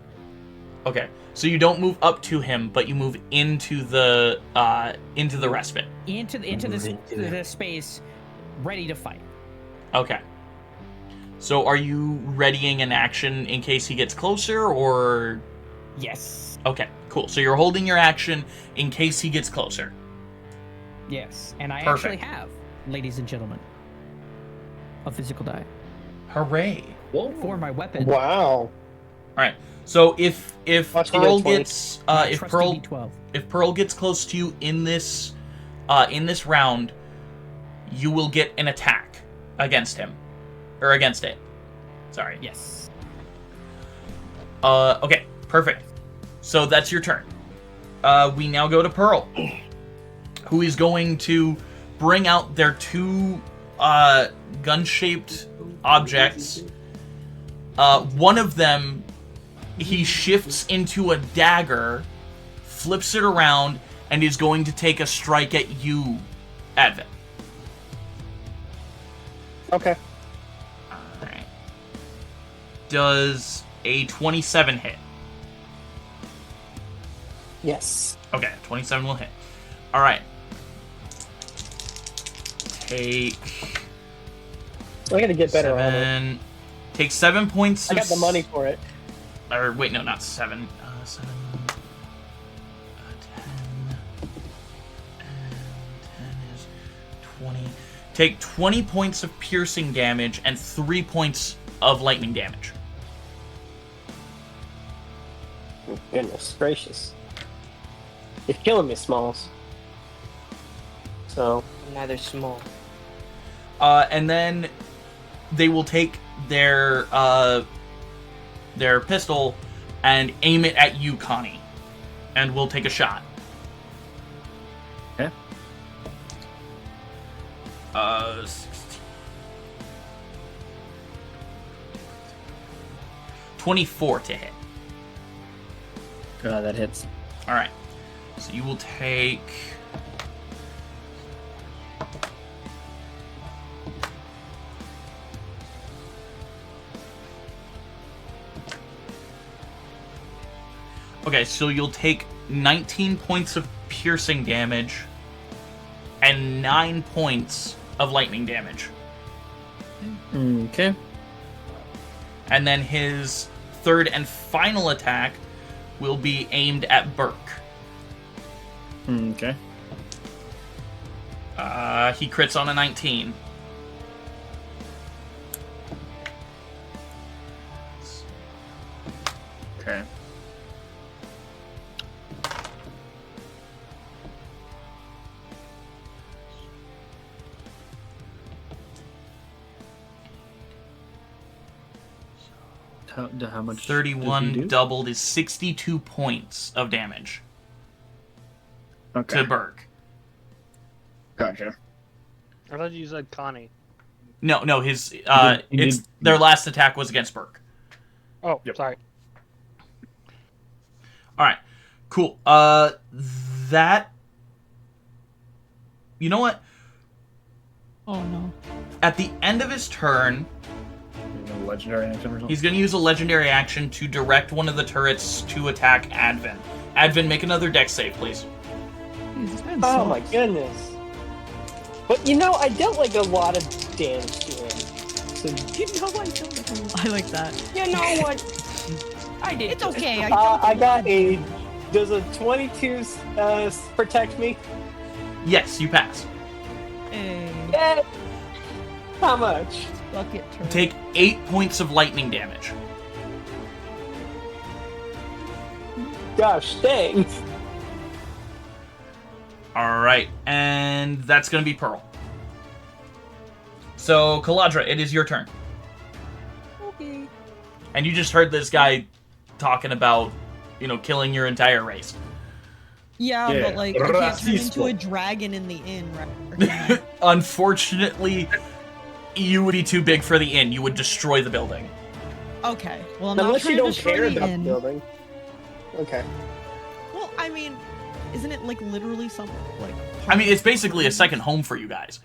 B: Okay, so you don't move up to him, but you move into the respite.
C: Into the space, ready to fight.
B: Okay. So are you readying an action in case he gets closer, or?
C: Yes.
B: Okay, cool. So you're holding your action in case he gets closer.
C: Yes, and I
B: Perfect.
C: actually have, ladies and gentlemen, a physical die
B: Hooray!
C: for my weapon.
I: Wow.
B: All right. So if
I: Watch me
B: Pearl
I: get 20.
B: gets
C: My
B: if
C: trusty
B: Pearl
C: D12.
B: gets close to you in this round, you will get an attack against him or against it. Sorry.
C: Yes.
B: Okay. Perfect. So that's your turn. We now go to Pearl, who is going to bring out their 2 gun-shaped objects. One of them, he shifts into a dagger, flips it around, and is going to take a strike at you, Advent.
I: Okay.
B: Alright. Does a 27 hit?
I: Yes.
B: Okay, 27 will hit. Alright. Take
I: I gotta get better armor.
B: 7. Take 7 points
I: I
B: of
I: got the money for it.
B: Or wait, no, not 7. 7. 10. And 10 is 20. Take 20 points of piercing damage and 3 points of lightning damage.
I: Goodness gracious. You're killing me, Smalls. So.
A: Neither small.
B: And then they will take their pistol and aim it at you, Connie. And we'll take a shot.
H: Okay.
B: 24 to hit.
M: That hits.
B: All right. So you will take... Okay, so you'll take 19 points of piercing damage and 9 points of lightning damage.
M: Okay.
B: And then his third and final attack will be aimed at Burke.
M: Okay.
B: He crits on a 19.
H: Okay.
M: How much?
B: 31 doubled is 62 points of damage to Burke.
H: Gotcha.
E: I thought you said Connie.
B: No, his
H: He did-
B: their last attack was against Burke.
E: Oh, sorry.
B: All right, cool. That. You know what?
D: Oh no.
B: At the end of his turn,
H: legendary action or something?
B: he's going to use a legendary action to direct one of the turrets to attack Advin. Advin, make another dex save, please.
I: Oh my goodness. But you know, I dealt like a lot of damage to him. So
D: You know I don't. I like that.
A: You know what? I did.
D: It's okay.
I: I got a. Does a 22 protect me?
B: Yes, you pass.
D: Hey,
I: Yeah. How much?
D: bucket turn.
B: Take 8 points of lightning damage.
I: Gosh, dang.
B: All right, and that's going to be Pearl. So, Kaladra, it is your turn.
D: Okay.
B: And you just heard this guy talking about, killing your entire race.
D: Yeah,
H: Yeah.
D: but like I can't turn
H: Racismo.
D: into a dragon in the inn, right? Or can I?
B: Unfortunately, you would be too big for the inn. You would destroy the building.
D: Okay. Well, I'm not
I: Unless
D: trying
I: you
D: to
I: don't
D: destroy
I: care
D: the
I: about the
D: inn.
I: building. Okay.
D: Well, I mean, isn't it like literally something like?
B: I mean, it's basically a second home for you guys.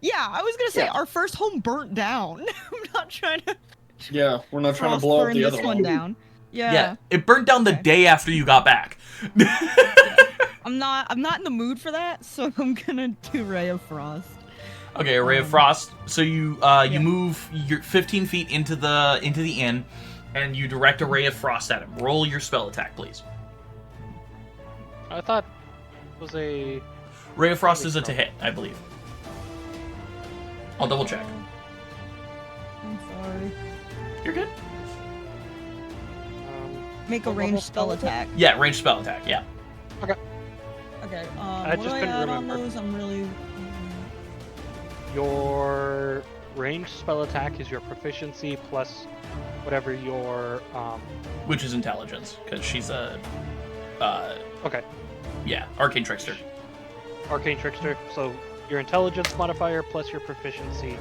D: Yeah, I was gonna say
I: Yeah.
D: our first home burnt down. I'm not trying to.
L: Yeah, we're not trying to
D: Frost
L: blow up
D: burn
L: the
D: this
L: other
D: one
L: one.
D: down. Yeah.
B: Yeah, it burnt down the
D: Okay.
B: day after you got back.
D: I'm not in the mood for that, so I'm gonna do Ray of Frost.
B: Okay, a ray of frost. So you you move your 15 feet into the inn, and you direct a ray of frost at him. Roll your spell attack, please.
E: I thought it was a.
B: Ray of frost is a to hit, I believe. I'll double check.
D: I'm sorry.
B: You're good.
D: Make a
E: What
D: ranged
E: level
D: spell
E: spell is it?
D: attack.
B: Yeah, ranged spell attack. Yeah.
D: Okay.
E: I
D: What
E: just
D: do I
E: couldn't
D: add on
E: remember.
D: those? I'm really.
E: Your ranged spell attack is your proficiency plus whatever your
B: Which is intelligence, because she's a
E: okay,
B: yeah, arcane trickster.
E: arcane trickster. So your intelligence modifier plus your proficiency.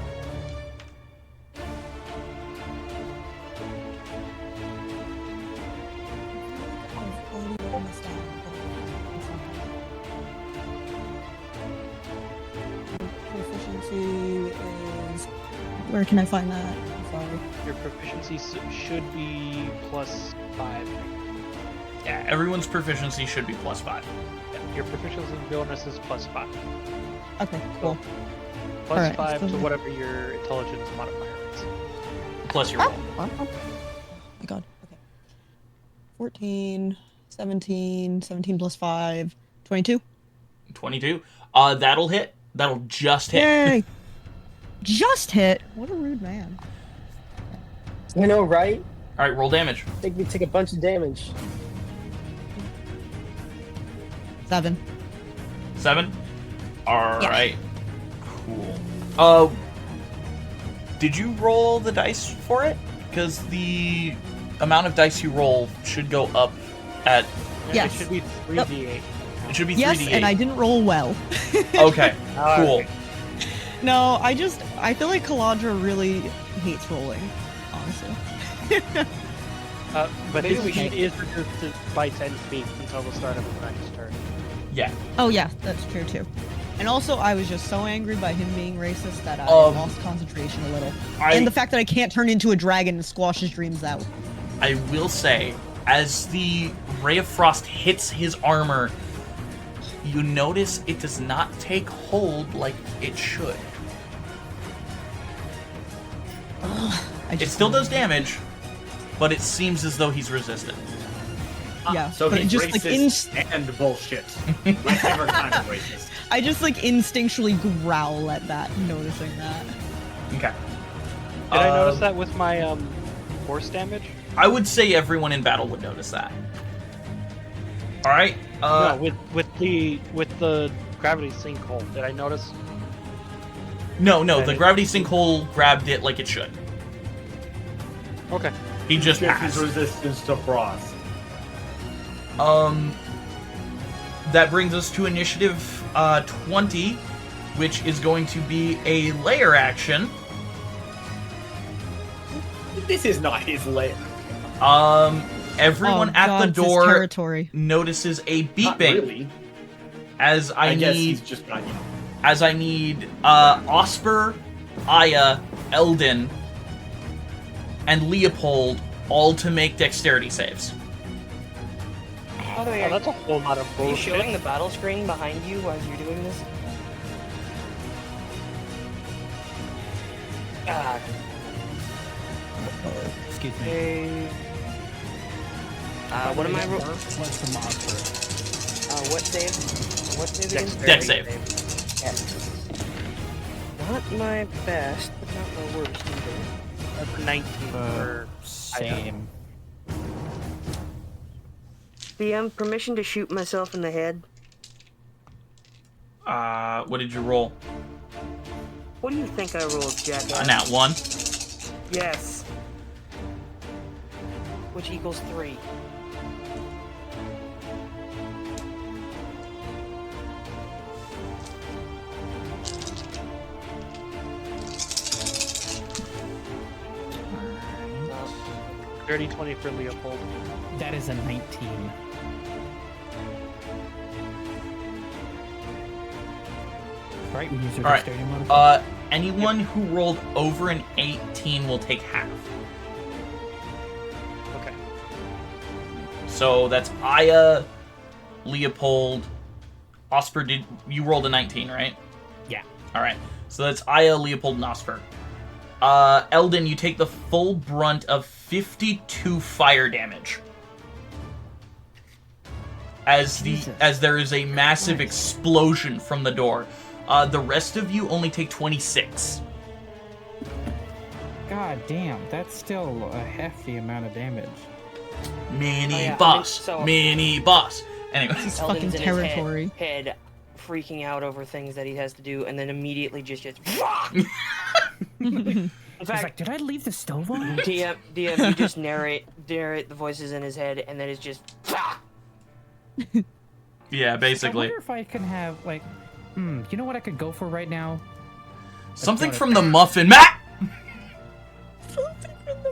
D: Proficiency is. Where can I find that? I'm sorry.
E: Your proficiency should be plus 5.
B: Yeah, everyone's proficiency should be +5.
E: Yeah, your proficiency bonus is plus 5.
D: Okay, cool.
E: Plus
D: Alright,
E: 5
D: so-
E: to whatever your intelligence modifier is.
B: Plus your roll.
D: Oh my god. Okay. 14, 17, 17 plus 5, 22.
B: 22. That'll hit. That'll just hit.
D: Yay! Just hit. What a rude man.
I: You know, right?
B: All right, roll damage.
I: Make me take a bunch of damage.
D: 7.
B: 7. All
D: Yeah.
B: right. Cool. Did you roll the dice for it? Because the amount of dice you roll should go up at...
D: Yes.
E: It should be 3d8.
B: It should be 3d8.
D: Yes, and I didn't roll well.
B: Okay, cool.
D: No, I feel like Kaladra really hates rolling, honestly.
E: But
A: Maybe
E: his
A: we
E: speed
A: should-
E: is reduced by 10 feet until the start of his next turn.
B: Yeah.
D: Oh yeah, that's true too. And also, I was just so angry by him being racist that I lost concentration a little. And the fact that I can't turn into a dragon and squash his dreams out.
B: I will say, as the Ray of Frost hits his armor, you notice it does not take hold like it should. It still does damage, but it seems as though he's resistant.
D: Yeah,
H: So
D: but
H: he's
D: just like
H: racist and bullshit. Whichever kind of racist.
D: I just like instinctually growl at that, noticing that.
B: Okay.
E: Did I notice that with my force damage?
B: I would say everyone in battle would notice that. All right.
E: No, with the gravity sinkhole. Did I notice?
B: No, the gravity sinkhole grabbed it like it should.
E: Okay.
B: He just
H: Check
B: passed.
H: his resistance to frost.
B: That brings us to initiative 20, which is going to be a lair action.
H: This is not his lair.
B: Everyone
D: Oh,
B: at
D: God,
B: the
D: it's his
B: door
D: territory.
B: notices a beeping.
H: Not really.
B: As I
H: guess
B: need,
H: he's just not you.
B: as I need Osper, Aya, Eldon, and Leopold all to make dexterity saves.
A: By the way,
E: Oh, that's a whole lot of
A: are you
E: bullshit.
A: showing the battle screen behind you while you're doing this? Ah.
C: Excuse me.
A: Okay. What am I rolling?
C: What's the monster?
A: What save? What save again?
B: Dex save.
A: Yes. Not my best, but not my worst either.
E: That's 19 for
C: Same.
A: DM, permission to shoot myself in the head.
B: What did you roll?
A: What do you think I rolled, jackass?
B: Nat 1.
A: Yes. Which equals 3.
E: Dirty 20 for Leopold.
C: That is a 19. Right, we use your
B: All right.
C: dexterity modifier.
B: Anyone who rolled over an 18 will take half.
E: Okay.
B: So that's Aya, Leopold, Osper. Did you rolled a 19, right?
C: Yeah.
B: All right. So that's Aya, Leopold, and Osper. Eldon, you take the full brunt of 52 fire damage. As there is a massive explosion from the door. The rest of you only take 26.
C: God damn, that's still a hefty amount of damage.
B: Mini
A: I
B: boss.
A: think so.
B: Mini boss. Anyway.
D: This
A: Eldon's
D: fucking
A: in his
D: territory.
A: head freaking out over things that he has to do, and then immediately just gets. In
C: He's
A: fact,
C: like, did I leave the stove on?
A: DM, you just narrate the voices in his head, and then it's just.
B: Yeah,
C: I
B: basically.
C: wonder if I can have, like, you know what I could go for right now?
B: Something from the muffin. Matt!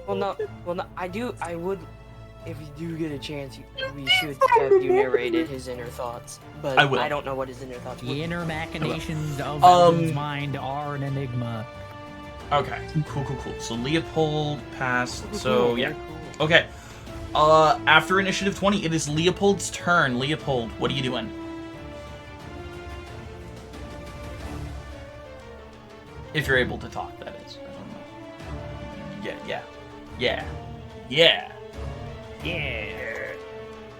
A: Well, no. I would. If you do get a chance, we should have you narrated his inner thoughts. But
B: I will.
A: I don't know what his inner thoughts would
C: The
A: be.
C: inner machinations of Eldon's mind are an enigma.
B: Okay, cool. So Leopold passed, so yeah. Okay, after initiative 20, it is Leopold's turn. Leopold, what are you doing? If you're able to talk, that is. I don't know. Yeah.
C: Yeah.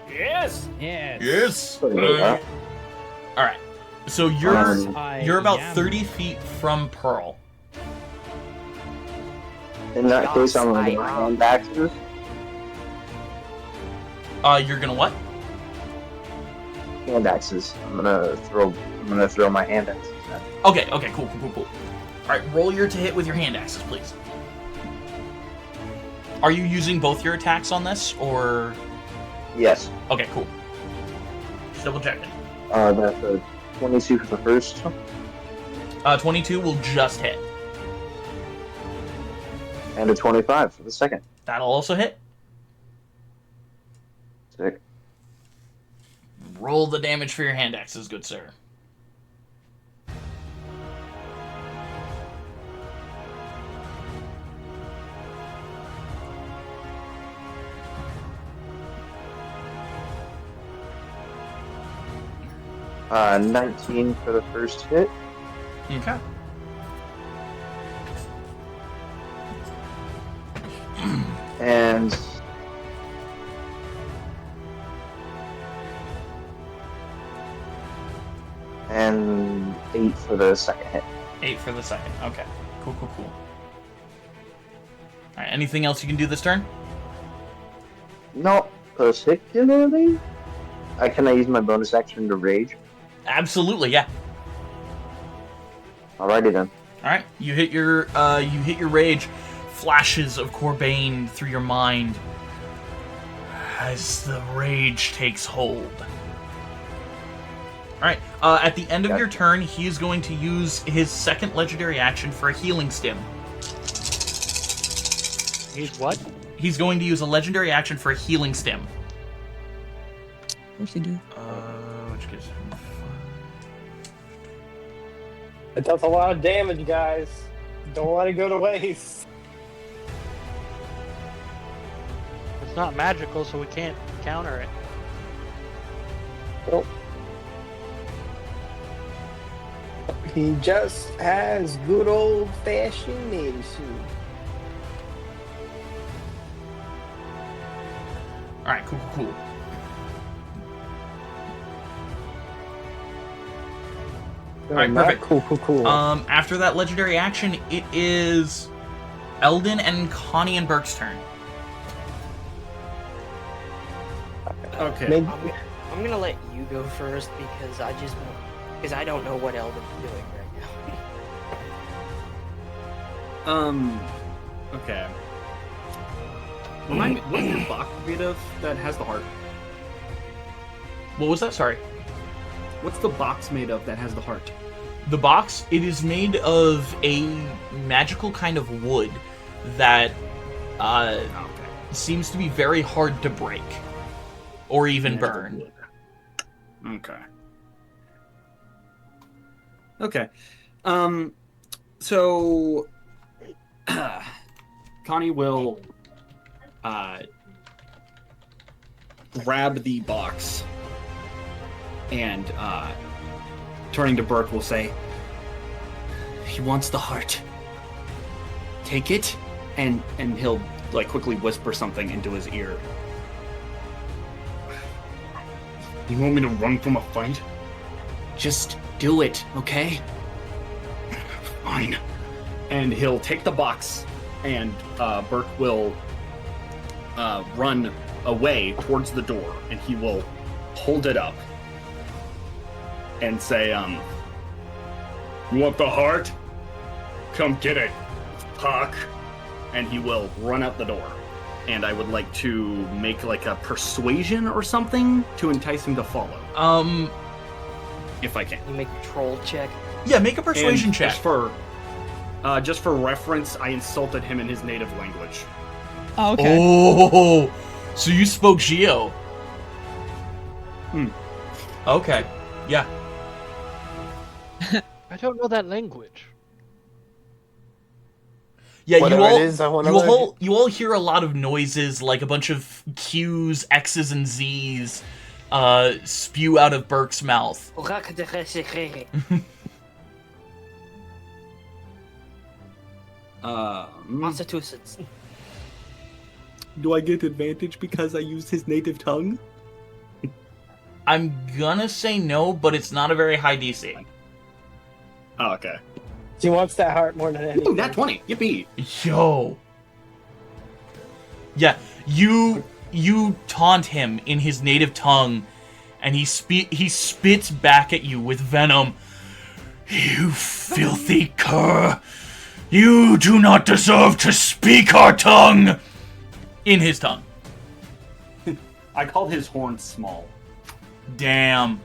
E: Yes!
C: Yes.
B: Alright, so you're about
C: am.
B: 30 feet from Pearl.
F: In that case, I'm gonna do my hand axes.
B: You're gonna what?
F: Hand axes. I'm gonna throw my hand axes at.
B: Okay, cool. Alright, roll your to hit with your hand axes, please. Are you using both your attacks on this, or...?
F: Yes.
B: Okay, cool. Just double checking.
F: That's a 22 for the first.
B: 22 will just hit.
F: And a 25 for the second.
B: That'll also hit.
F: Sick.
B: Roll the damage for your hand axes, good sir.
F: Uh, 19 for the first hit.
B: Okay.
F: And... And 8 for the second hit.
B: 8 for the second. Okay. Cool. Alright, anything else you can do this turn?
F: Not particularly. Can I use my bonus action to rage?
B: Absolutely, yeah.
F: Alrighty then.
B: Alright, you hit your rage. Flashes of Corbane through your mind as the rage takes hold. Alright, at the end of your turn, he is going to use his second legendary action for a healing stim.
E: He's what?
B: He's going to use a legendary action for a healing stim.
D: Of course you do.
B: Which gives him...
I: It does a lot of damage, guys. Don't let it go to waste.
E: It's not magical, so we can't counter it.
I: Nope. He just has good old-fashioned medicine.
B: Alright, cool. Alright, perfect.
I: Cool.
B: After that legendary action, it is Eldon and Connie and Burke's turn.
M: Okay.
A: I'm gonna let you go first because I don't know what Eldon's doing right now.
H: Okay. What's the box made of that has the heart?
B: What was that? Sorry.
H: What's the box made of that has the heart?
B: The box, it is made of a magical kind of wood that seems to be very hard to break or even burn.
H: Okay. So Connie will grab the box and turning to Burke will say, "He wants the heart. Take it," and he'll like quickly whisper something into his ear. "You want me to run from a fight? Just do it, okay?" "Fine." And he'll take the box, and Burke will run away towards the door, and he will hold it up and say, "You want the heart? Come get it, Hawk." And he will run out the door. And I would like to make like a persuasion or something to entice him to follow. If I can.
A: You make a troll check.
B: Yeah, make a persuasion check.
H: Just for reference, I insulted him in his native language.
D: Oh, okay.
B: Oh, so you spoke Geo. Okay, yeah.
E: I don't know that language.
B: Yeah,
I: Whatever
B: you all hear a lot of noises, like a bunch of Q's, X's, and Z's spew out of Burke's mouth.
A: Massachusetts.
H: Do I get advantage because I used his native tongue?
B: I'm gonna say no, but it's not a very high DC.
H: Oh, okay.
I: He wants that heart more than anything.
H: Ooh, nat 20. Yippee.
B: Yo. Yeah, you taunt him in his native tongue, and he spits back at you with venom.
J: You filthy cur! You do not deserve to speak our tongue! In his tongue.
H: I called his horn small.
B: Damn.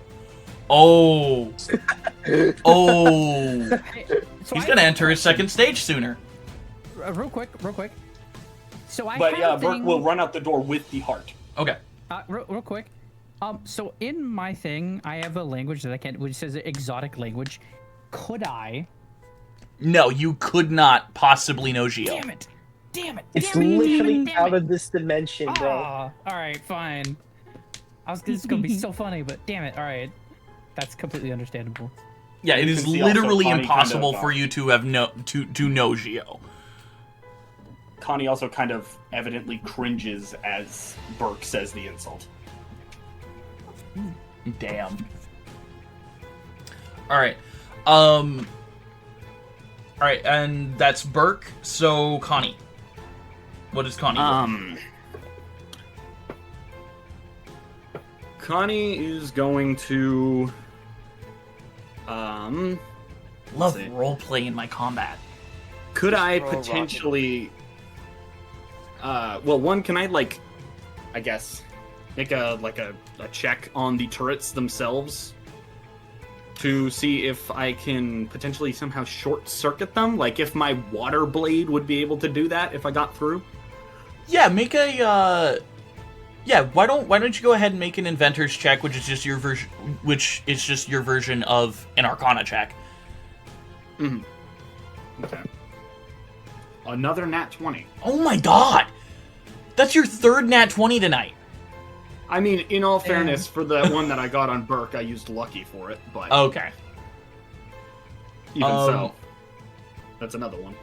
B: Oh. Oh.
C: Hey, so
B: He's
C: I
B: gonna
C: have a
B: enter his
C: question.
B: second stage sooner.
C: Real quick. So I
H: But
C: have
H: yeah,
C: a
H: Burke
C: thing...
H: will run out the door with the heart.
B: Okay.
C: Real quick. So in my thing, I have a language that I can, which says exotic language. Could I?
B: No, you could not possibly know Geo.
C: Damn it!
I: It's
C: Damn it,
I: literally
C: damn
I: out
C: it.
I: of this dimension, bro.
C: All right, fine. This is gonna be so funny, but damn it! All right, that's completely understandable.
B: Yeah, it
H: You
B: is
H: can see also
B: literally
H: Connie
B: impossible
H: kind of,
B: for you to have to know Geo.
H: Connie also kind of evidently cringes as Burke says the insult.
B: Damn. Alright. Alright, and that's Burke, so Connie. What is Connie doing?
H: Connie is going to
B: Love roleplay in my combat.
H: could I
E: throw a rocket.
H: potentially well, one, can I like I guess make a check on the turrets themselves to see if I can potentially somehow short circuit them? Like if my water blade would be able to do that if I got through?
B: Yeah, make a yeah, why don't you go ahead and make an inventor's check, which is just your version of an arcana check.
H: Mm-hmm. Okay. Another nat 20.
B: Oh my god! That's your third nat 20 tonight.
H: I mean, in all fairness, for the one that I got on Burke, I used lucky for it, but
B: Okay.
H: even so, that's another one.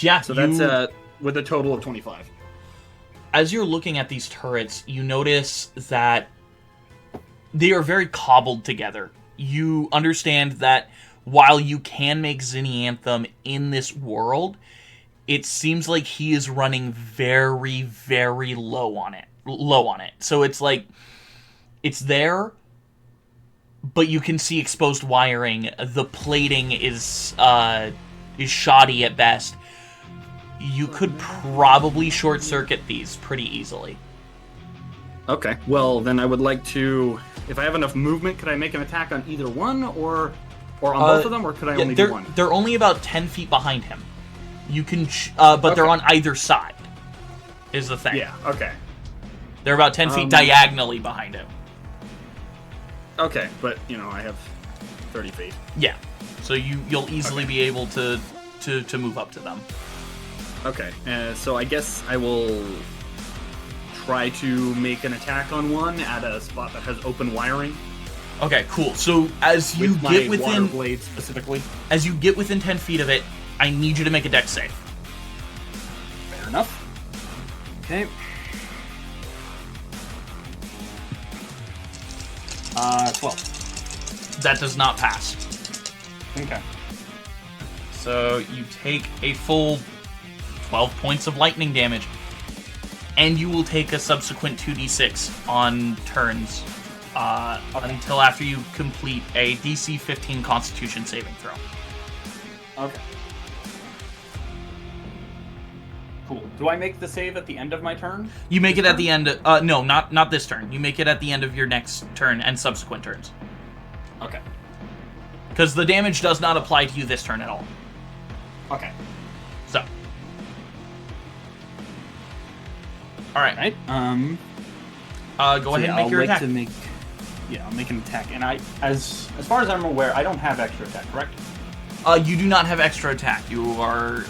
B: Yeah,
H: So that's with a total of 25.
B: As you're looking at these turrets, you notice that they are very cobbled together. You understand that while you can make Zinnianthem in this world, it seems like he is running very, very low on it. So it's like, it's there, but you can see exposed wiring. The plating is shoddy at best. You could probably short circuit these pretty easily.
H: Okay, well then I would like to, if I have enough movement, could I make an attack on either one, or on both of them, or could I only do one?
B: They're only about 10 feet behind him. You can, but they're on either side, is the thing.
H: Yeah, okay.
B: They're about 10 feet diagonally behind him.
H: Okay, but, you know, I have 30 feet.
B: Yeah, so you'll easily be able to move up to them.
H: Okay, so I guess I will try to make an attack on one at a spot that has open wiring.
B: Okay, cool. So as you
H: with
B: get
H: my
B: within
H: water blade specifically.
B: As you get within 10 feet of it, I need you to make a dex save.
H: Fair enough. Okay. 12.
B: That does not pass.
H: Okay.
B: So you take a full 12 points of lightning damage, and you will take a subsequent 2d6 on turns until after you complete a DC 15 Constitution saving throw.
H: Okay. Cool. Do I make the save at the end of my turn?
B: You make it at the end. No, not this turn. You make it at the end of your next turn and subsequent turns.
H: Okay.
B: Because the damage does not apply to you this turn at all.
H: Okay.
B: So. All right.
H: Right.
B: Go ahead and make your attack.
H: I'll make an attack. And as far as I'm aware, I don't have extra attack, correct?
B: You do not have extra attack. You are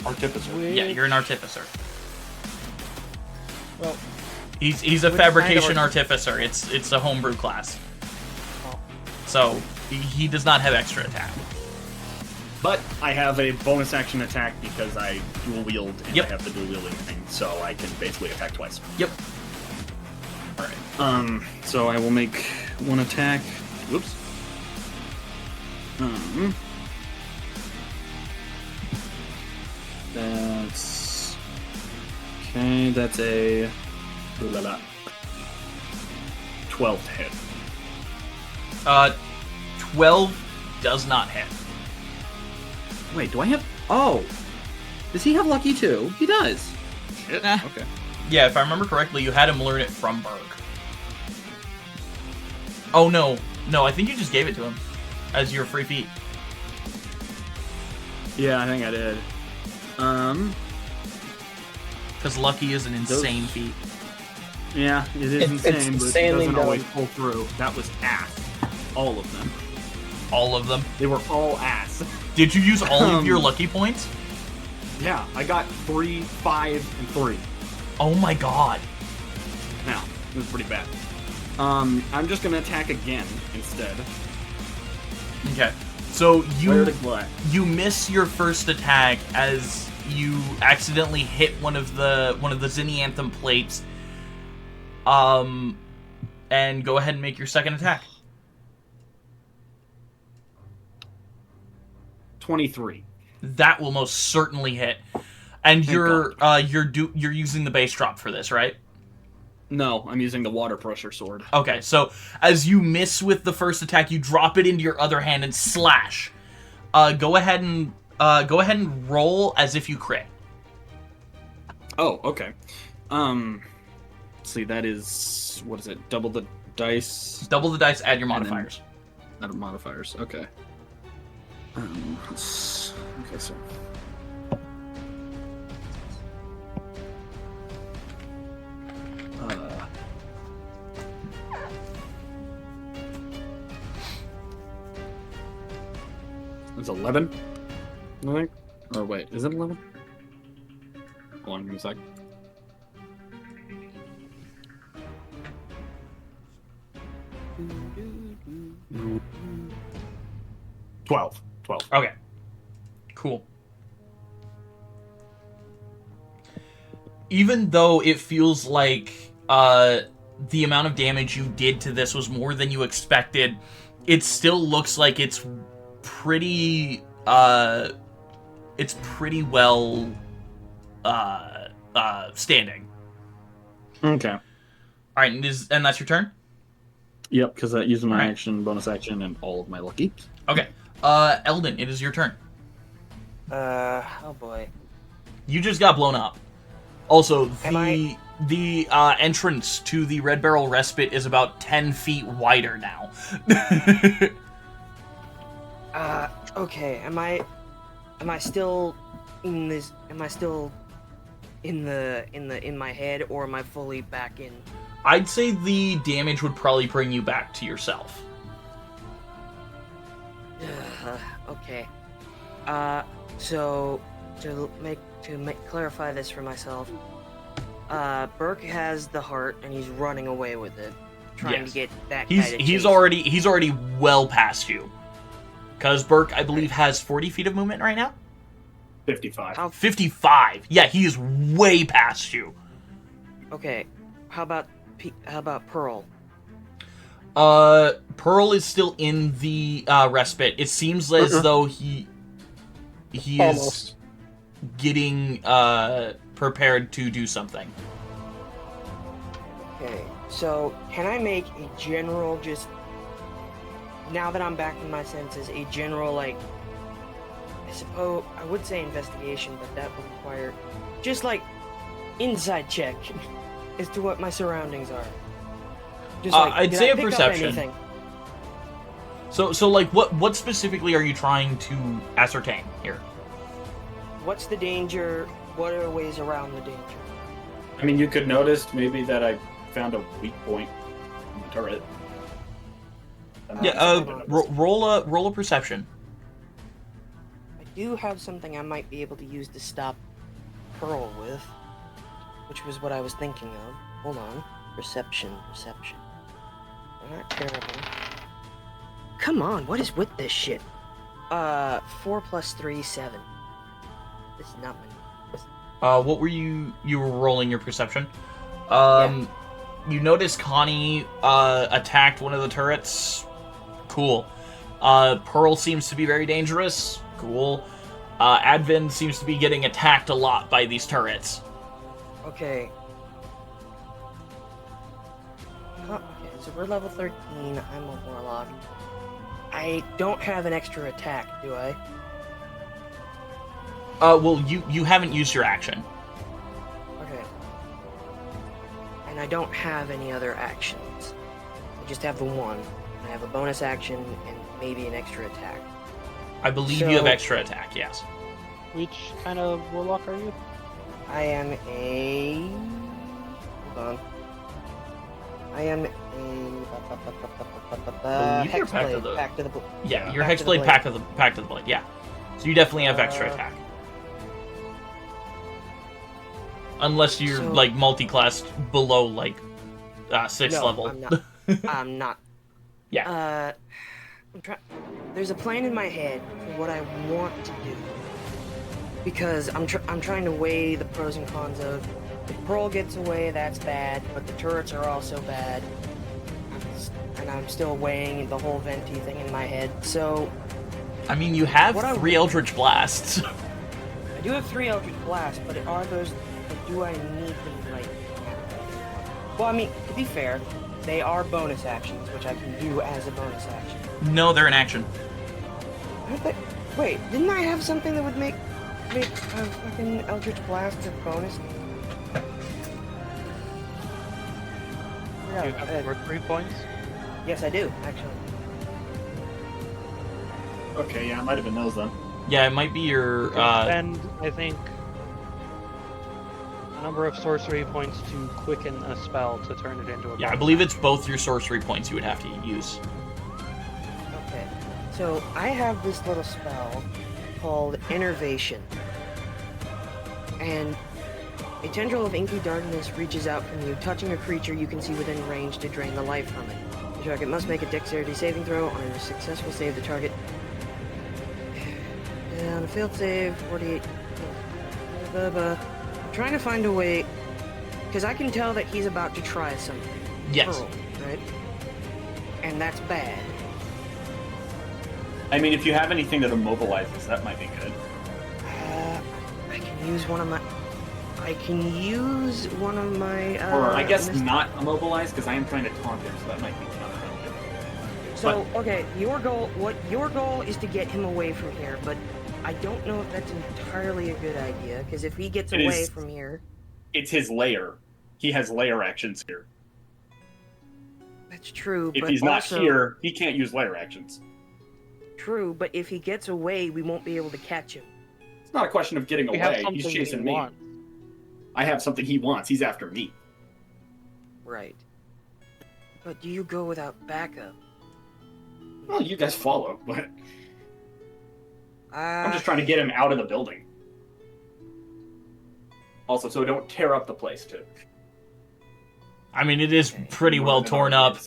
H: Artificer.
B: Yeah, you're an artificer.
A: Well,
B: he's a fabrication artificer. It's a homebrew class. So he does not have extra attack.
H: But I have a bonus action attack because I dual wield and
B: Yep.
H: I have the dual wielding thing, so I can basically attack twice.
B: Yep.
H: Alright. So I will make one attack. Whoops. That's okay. That's a 12 to hit.
B: 12 does not hit.
L: Wait, do I have... Oh! Does he have lucky too? He does. Shit, okay.
B: Yeah, if I remember correctly, you had him learn it from Berg. Oh, no. No, I think you just gave it to him as your free feat.
L: Yeah, I think I did.
B: Because lucky is an insane feat.
L: Yeah, it is insane, but it
I: insanely
L: doesn't always
I: dumb.
L: pull through. That was ass. All of them.
B: All of them?
L: They were all ass.
B: Did you use all of your lucky points?
L: Yeah, I got 3, 5, and 3.
B: Oh my god.
L: Now, it was pretty bad. I'm just gonna attack again instead.
B: Okay. So
L: Where to what?
B: you miss your first attack as you accidentally hit one of the Zinnianthem plates. And go ahead and make your second attack.
L: 23.
B: That will most certainly hit. And you're using the base drop for this, right?
L: No, I'm using the water pressure sword.
B: Okay, so as you miss with the first attack, you drop it into your other hand and slash. Go ahead and roll as if you crit.
L: Oh, okay. Let's see, that is, what is it? Double the dice.
B: Double the dice. Add your modifiers.
L: Add modifiers. Okay. Okay, so. It's 11, I think. Or wait, is it 11? Hold on, give me a sec. Mm. 12.
B: Okay. Cool. Even though it feels like the amount of damage you did to this was more than you expected, it still looks like it's pretty well standing.
L: Okay.
B: All right, and that's your turn?
L: Yep, because that uses my action, bonus action, and all of my lucky.
B: Okay. Eldon, it is your turn.
A: Oh boy.
B: You just got blown up. Also, the entrance to the Red Barrel Respite is about 10 feet wider now.
A: Okay. Am I still in this? Am I still in my head, or am I fully back in?
B: I'd say the damage would probably bring you back to yourself.
A: Okay. So to clarify this for myself, Burke has the heart and he's running away with it, trying to get that guy to
B: he's
A: chase.
B: already well past you. Because Burke, I believe, has 40 feet of movement right now?
L: 55.
B: 55! Yeah, he is way past you.
A: Okay. How about Pearl?
B: Pearl is still in the respite. It seems as though he is getting prepared to do something.
A: Okay. So can I make a general, just now that I'm back in my senses, a general, like, I suppose I would say investigation, but that would require just like inside check as to what my surroundings are. Just like,
B: I'd say a
A: pick up
B: perception.
A: anything?
B: So like, what specifically are you trying to ascertain here?
A: What's the danger? What are ways around the danger?
L: I mean, you could notice maybe that I found a weak point in the turret.
B: Roll a perception.
A: I do have something I might be able to use to stop Pearl with, which was what I was thinking of. Hold on. Perception. Not terrible. Come on, what is with this shit? 4 + 3, 7. This is not my...
B: What were you were rolling your perception? You notice Connie attacked one of the turrets. Cool. Pearl seems to be very dangerous. Cool. Advin seems to be getting attacked a lot by these turrets.
A: Okay. Okay, so we're level 13. I'm a warlock. I don't have an extra attack, do I?
B: Well, you haven't used your action.
A: Okay. And I don't have any other actions. I just have the one. I have a bonus action and maybe an extra attack.
B: I believe you have extra attack, yes.
E: Which kind of warlock are you?
A: I am a... Hold on. I am a... Hexblade. Pact of the Blade.
B: Yeah, your Hexblade Pact of the Blade, yeah. So you definitely have extra attack. Unless you're, like, multi-classed below, like, 6th level.
A: I'm not. I'm not.
B: Yeah.
A: There's a plan in my head for what I want to do. Because I'm trying to weigh the pros and cons of... If Pearl gets away, that's bad, but the turrets are also bad. And I'm still weighing the whole Venti thing in my head, so...
B: I mean, you have 3 Eldritch Blasts.
A: I do have 3 Eldritch Blasts, but are those... Do I need them right now? Well, I mean, to be fair, they are bonus actions, which I can do as a bonus action.
B: No, they're an action.
A: Wait, didn't I have something that would make a fucking Eldritch Blast a bonus?
E: Do you have for 3 points?
A: Yes, I do, actually.
H: Okay, yeah, it might have been those then.
B: Yeah, it might be your...
E: And I think a number of sorcery points to quicken a spell to turn it into a...
B: Yeah, I believe it's both your sorcery points you would have to use.
A: Okay, so I have this little spell called Enervation. And a tendril of inky darkness reaches out from you, touching a creature you can see within range to drain the life from it. The target must make a dexterity saving throw. On a successful save, the target... On a failed save, 48... I'm trying to find a way... Because I can tell that he's about to try something.
B: Yes.
A: Pearl, right? And that's bad.
H: I mean, if you have anything that immobilizes, that might be good.
A: I can use one of my...
H: or I guess not immobilized, because I am trying to taunt him, so that might be counterproductive.
A: So, okay, your goal is to get him away from here, but I don't know if that's entirely a good idea, because if he gets away from here...
H: It's his lair. He has lair actions here.
A: That's true,
H: if
A: but
H: he's not
A: also,
H: here, he can't use lair actions.
A: True, but if he gets away, we won't be able to catch him.
H: It's not a question of getting away, he's chasing me. I have something he wants, he's after me.
A: Right. But do you go without backup?
H: Well, you guys follow, but... I'm just trying to get him out of the building. Also, so don't tear up the place, too.
B: I mean, it is pretty well torn up.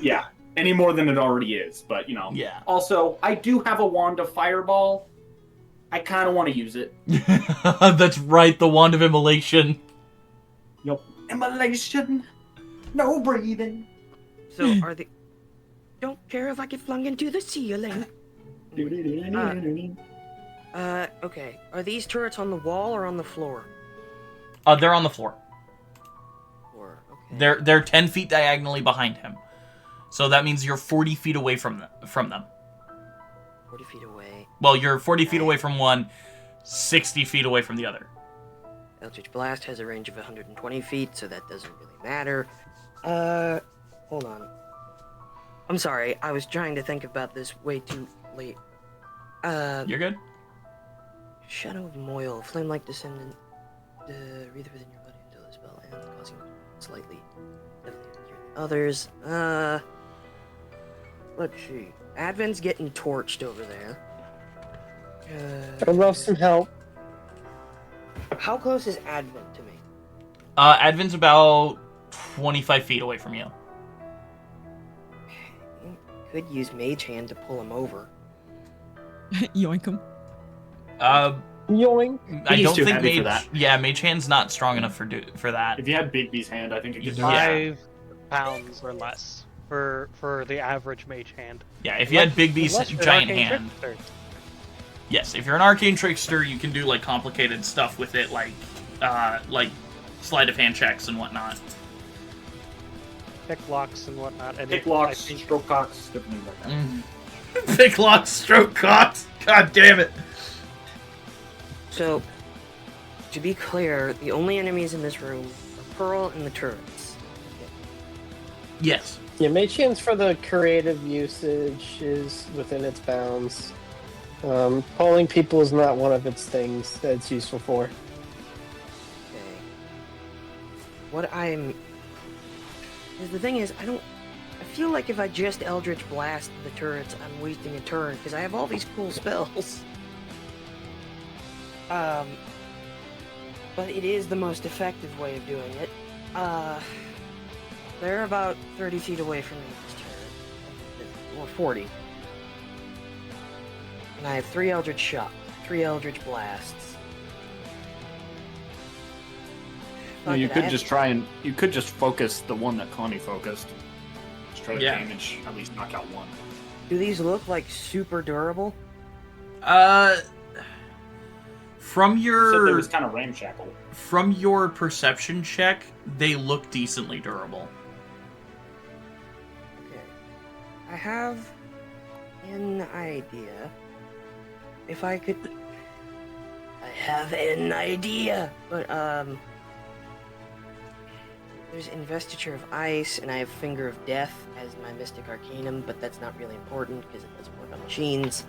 H: Yeah, any more than it already is, but, you know.
B: Yeah.
H: Also, I do have a wand of fireball. I kind of want to use it.
B: That's right, the Wand of Immolation.
H: Yep. Immolation. No breathing.
A: So, are the... Don't care if I get flung into the ceiling. Okay. Are these turrets on the wall or on the floor?
B: They're on the floor.
A: Okay.
B: They're 10 feet diagonally behind him. So that means you're 40 feet away from them.
A: 40 feet away.
B: Well, you're 40 feet away from one, 60 feet away from the other.
A: Eldritch Blast has a range of 120 feet, so that doesn't really matter. Hold on. I'm sorry, I was trying to think about this way too late.
B: You're good?
A: Shadow of Moyle, flame-like descendant. Breathe within your body until the spell ends, causing slightly others. Let's see. Advent's getting torched over there.
I: I'd love some help.
A: How close is Advent to me?
B: Advent's about 25 feet away from you.
A: Could use Mage Hand to pull him over.
D: Yoink him.
I: Yoink.
B: I don't think Mage... Yeah, Mage Hand's not strong enough for that.
H: If you had Bigby's hand, I think it could do
E: 5 pounds or less for the average Mage Hand.
B: Yeah, if you had Bigby's giant hand. Yes, if you're an Arcane Trickster, you can do, like, complicated stuff with it, like sleight of hand checks and whatnot.
E: Pick locks and whatnot. And
H: pick locks, stroke cocks, different things like that.
B: Big long stroke cocks. God damn it.
A: So, to be clear, the only enemies in this room are Pearl and the turrets.
B: Yes.
I: Yeah, mage hands for the creative usage is within its bounds. Polling people is not one of its things that it's useful for.
A: Okay. What I'm... The thing is, I feel like if I just Eldritch Blast the turrets, I'm wasting a turn, because I have all these cool spells. But it is the most effective way of doing it. They're about 30 feet away from me this turn. Or 40. And I have 3 Eldritch Shock, 3 Eldritch Blasts.
L: No, you could just try and you could just focus the one that Connie focused. Just try to damage, at least knock out one.
A: Do these look like super durable?
B: From your...
H: You said it was kind of ramshackle.
B: From your perception check, they look decently durable.
A: Okay. I have an idea. If I could... I have an idea! But, there's Investiture of Ice, and I have Finger of Death as my Mystic Arcanum, but that's not really important, because it doesn't work on machines.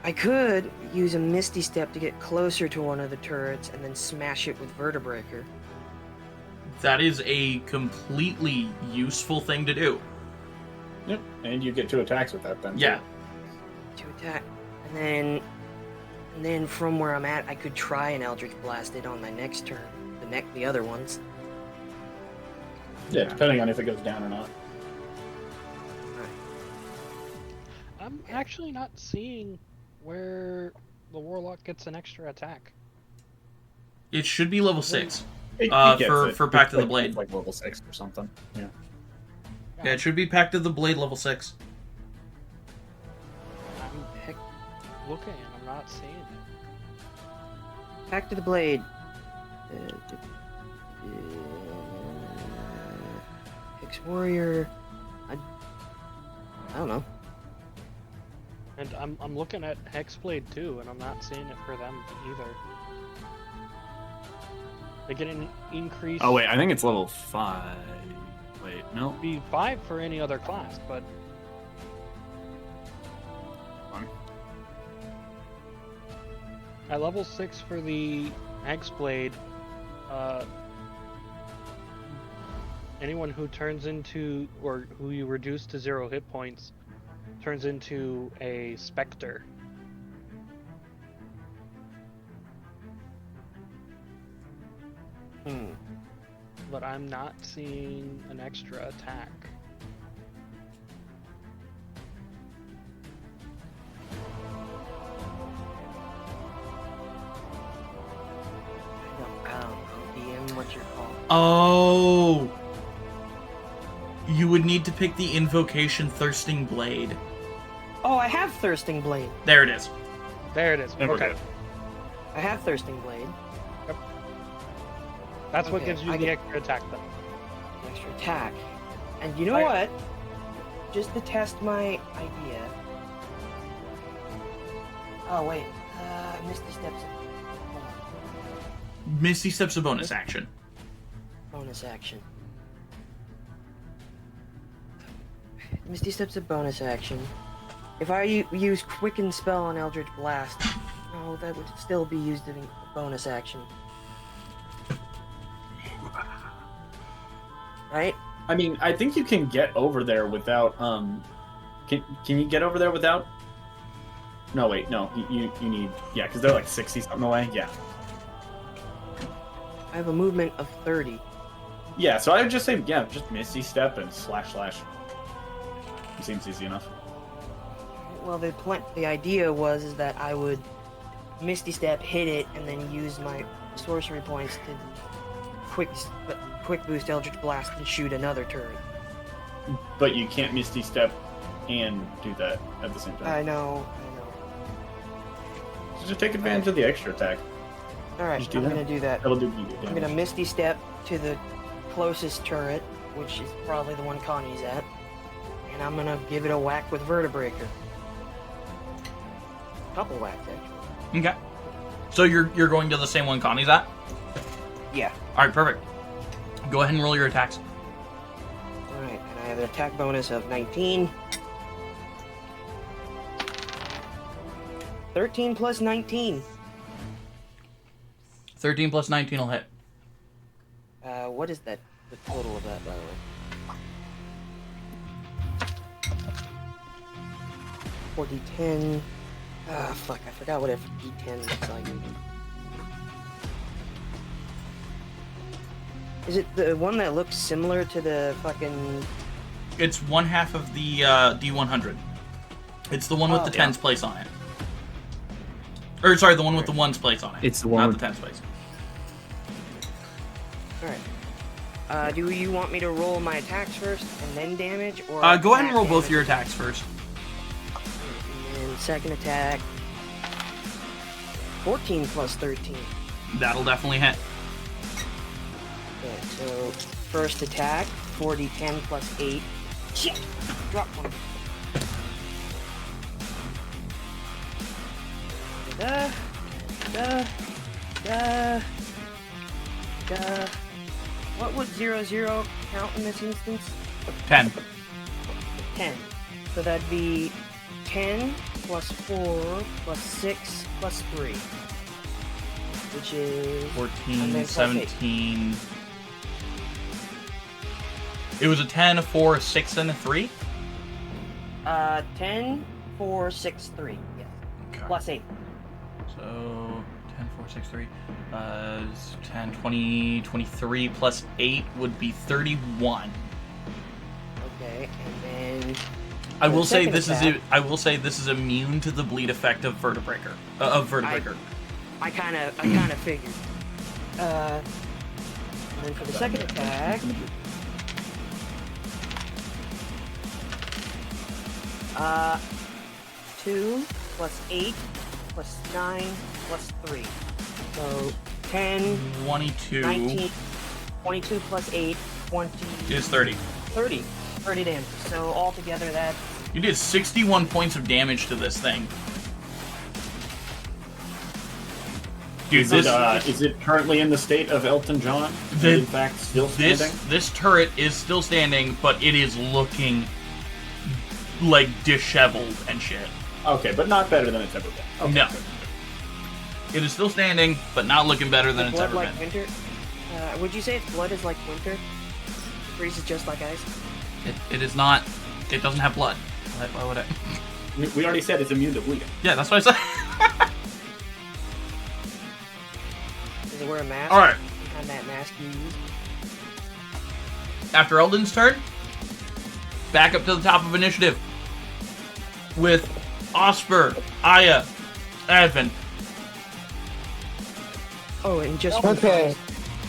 A: I could use a Misty Step to get closer to one of the turrets and then smash it with Vertebreaker.
B: That is a completely useful thing to do.
H: Yep, and you get 2 attacks with that then.
B: Yeah.
A: 2 attack. And then from where I'm at, I could try an Eldritch Blast it on my next turn. The other ones.
H: Yeah, depending on if it goes down or not.
E: I'm actually not seeing where the Warlock gets an extra attack.
B: It should be level 6.
H: It gets it.
B: For Pact of the
H: It's
B: Blade.
H: like level 6 or something. Yeah.
B: Yeah, it should be Pact of the Blade level 6.
E: I'm looking and I'm not seeing it.
A: Pact of the Blade. Hex Warrior. I don't know.
E: And I'm looking at Hexblade too, and I'm not seeing it for them either. They get an increase.
L: Oh wait, I think it's level 5. Wait, no.
E: Be 5 for any other class, but at level 6 for the Hexblade, anyone who turns into, or who you reduce to 0 hit points, turns into a specter. But I'm not seeing an extra attack.
A: I don't know, DM, what's your call?
B: Oh! You would need to pick the invocation Thirsting Blade.
A: Oh, I have Thirsting Blade.
B: There it is.
E: There it is. Okay.
A: I have Thirsting Blade.
E: Yep. That's what
A: Okay,
E: gives you
A: I
E: the
A: get-
E: extra attack, though.
A: Extra attack. And you know what? Just to test my idea. Oh, wait. Misty Steps.
B: Misty Step's a bonus action.
A: Bonus action. Misty Step's a bonus action. If I use Quicken Spell on Eldritch Blast, no, that would still be used in a bonus action. Right?
H: I mean, I think you can get over there without, Can you get over there without... No, wait, no. You need... Yeah, because they're like 60-something away. Yeah.
A: I have a movement of 30.
H: Yeah, so I would just say, yeah, just Misty Step and slash. It seems easy enough.
A: Well, the idea was that I would Misty Step, hit it, and then use my sorcery points to quick boost Eldritch Blast and shoot another turret.
H: But you can't Misty Step and do that at the same time.
A: I know.
H: So just take advantage of the extra attack.
A: Alright, I'm gonna do that.
H: That'll do
A: I'm gonna Misty Step to the closest turret, which is probably the one Connie's at. And I'm gonna give it a whack with Vertebreaker. Couple whacks, actually.
B: Okay. So you're going to the same one Connie's at?
A: Yeah.
B: Alright, perfect. Go ahead and roll your attacks.
A: Alright, and I have an attack bonus of 19. 13 plus 19.
B: 13 plus 19 will hit.
A: What is that? The total of that, by the way? 4d10. Ah, fuck, I forgot what a d10 looks like. Is it the one that looks similar to the fucking...
B: It's one half of the D100. It's the one with the tens place on it. Or, sorry, the one with the ones place on it.
L: It's the one
B: not
L: with
B: the tens place.
A: Alright. Do you want me to roll my attacks first and then damage? Or
B: Go ahead and roll both your attacks first.
A: And second attack. 14 plus 13.
B: That'll definitely hit.
A: Okay, so first attack, 4d10 plus 8. Shit! Drop one. What would 0 count in this instance?
B: 10.
A: 10. So that'd be 10 plus 4 plus 6 plus 3. Which is...
B: 14, 17... It was a 10, a 4, a 6, and a 3?
A: 10, 4, 6, 3. Yes.
B: Okay.
A: Plus 8.
B: So, 10, 4, 6, 3. 10, 20, 23 plus 8 would be 31.
A: Okay, and then...
B: I will say this is immune to the bleed effect of Vertebreaker.
A: I kind of figured. And then for the second attack... 2 plus 8 plus 9 plus 3. So 10,
B: 22,
A: 19, 22 plus 8, 20...
B: is 30.
A: 30 damage. So altogether that...
B: You did 61 points of damage to this thing. Dude,
H: is it currently in the state of Elton John? In fact, still standing?
B: This turret is still standing, but it is looking like disheveled and shit.
H: Okay, but not better than it's ever been. Okay.
B: No. It is still standing, but not looking better than it's ever
A: like
B: been.
A: Winter? Would you say its blood is like winter? Freezes just like ice?
B: It is not. It doesn't have blood. Why would I?
H: We already said it's immune to bleeding.
B: Yeah, that's what I said.
A: Does it wear a mask?
B: Alright.
A: And that mask you use?
B: After Eldon's turn, back up to the top of initiative with Osper, Aya, Advent.
A: Oh, and just from Kai's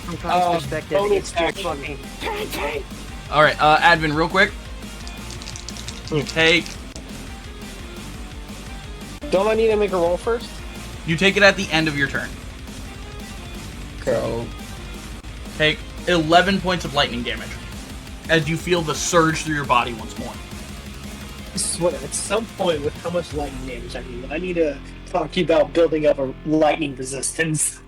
A: perspective, it's just fucking...
B: Alright, Advent, real quick. You take...
I: Don't I need to make a roll first?
B: You take it at the end of your turn.
I: Okay.
B: So, take 11 points of lightning damage as you feel the surge through your body once more.
I: This is what, at some point with how much lightning damage I need, I need to talk to you about building up a lightning resistance.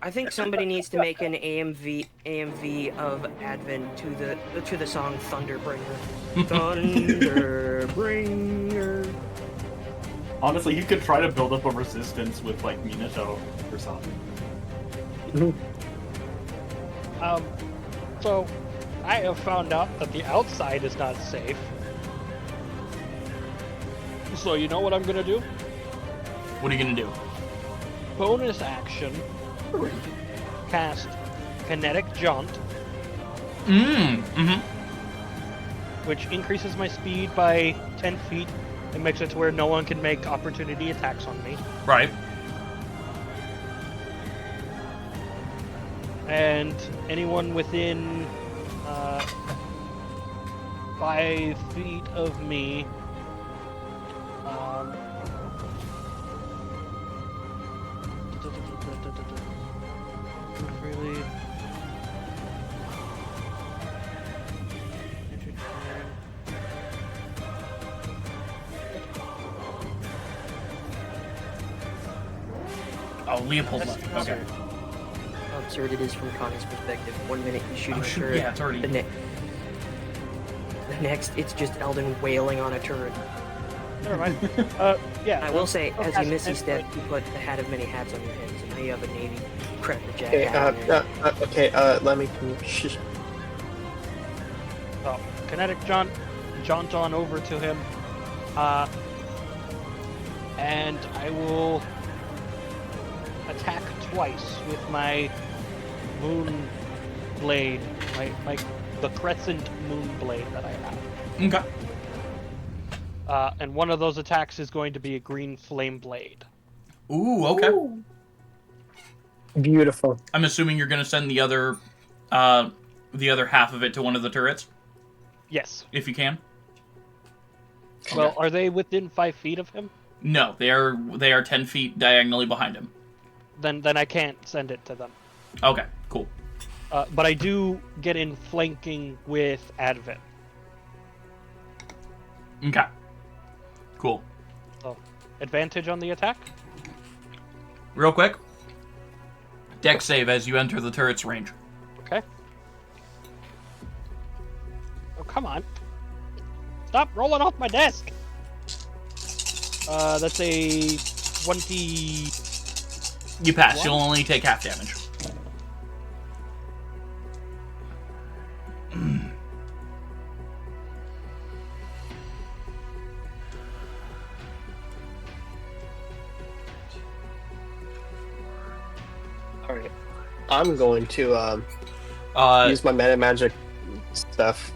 A: I think somebody needs to make an AMV of Advent to the song Thunderbringer. Thunderbringer.
H: Honestly, you could try to build up a resistance with like Minato or something.
E: So I have found out that the outside is not safe. So you know what I'm gonna do?
B: What are you gonna do?
E: Bonus action. Cast Kinetic Jaunt. Which increases my speed by 10 feet and makes it to where no one can make opportunity attacks on me.
B: Right.
E: And anyone within 5 feet of me
B: Oh, Leopold left. Okay.
A: How absurd it is from Connie's perspective. 1 minute he's shooting a turret.
B: Yeah, it's already.
A: The next, it's just Eldon wailing on a turret.
E: Never mind. Yeah.
A: I will say, as you missy step, you put the hat of many hats on your head, so now you have a navy crackerjack hat on there.
I: Okay, let me...
E: So, kinetic jaunt on over to him. And I will attack twice with my moon blade, the crescent moon blade that I have.
B: Okay.
E: And one of those attacks is going to be a green flame blade.
B: Ooh, okay.
I: Ooh. Beautiful.
B: I'm assuming you're going to send the other half of it to one of the turrets?
E: Yes.
B: If you can.
E: Well, are they within 5 feet of him?
B: No, they are 10 feet diagonally behind him.
E: Then I can't send it to them.
B: Okay, cool.
E: But I do get in flanking with Advent.
B: Okay. Cool.
E: So, advantage on the attack?
B: Real quick. Dex save as you enter the turret's range.
E: Okay. Oh, come on. Stop rolling off my desk! That's a 20...
B: You pass. You'll only take half damage.
I: Alright. I'm going to use my meta magic stuff.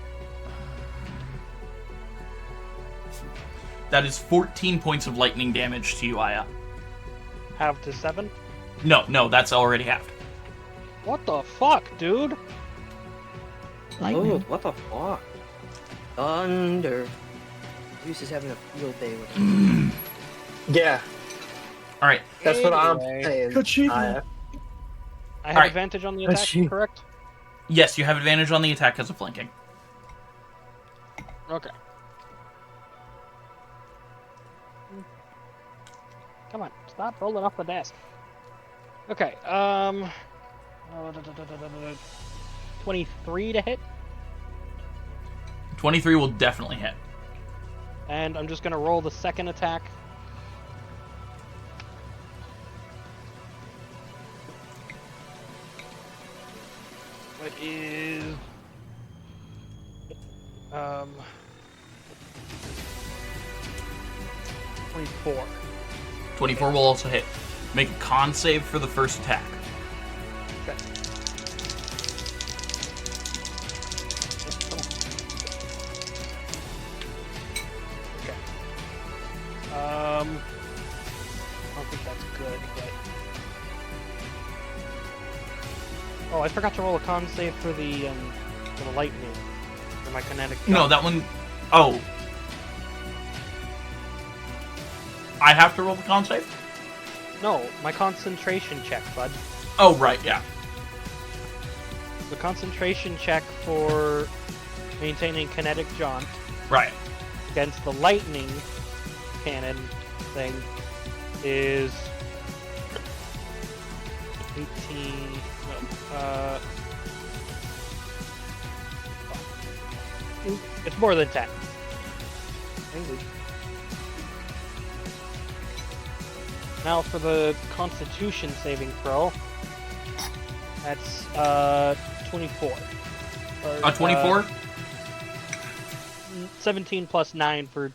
B: That is 14 points of lightning damage to you, Aya.
E: Half to 7?
B: No, that's already halved.
E: What the fuck, dude?
A: Oh, what the fuck? Thunder. Reese is having a field day with him.
I: Yeah.
B: Alright.
I: That's what I'm
E: Anyway.
I: saying.
E: I have
B: Alright.
E: advantage on the attack, correct?
B: Yes, you have advantage on the attack because of flanking.
E: Okay. Come on, stop rolling off the desk. Okay, 23 to hit,
B: 23 will definitely hit.
E: and I'm just gonna roll the second attack. What is 24.
B: 24 will also hit. Make a con save for the first attack.
E: Okay. Okay. I don't think that's good, but... Oh, I forgot to roll a con save for the lightning. For my kinetic jump.
B: No, that one... Oh. I have to roll the con save?
E: No, my concentration check, bud.
B: Oh, right, yeah.
E: The concentration check for maintaining kinetic jaunt
B: Right.
E: against the lightning cannon thing is 18. No, it's more than 10. Language. Now for the Constitution saving throw. That's 24.
B: 24?
E: 17 plus 9 for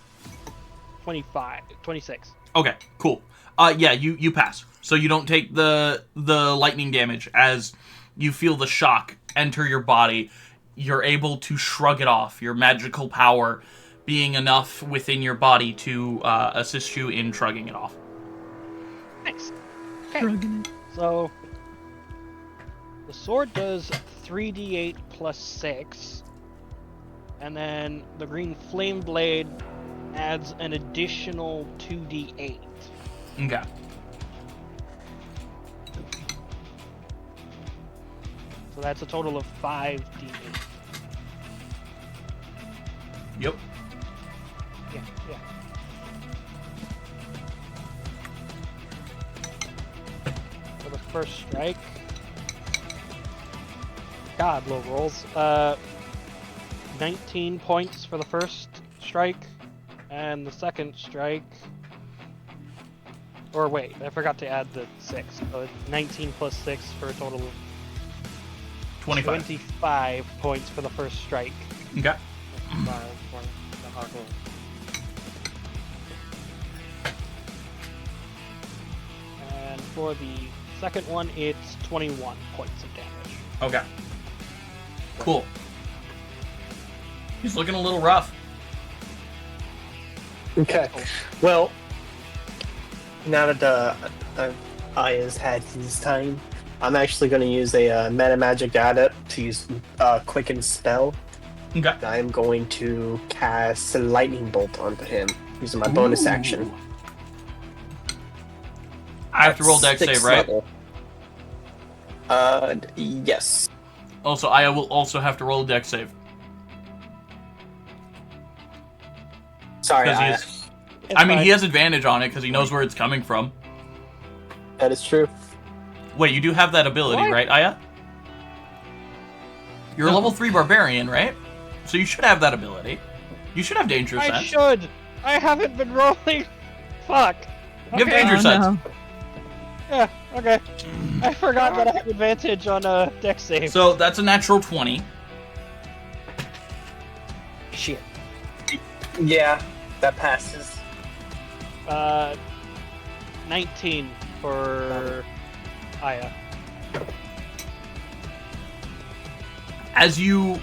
E: 26.
B: Okay, cool. Yeah, you pass. So you don't take the lightning damage as you feel the shock enter your body. You're able to shrug it off. Your magical power being enough within your body to assist you in shrugging it off.
E: Nice. Okay. So the sword does 3d8 plus 6. And then the green flame blade adds an additional 2d8.
B: Okay.
E: So that's a total of 5d8.
B: Yep.
E: Yeah. first strike. God, low rolls. 19 points for the first strike, and the second strike. Or wait, I forgot to add the 6. So 19 plus 6 for a total of 25 points for the first strike.
B: Okay.
E: And for the second one, it's 21 points of damage.
B: Okay. Cool. He's looking a little rough.
I: Okay. Well, now that Aya's had his time, I'm actually going to use a meta magic adept to use quicken spell.
B: Okay.
I: I'm going to cast a lightning bolt onto him using my bonus action.
B: I have to roll dex save, right?
I: Yes.
B: Also, I will also have to roll a dex save.
I: Sorry,
B: I mean, he has advantage on it because he knows where it's coming from.
I: That is true.
B: Wait, you do have that ability, right, Aya? You're a level 3 barbarian, right? So you should have that ability. You should have dangerous sense.
E: I should! I haven't been rolling! Fuck!
B: You have danger sense.
D: No.
E: Yeah, okay. I forgot that I have advantage on a dex save.
B: So that's a natural 20.
I: Shit. Yeah, that passes.
E: 19 for Aya.
B: As you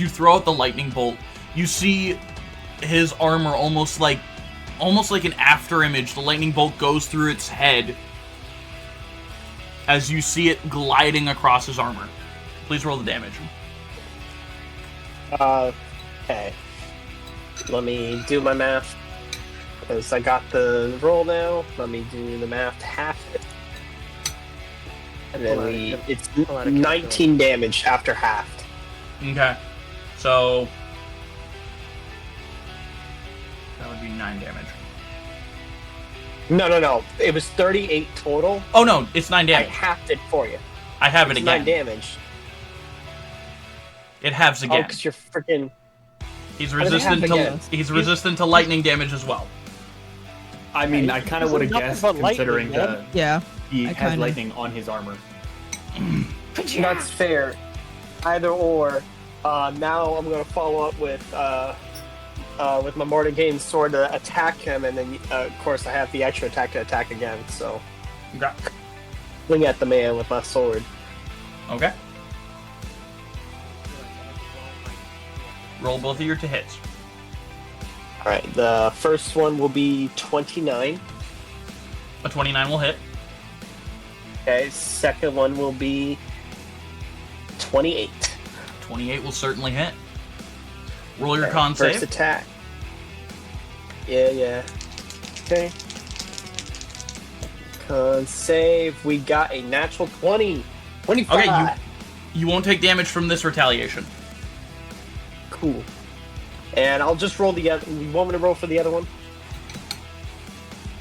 B: throw out the lightning bolt, you see his armor almost like an after image. The lightning bolt goes through its head as you see it gliding across his armor. Please roll the damage.
I: Okay. Let me do my math. Because I got the roll now. Let me do the math to half it. And then it's 19 damage after halved.
B: Okay. So that would be 9 damage.
I: No. It was 38 total.
B: Oh no, it's 9 damage.
I: I halved it for you.
B: I have it
I: It's
B: again.
I: 9 damage.
B: It halves again.
I: Oh, because you're freaking...
B: He's
I: How does it
B: resistant
I: halve
B: to
I: again?
B: he's resistant to lightning damage as well.
H: I mean, I kind of would have guessed, considering
D: Yeah.
H: he
D: I
H: has
D: kinda-
H: lightning on his armor.
I: That's fair. Either or. Now I'm going to follow up with my Mordenkainen sword to attack him, and then of course I have the extra attack to attack again. So,
B: Okay.
I: swing at the man with my sword.
B: Okay. Roll both of your to hits.
I: All right. The first one will be 29.
B: A 29 will hit.
I: Okay. Second one will be 28.
B: 28 will certainly hit. Roll your
I: Okay,
B: con
I: first
B: save.
I: attack. Yeah. Okay. Con save. We got a natural 20. 25.
B: Okay, you won't take damage from this retaliation.
I: Cool. And I'll just roll the other. You want me to roll for the other one?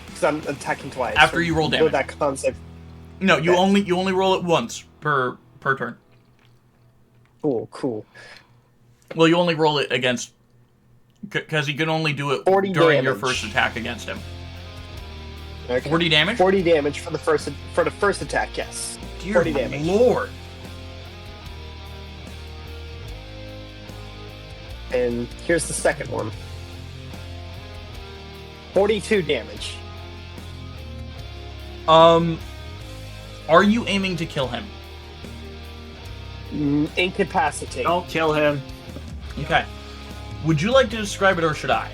I: Because I'm attacking twice.
B: After you roll damage.
I: That concept.
B: No, you
I: Okay.
B: only roll it once per turn.
I: Cool.
B: Well, you only roll it against because you can only do it
I: 40
B: during your
I: damage.
B: first attack against him.
I: Okay.
B: 40 damage?
I: 40 damage for the first attack. Yes.
B: Dear
I: 40 damage.
B: Lord.
I: And here's the second one. 42 damage.
B: Are you aiming to kill him?
I: Incapacitate.
H: Don't kill him.
B: Okay. Would you like to describe it, or should I?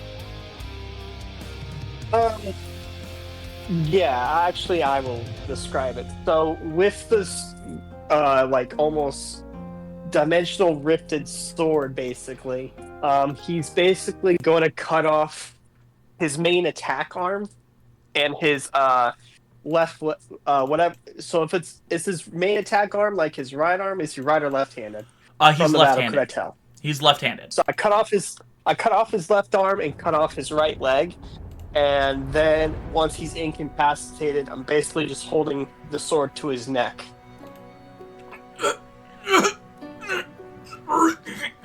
I: Yeah, actually, I will describe it. So, with this, almost dimensional rifted sword, basically, he's basically going to cut off his main attack arm and his left, whatever. So, if it's his main attack arm, like his right arm, is he right or left-handed?
B: He's left-handed.
I: Could I tell?
B: He's left-handed.
I: So I cut off his left arm and cut off his right leg, And then once he's incapacitated, I'm basically just holding the sword to his neck.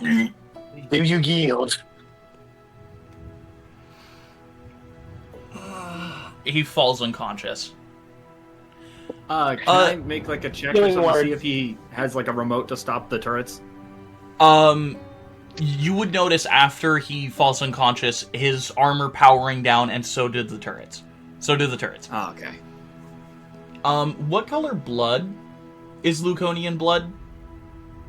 I: Do you yield?
B: He falls unconscious.
L: Can I make like a check or
I: Healing
L: something to
I: word.
L: see if he has like a remote to stop the turrets?
B: You would notice after he falls unconscious, his armor powering down, and so did the turrets.
L: Oh, okay.
B: What color blood is Luconian blood,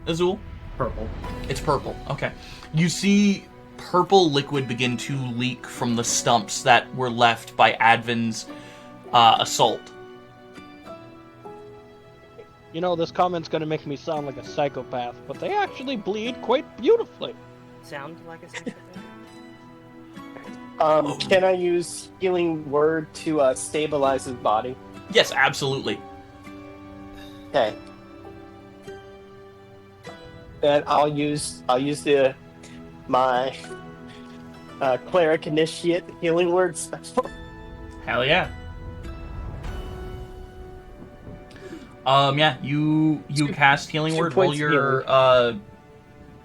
B: Azul?
L: Purple.
B: It's purple. Okay. You see purple liquid begin to leak from the stumps that were left by Advin's assault.
E: You know, this comment's gonna make me sound like a psychopath, but they actually bleed quite beautifully.
A: Sound like a psychopath?
I: Can I use healing word to stabilize his body?
B: Yes, absolutely.
I: Okay. Then I'll use my cleric initiate healing word special.
B: Hell yeah. Yeah, you cast healing
I: 2
B: word. Roll
I: points
B: your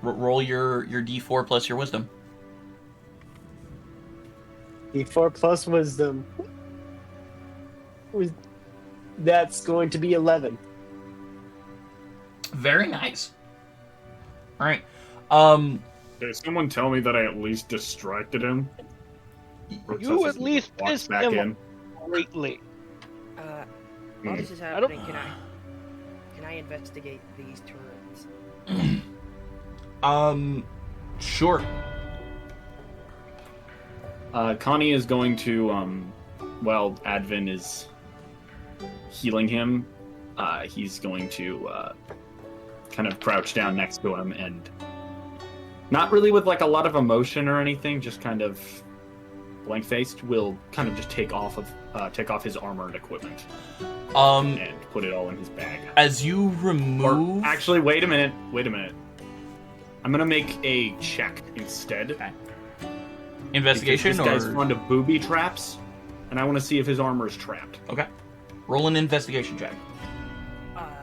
B: roll your D4 plus your wisdom.
I: D4 plus wisdom. That's going to be 11.
B: Very nice. All right.
H: Did someone tell me that I at least distracted him?
E: You at least
H: Walks
E: pissed
H: back
E: him
H: in.
E: greatly.
A: While this is happening, can I investigate these turrets?
B: Sure.
L: Connie is going to, while Advin is healing him, he's going to kind of crouch down next to him and not really with like a lot of emotion or anything, just kind of blank-faced, will kind of just take off his armor and equipment and put it all in his bag.
B: As you remove...
L: Or, actually, wait a minute. I'm gonna make a check instead.
B: Okay. Investigation,
L: because this guy's fond of booby traps, and I want to see if his armor is trapped.
B: Okay. Roll an investigation check.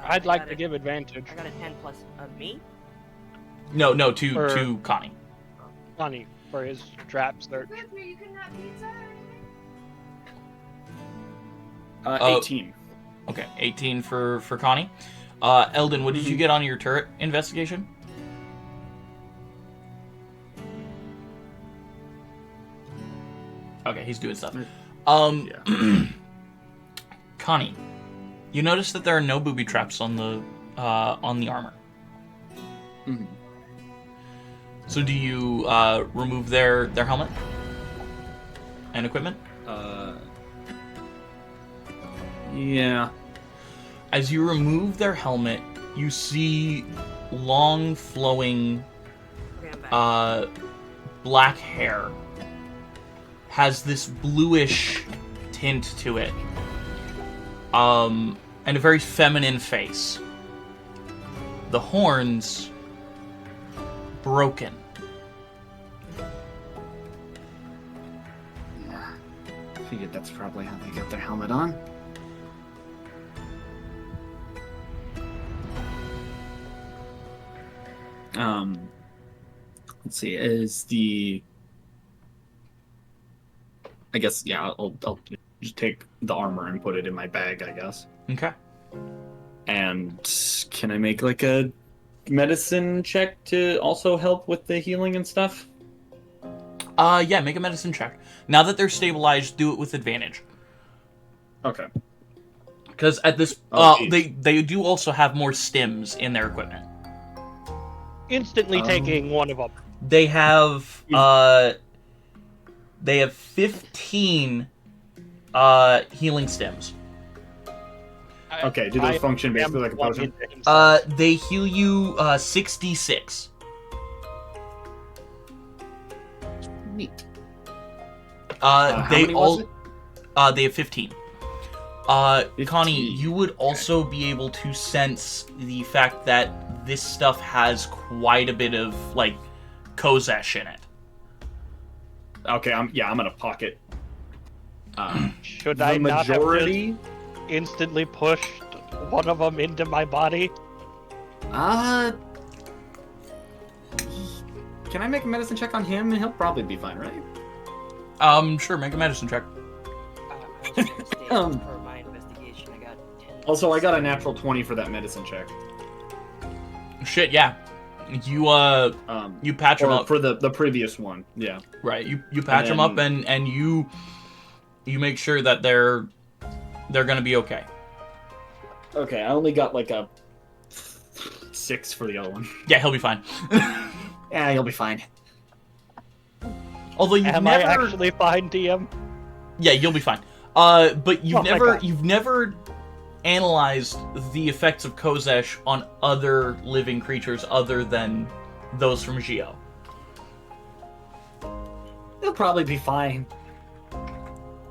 E: I'd like to give advantage.
A: I got a 10 plus me?
B: No, to Connie.
E: Connie, for his trap search.
L: 18.
B: Okay, 18 for Connie. Eldon, what did you get on your turret investigation? Okay, he's doing stuff. Connie, you notice that there are no booby traps on the armor.
L: Mm-hmm.
B: So do you remove their helmet and equipment?
L: Yeah.
B: As you remove their helmet, you see long flowing black hair. Has this bluish tint to it. And a very feminine face. The horns broken.
L: I figured that's probably how they got their helmet on. Let's see, I guess, yeah, I'll just take the armor and put it in my bag, I guess.
B: Okay.
L: And can I make like a medicine check to also help with the healing and stuff?
B: Yeah, make a medicine check. Now that they're stabilized, do it with advantage.
L: Okay.
B: Because at this, they do also have more stims in their equipment.
E: Instantly taking one of them.
B: They have 15 healing stims.
L: Okay, do those function basically like a potion?
B: They heal you 66.
L: Neat.
B: They have 15. Connie, you would also be able to sense the fact that this stuff has quite a bit of Kozesh in it.
L: Okay, I'm gonna pocket
E: Should
L: the
E: I not have
L: majority.
E: just instantly pushed one of them into my body?
L: Can I make a medicine check on him? He'll probably be fine, right?
B: Sure, make a medicine check.
A: For my investigation, I got 10.
L: Also, I got a natural 20 for that medicine check.
B: Shit, yeah. You patch him up
L: for the previous one, yeah.
B: Right. You patch them up and you make sure that they're gonna be okay.
L: Okay, I only got like a 6 for the other one.
B: Yeah, he'll be fine.
L: Yeah, he'll be fine.
B: Although
E: Am I actually fine, DM?
B: Yeah, you'll be fine. But you've
E: God.
B: never analyzed the effects of Kozesh on other living creatures other than those from Geo.
K: He'll probably be fine.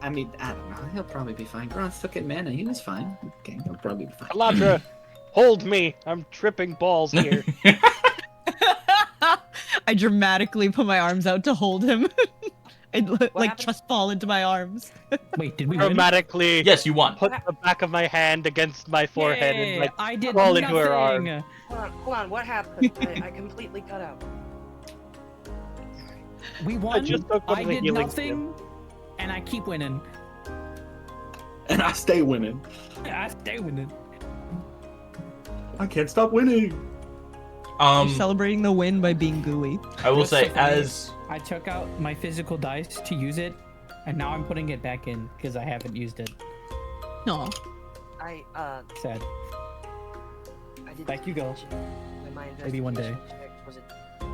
K: I mean, I don't know. He'll probably be fine. Gron's took it mana. He was fine. Okay, he'll probably be fine.
E: Aladra, hold me. I'm tripping balls here.
D: I dramatically put my arms out to hold him. I just fall into my arms.
C: Wait, did we win?
E: Dramatically.
B: Yes, you won.
E: Put the back of my hand against my forehead and like
C: I did
E: crawl
C: nothing.
E: into her arm.
A: Hold on, what happened? I completely cut out.
C: We won.
E: just took one
C: I
E: of the
C: did
E: healing
C: nothing, and I keep winning.
L: And I stay winning.
C: I stay winning.
L: I can't stop winning.
D: You're celebrating the win by being gooey.
B: I will
C: What's
B: say,
C: so funny,
B: as
C: I took out my physical dice to use it, and now I'm putting it back in because I haven't used it.
D: No.
C: Sad.
A: I did
C: Back you go.
A: my
C: Maybe one day.
A: investigation check was it 10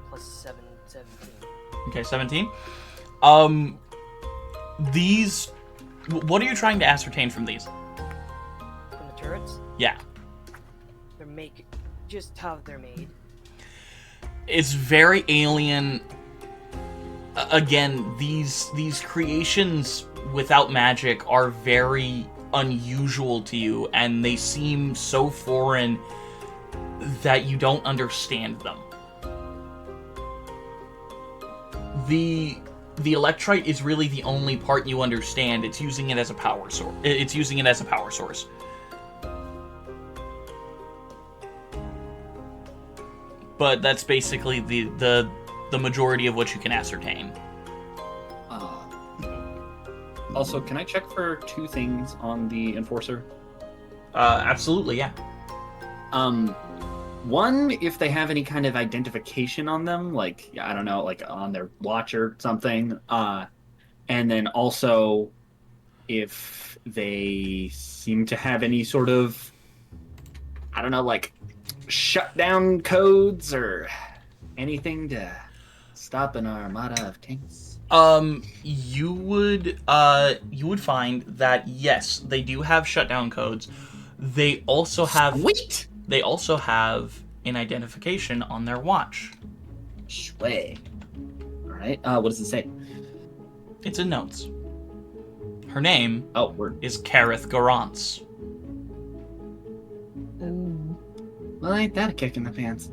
A: plus 7, 17.
B: okay, 17. These. What are you trying to ascertain from these?
A: From the turrets?
B: Yeah.
A: They're just how they're made.
B: It's very alien. Again, these creations without magic are very unusual to you, and they seem so foreign that you don't understand them. The electrite is really the only part you understand. It's using it as a power source. But that's basically the majority of what you can ascertain.
L: Also, can I check for 2 things on the Enforcer?
B: Absolutely, yeah.
L: One, if they have any kind of identification on them, like, I don't know, like on their watch or something. And then also, if they seem to have any sort of, I don't know, like, shutdown codes or anything to stop an armada of tanks.
B: You would find that yes, they do have shutdown codes. They also have
K: Sweet.
B: They also have an identification on their watch.
K: Sway. All right. What does it say?
B: It's in notes. Her name is Kareth Garance.
K: Well, ain't that a kick in the pants?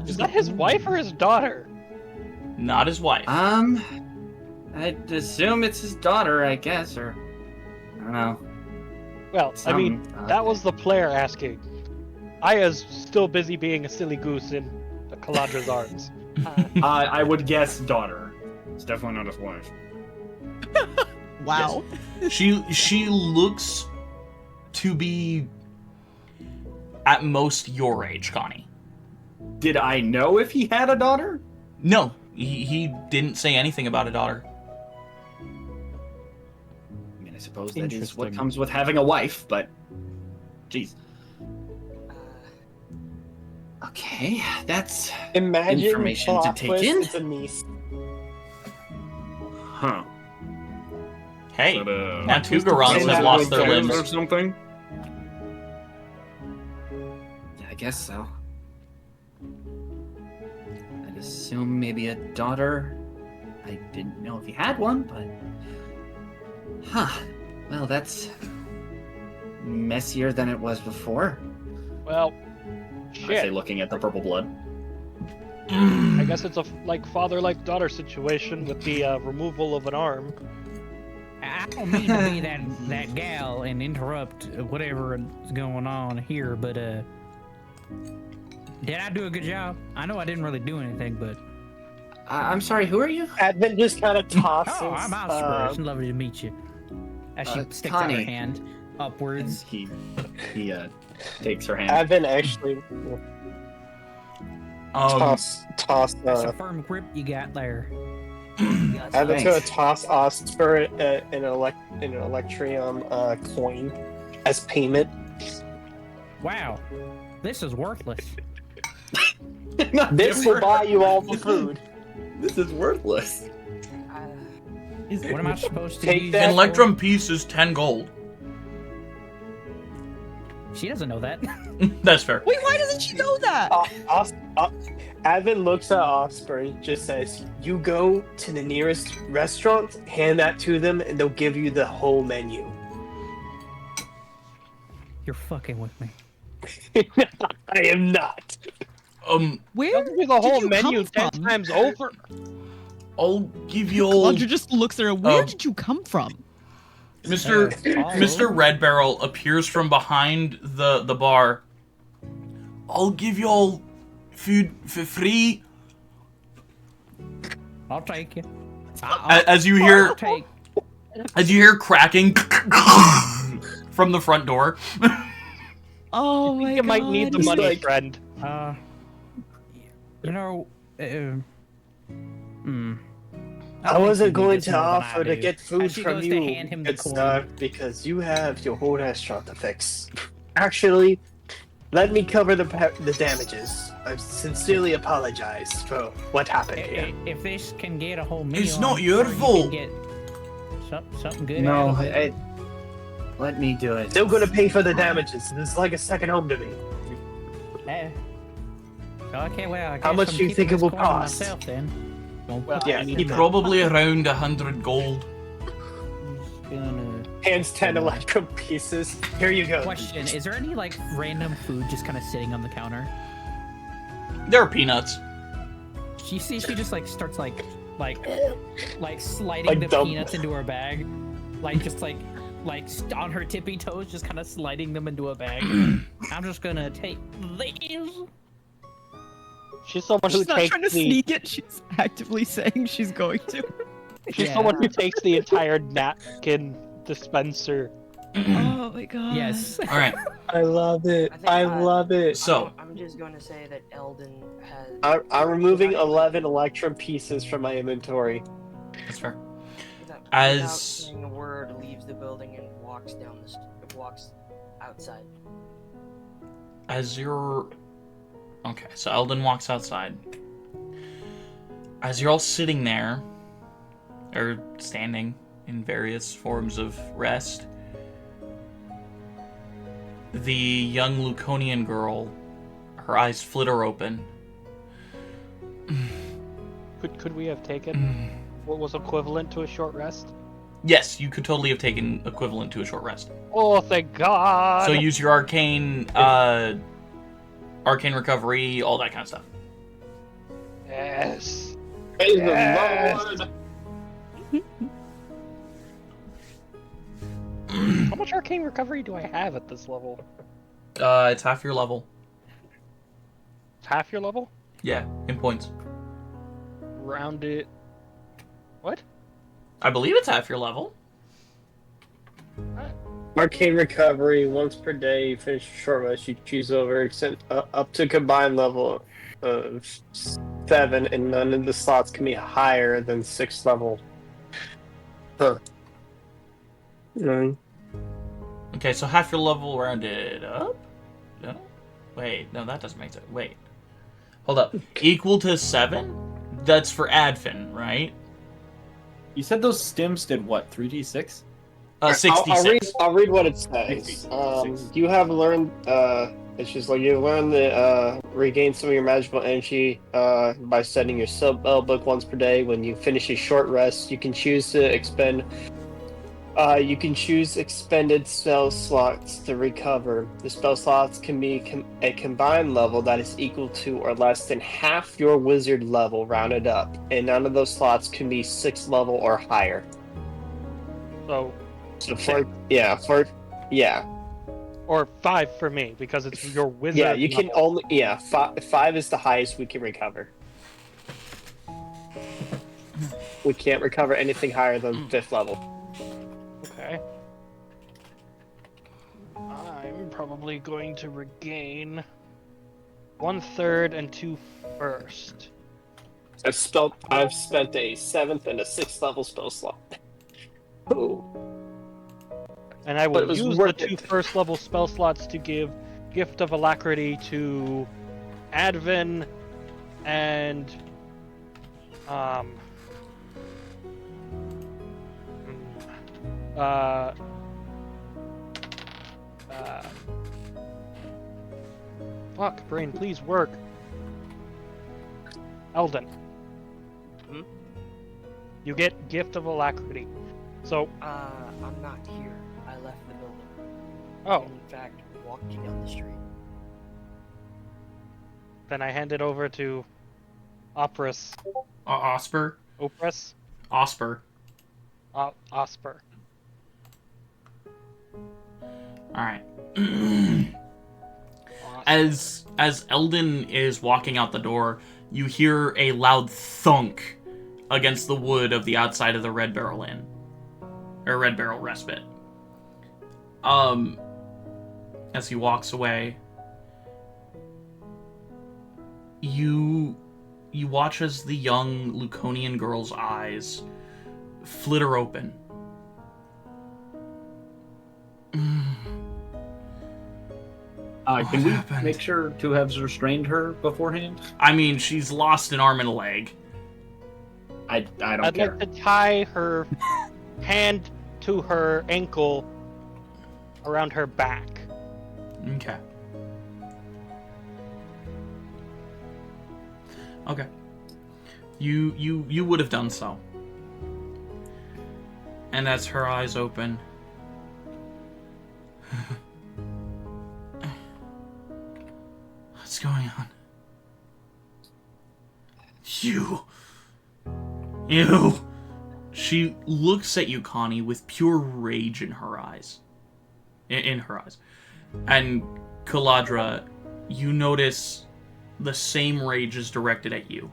E: Is that his wife or his daughter?
B: Not his wife.
K: I'd assume it's his daughter, I guess, or I don't know.
E: Well, I mean, that was the player asking. Aya's still busy being a silly goose in Kaladra's arms.
L: I would guess daughter. It's definitely not his wife.
D: Wow.
B: Yes. She looks to be at most your age, Connie.
L: Did I know if he had a daughter?
B: No, he didn't say anything about a daughter.
L: I mean, I suppose that is what comes with having a wife, but jeez. Okay, that's information to take in.
I: It's a niece.
L: Huh.
B: Hey,
L: But,
B: now 2 Garans have lost their limbs.
L: Or something?
K: Yeah, I guess so. I'd assume maybe a daughter. I didn't know if he had one, but... Huh. Well, that's... messier than it was before.
E: Well,
L: I
E: shit.
L: say looking at the purple blood.
E: I guess it's a father-like daughter situation with the removal of an arm.
C: I don't mean to be that gal and interrupt whatever is going on here, but did I do a good job? I know I didn't really do anything, but
K: I'm sorry, who are you?
I: Advent just kind of tosses.
C: oh, I'm Oscar. It's lovely to meet you. As she sticks out her
K: Connie.
C: hand upwards.
L: He takes her hand.
I: Advent actually toss.
C: That's a firm grip you got there.
I: Advent's gonna toss Oscar an Electrium coin as payment.
C: Wow, this is worthless.
I: This will buy you all the food.
L: This is worthless.
C: What am I supposed to
I: Take
C: use?
I: that.
B: An Electrum piece is 10 gold.
C: She doesn't know that.
B: That's fair.
D: Wait, why doesn't she know that?
I: Advent looks at Osprey, just says, "You go to the nearest restaurant, hand that to them, and they'll give you the whole menu."
C: You're fucking with me.
I: I am not.
D: Where
E: They'll give you the whole
D: did you
E: menu
D: come
E: 10
D: from?
E: times over.
B: I'll give you all...
D: Calandra just looks at her. Where did you come from?
B: Mr. Red Barrel appears from behind the bar. I'll give you all food for free.
C: I'll take you.
B: As you hear cracking from the front door.
D: Oh my god.
E: You might need the money, friend.
C: You know,
I: I wasn't going
C: this
I: to
C: more than
I: offer
C: I
I: to
C: do.
I: get food
C: As she
I: from
C: goes
I: you,
C: to hand him the
I: good
C: coin.
I: sir, because you have your whole restaurant to fix. Actually, let me cover the damages. I sincerely apologize for what happened here.
C: If this can get a whole meal,
B: It's not
C: I'm
B: your
C: sure you
B: fault.
C: can get something good.
K: No,
C: out of it.
K: let me do it.
I: Still gonna pay for the damages. This is like a second home to me.
C: Okay, well, I guess
I: How much
C: I'm
I: do you
C: keeping
I: think it
C: this
I: will
C: coin to
I: cost?
C: myself, then. Don't
I: Well,
C: put
I: yeah,
C: that in
I: keep
C: my-
B: Probably around 100 gold.
C: Gonna...
I: Hands 10 electrum pieces. Here you go.
C: Question: is there any like random food just kind of sitting on the counter?
B: There are peanuts.
C: She just like starts like sliding
I: Like
C: the
I: dumb.
C: peanuts into her bag, like just like on her tippy toes, just kind of sliding them into a bag. I'm just gonna take these.
E: She's someone who
D: She's not
E: takes
D: trying to
E: the.
D: sneak it. She's actively saying she's going to.
E: She's someone who takes the entire napkin dispenser.
D: Oh my god.
C: Yes.
B: All right.
I: I love it. I love it.
B: So
A: I'm just going to say that Eldon has.
I: I'm removing 11 electrum pieces from my inventory.
B: that's fair.
A: Without
B: As
A: saying a word, leaves the building and walks down walks outside.
B: as you're okay, so Eldon walks outside. As you're all sitting there, or standing in various forms of rest, the young Luconian girl, her eyes flitter open.
E: Could we have taken what was equivalent to a short rest?
B: Yes, you could totally have taken equivalent to a short rest.
E: Oh, thank God!
B: So use your arcane recovery, all that kind of stuff.
E: Yes.
I: Praise
E: Yes.
I: the Lord.
E: How much arcane recovery do I have at this level?
B: It's half your level.
E: It's half your level?
B: Yeah, in points.
E: Round it. What?
B: I believe it's half your level.
I: Arcane recovery once per day. Finish a short rest. You choose over extend up to combined level of 7, and none of the slots can be higher than 6th level. Huh.
B: Okay, so half your level rounded up? No? Wait, no, that doesn't make sense. Wait. Hold up. Equal to 7? That's for Advin, right?
L: You said those stims did what? 3d6?
B: 66.
I: I'll read what it says. You have learned. It's just like you learn the regain some of your magical energy by studying your spell book once per day. When you finish a short rest, you can choose to expend. You can choose expended spell slots to recover. The spell slots can be a combined level that is equal to or less than half your wizard level, rounded up, and none of those slots can be 6th level or higher.
E: So,
I: So
E: yeah. Or 5 for me, because it's your wizard.
I: Yeah, you can
E: level.
I: only 5 is the highest we can recover. We can't recover anything higher than 5th level.
E: Okay. I'm probably going to regain 1/3 and 2/1.
I: I've spent a 7th and a 6th level spell slot. Ooh.
E: And I
I: But it
E: will
I: was
E: use the
I: worth
E: 2
I: it.
E: first level spell slots to give Gift of Alacrity to Advin and fuck, brain, please work. Eldon.
A: Hmm?
E: You get Gift of Alacrity. So,
A: I'm not here. I left the building.
E: oh,
A: In fact, walking down the street.
E: then I hand it over to Oprus.
B: Osper?
E: Oprus?
B: Osper.
E: Osper.
B: Alright. As Eldon is walking out the door, you hear a loud thunk against the wood of the outside of the Red Barrel Inn. Or Red Barrel Respite. As he walks away, you watch as the young Luconian girl's eyes flitter open.
L: Can we make sure to have restrained her beforehand?
B: I mean, she's lost an arm and a leg.
L: I don't
E: I'd
L: care.
E: like to tie her hand to her ankle around her back.
B: Okay. Okay. You would have done so. And as her eyes open, what's going on? You. She looks at you, Connie, with pure rage in her eyes. In her eyes. And Caladra, you notice the same rage is directed at you.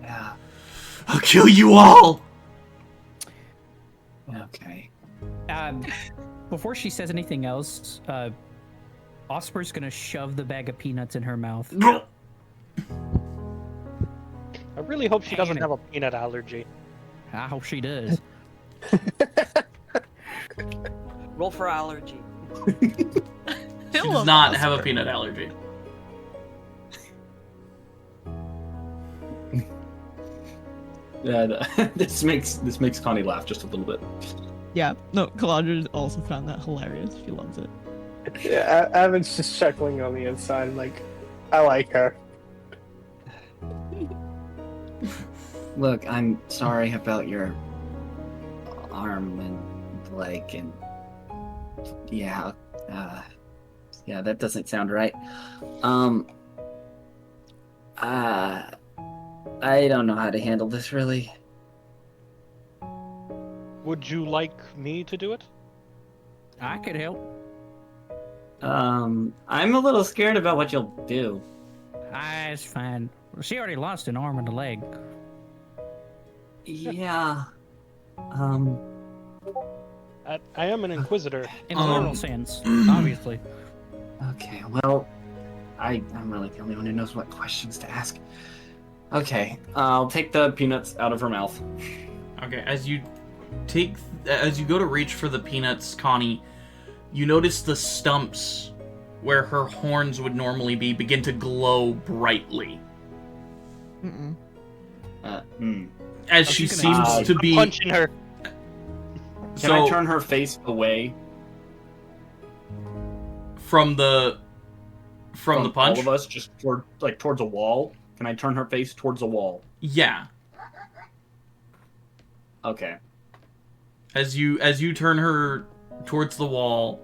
K: Yeah.
B: I'll kill you all!
K: Okay.
C: Before she says anything else, Osper's gonna shove the bag of peanuts in her mouth.
E: I really hope she doesn't have a peanut allergy.
C: I hope she does.
A: Roll for allergy.
B: She does not have a peanut allergy.
L: Yeah, this makes Connie laugh just a little bit.
D: Yeah, no, Caladra also found that hilarious. She loves it.
I: Yeah, Evan's just chuckling on the inside, like, I like her.
K: Look, I'm sorry about your arm and leg, and yeah, that doesn't sound right. I don't know how to handle this, really.
E: Would you like me to do it?
C: I could help.
K: I'm a little scared about what you'll do.
C: It's fine. She already lost an arm and a leg.
K: Yeah.
E: I am an inquisitor.
C: In a literal sense, obviously.
K: Okay, well, I'm really the only one who knows what questions to ask. Okay,
L: I'll take the peanuts out of her mouth.
B: Okay, as you go to reach for the peanuts, Connie, you notice the stumps where her horns would normally be begin to glow brightly. As she seems to be
E: punching her.
L: Can I turn her face away
B: from the punch?
L: All of us, just towards a wall. Can I turn her face towards a wall?
B: Yeah.
L: Okay.
B: As you turn her towards the wall,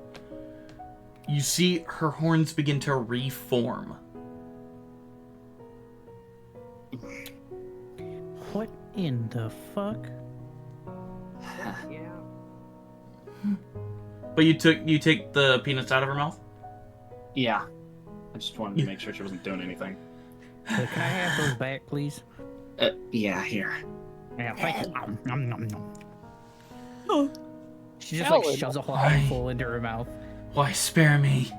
B: you see her horns begin to reform.
C: What in the fuck?
A: Yeah.
B: But you take the peanuts out of her mouth?
L: Yeah. I just wanted to make sure she wasn't doing anything.
C: Can I have those back, please?
L: Yeah, here.
C: Yeah, thank you. Nom, nom, nom.
D: Oh,
C: She just
E: Helen.
C: like shoves a whole handful into her mouth.
B: Why spare me?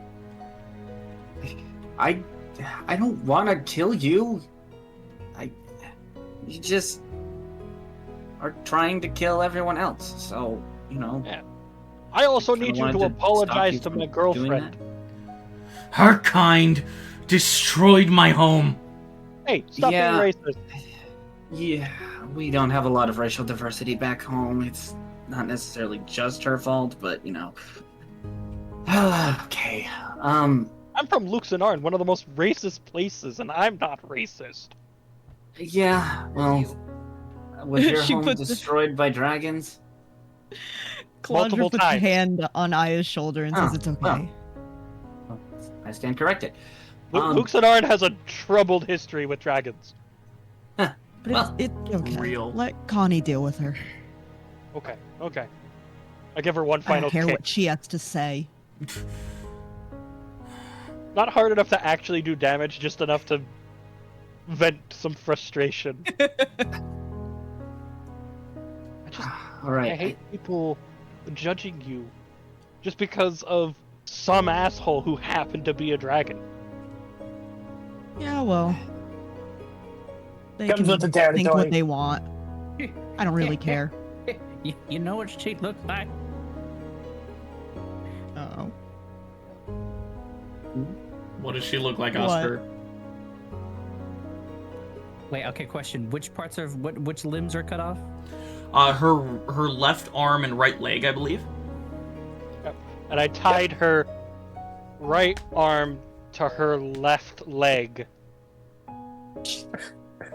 K: I don't want to kill you. You just are trying to kill everyone else. So, you know.
E: Yeah. I also
K: kinda
E: need you
K: wanted
E: to
K: to
E: apologize
K: stop
E: to
K: you
E: my
K: from
E: girlfriend.
K: doing
B: Her kind destroyed my home.
E: Hey, stop being
K: Yeah.
E: racist.
K: Yeah, we don't have a lot of racial diversity back home. It's not necessarily just her fault, but you know. Okay.
E: I'm from Luxembourg, one of the most racist places, and I'm not racist.
K: Yeah. Well, was your
D: She
K: home
D: put the-
K: destroyed by dragons?
D: Calandra
E: Multiple
D: puts a
E: times.
D: hand on Aya's shoulder and says
K: Oh,
D: it's okay.
K: well. I stand corrected.
E: Luxembourg has a troubled history with dragons.
D: But
K: Well,
D: it's okay.
B: real.
D: Let Connie deal with her.
E: Okay, okay. I give her one
D: I
E: final
D: don't care
E: kick.
D: what she has to say.
E: Not hard enough to actually do damage, just enough to vent some frustration.
K: All right.
E: I hate people judging you just because of some asshole who happened to be a dragon.
D: Yeah, well. They
I: Comes
D: can
I: with the territory.
D: think what they want. I don't really care.
C: You know what she looks like?
D: Uh-oh.
B: What does she look like,
D: What?
B: Oscar?
C: Wait, okay, question. Which parts of which limbs are cut off?
B: Her left arm and right leg, I believe.
E: Yep. And I tied her right arm to her left leg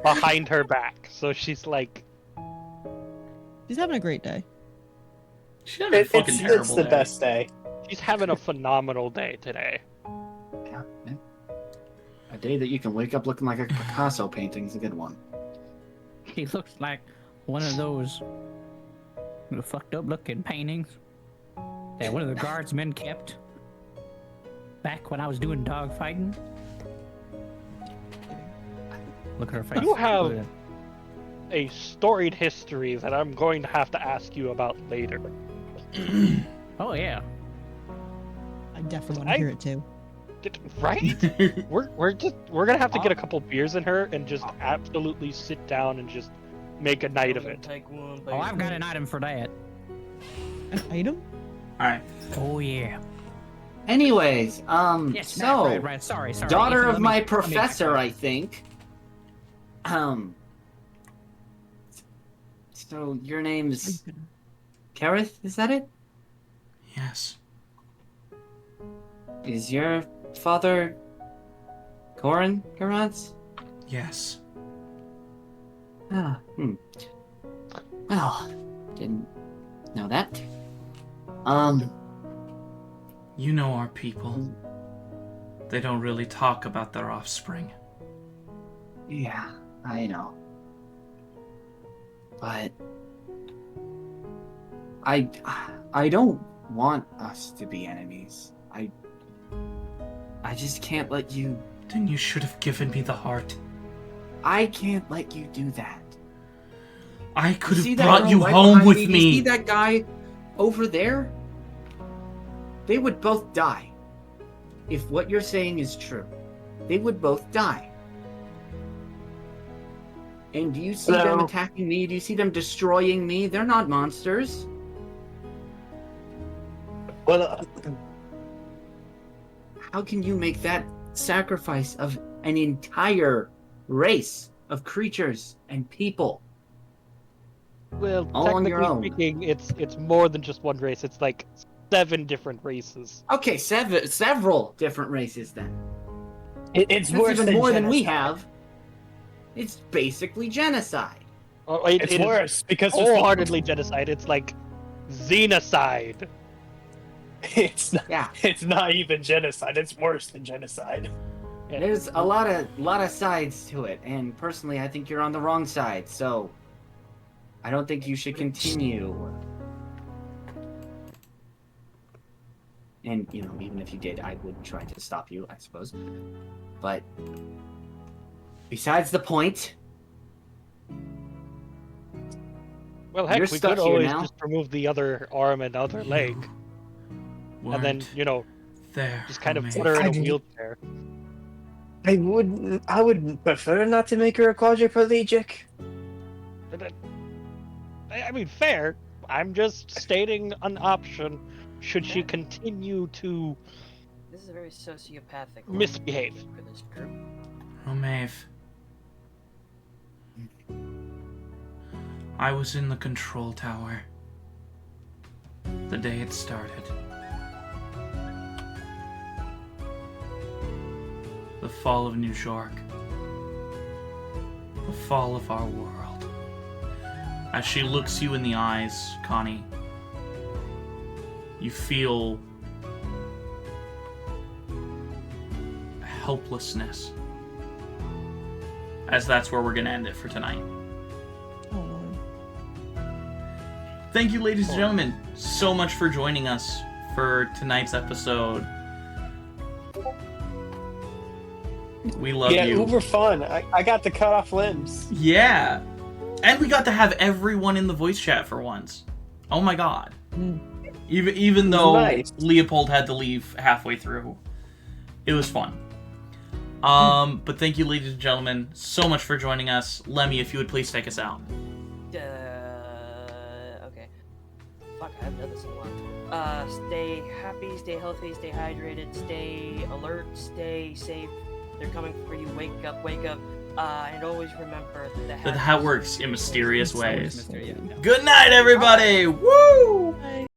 E: behind her back. So she's like,
D: She's having a great day.
B: She's having a fucking terrible
I: It's the
B: day.
I: best day.
E: she's having a phenomenal day today.
K: Yeah, man. A day that you can wake up looking like a Picasso painting is a good one.
C: He looks like one of those fucked up looking paintings that one of the guardsmen kept back when I was doing dog fighting. Look at her face.
E: You have
C: Look at it.
E: a storied history that I'm going to have to ask you about later.
C: Oh yeah.
D: I definitely want to hear it too.
E: Right? we're gonna have to get a couple beers in her and just absolutely sit down and just make a night of it.
A: Take one.
C: Oh, I've got an item for that.
D: An item?
B: Alright.
C: Oh yeah.
K: Anyways,
C: Yes,
K: so
C: right. Sorry.
K: daughter
C: Ethan,
K: of
C: let
K: my
C: me- let me
K: professor,
C: backtrack.
K: I think. So your name's Kareth, is that it?
B: Yes.
K: Is your father Corin Garantz?
B: Yes.
K: Ah, Well, didn't know that.
B: You know our people. They don't really talk about their offspring.
K: Yeah, I know. But I don't want us to be enemies. I just can't let you.
B: Then you should have given me the heart.
K: I can't let you do that.
B: I could
K: see
B: have
K: that
B: brought
K: girl
B: you
K: right
B: home
K: behind
B: with
K: You
B: me.
K: see that guy over there? They would both die. If what you're saying is true, they would both die. And do you see them
I: Hello?
K: attacking me? Do you see them destroying me? They're not monsters.
I: Well,
K: How can you make that sacrifice of an entire race of creatures and people?
E: Well,
K: All on your
E: technically
K: own.
E: speaking, it's more than just one race. It's like 7 different races.
K: Okay, several different races then.
I: it's
K: That's
I: worse
K: even
I: than
K: more than we
I: genocide.
K: have. It's basically genocide.
E: Oh,
I: It's
E: it is
I: worse because there's
E: wholeheartedly genocide. It's like xenocide.
I: It's not.
K: Yeah.
I: It's not even genocide. It's worse than genocide.
E: Yeah.
K: There's a lot of sides to it, and personally, I think you're on the wrong side. So, I don't think you should continue. And, even if you did, I would try to stop you, I suppose. But besides the point.
E: Well, heck,
K: You're
E: we could
K: stuck here
E: always
K: now.
E: just remove the other arm and other leg. And then,
J: there
E: just kind of
J: for
E: put her in a
I: Maeve.
E: wheelchair.
I: I would prefer not to make her a quadriplegic.
E: I mean, fair. I'm just stating an option should she continue to
A: This is a very sociopathic
E: misbehave.
A: for this group.
J: Oh, Maeve. I was in the control tower the day it started. The fall of New York. The fall of our world. As she looks you in the eyes, Connie, you feel helplessness. As that's where we're going to end it for tonight. Thank you, ladies and gentlemen, so much for joining us for tonight's episode. We love you.
I: Yeah, uber fun. I got to cut off limbs.
J: Yeah. And we got to have everyone in the voice chat for once. Oh my god. Even though
I: Nice.
J: Leopold had to leave halfway through. It was fun. But thank you, ladies and gentlemen, so much for joining us. Lemmy, if you would please take us out.
A: Okay. Fuck, I haven't done this in a while. Stay happy, stay healthy, stay hydrated, stay alert, stay safe. They're coming for you. Wake up, wake up. And always remember that
J: That works in mysterious ways.
C: Mystery, yeah.
J: Good night, everybody! Woo!
A: Bye.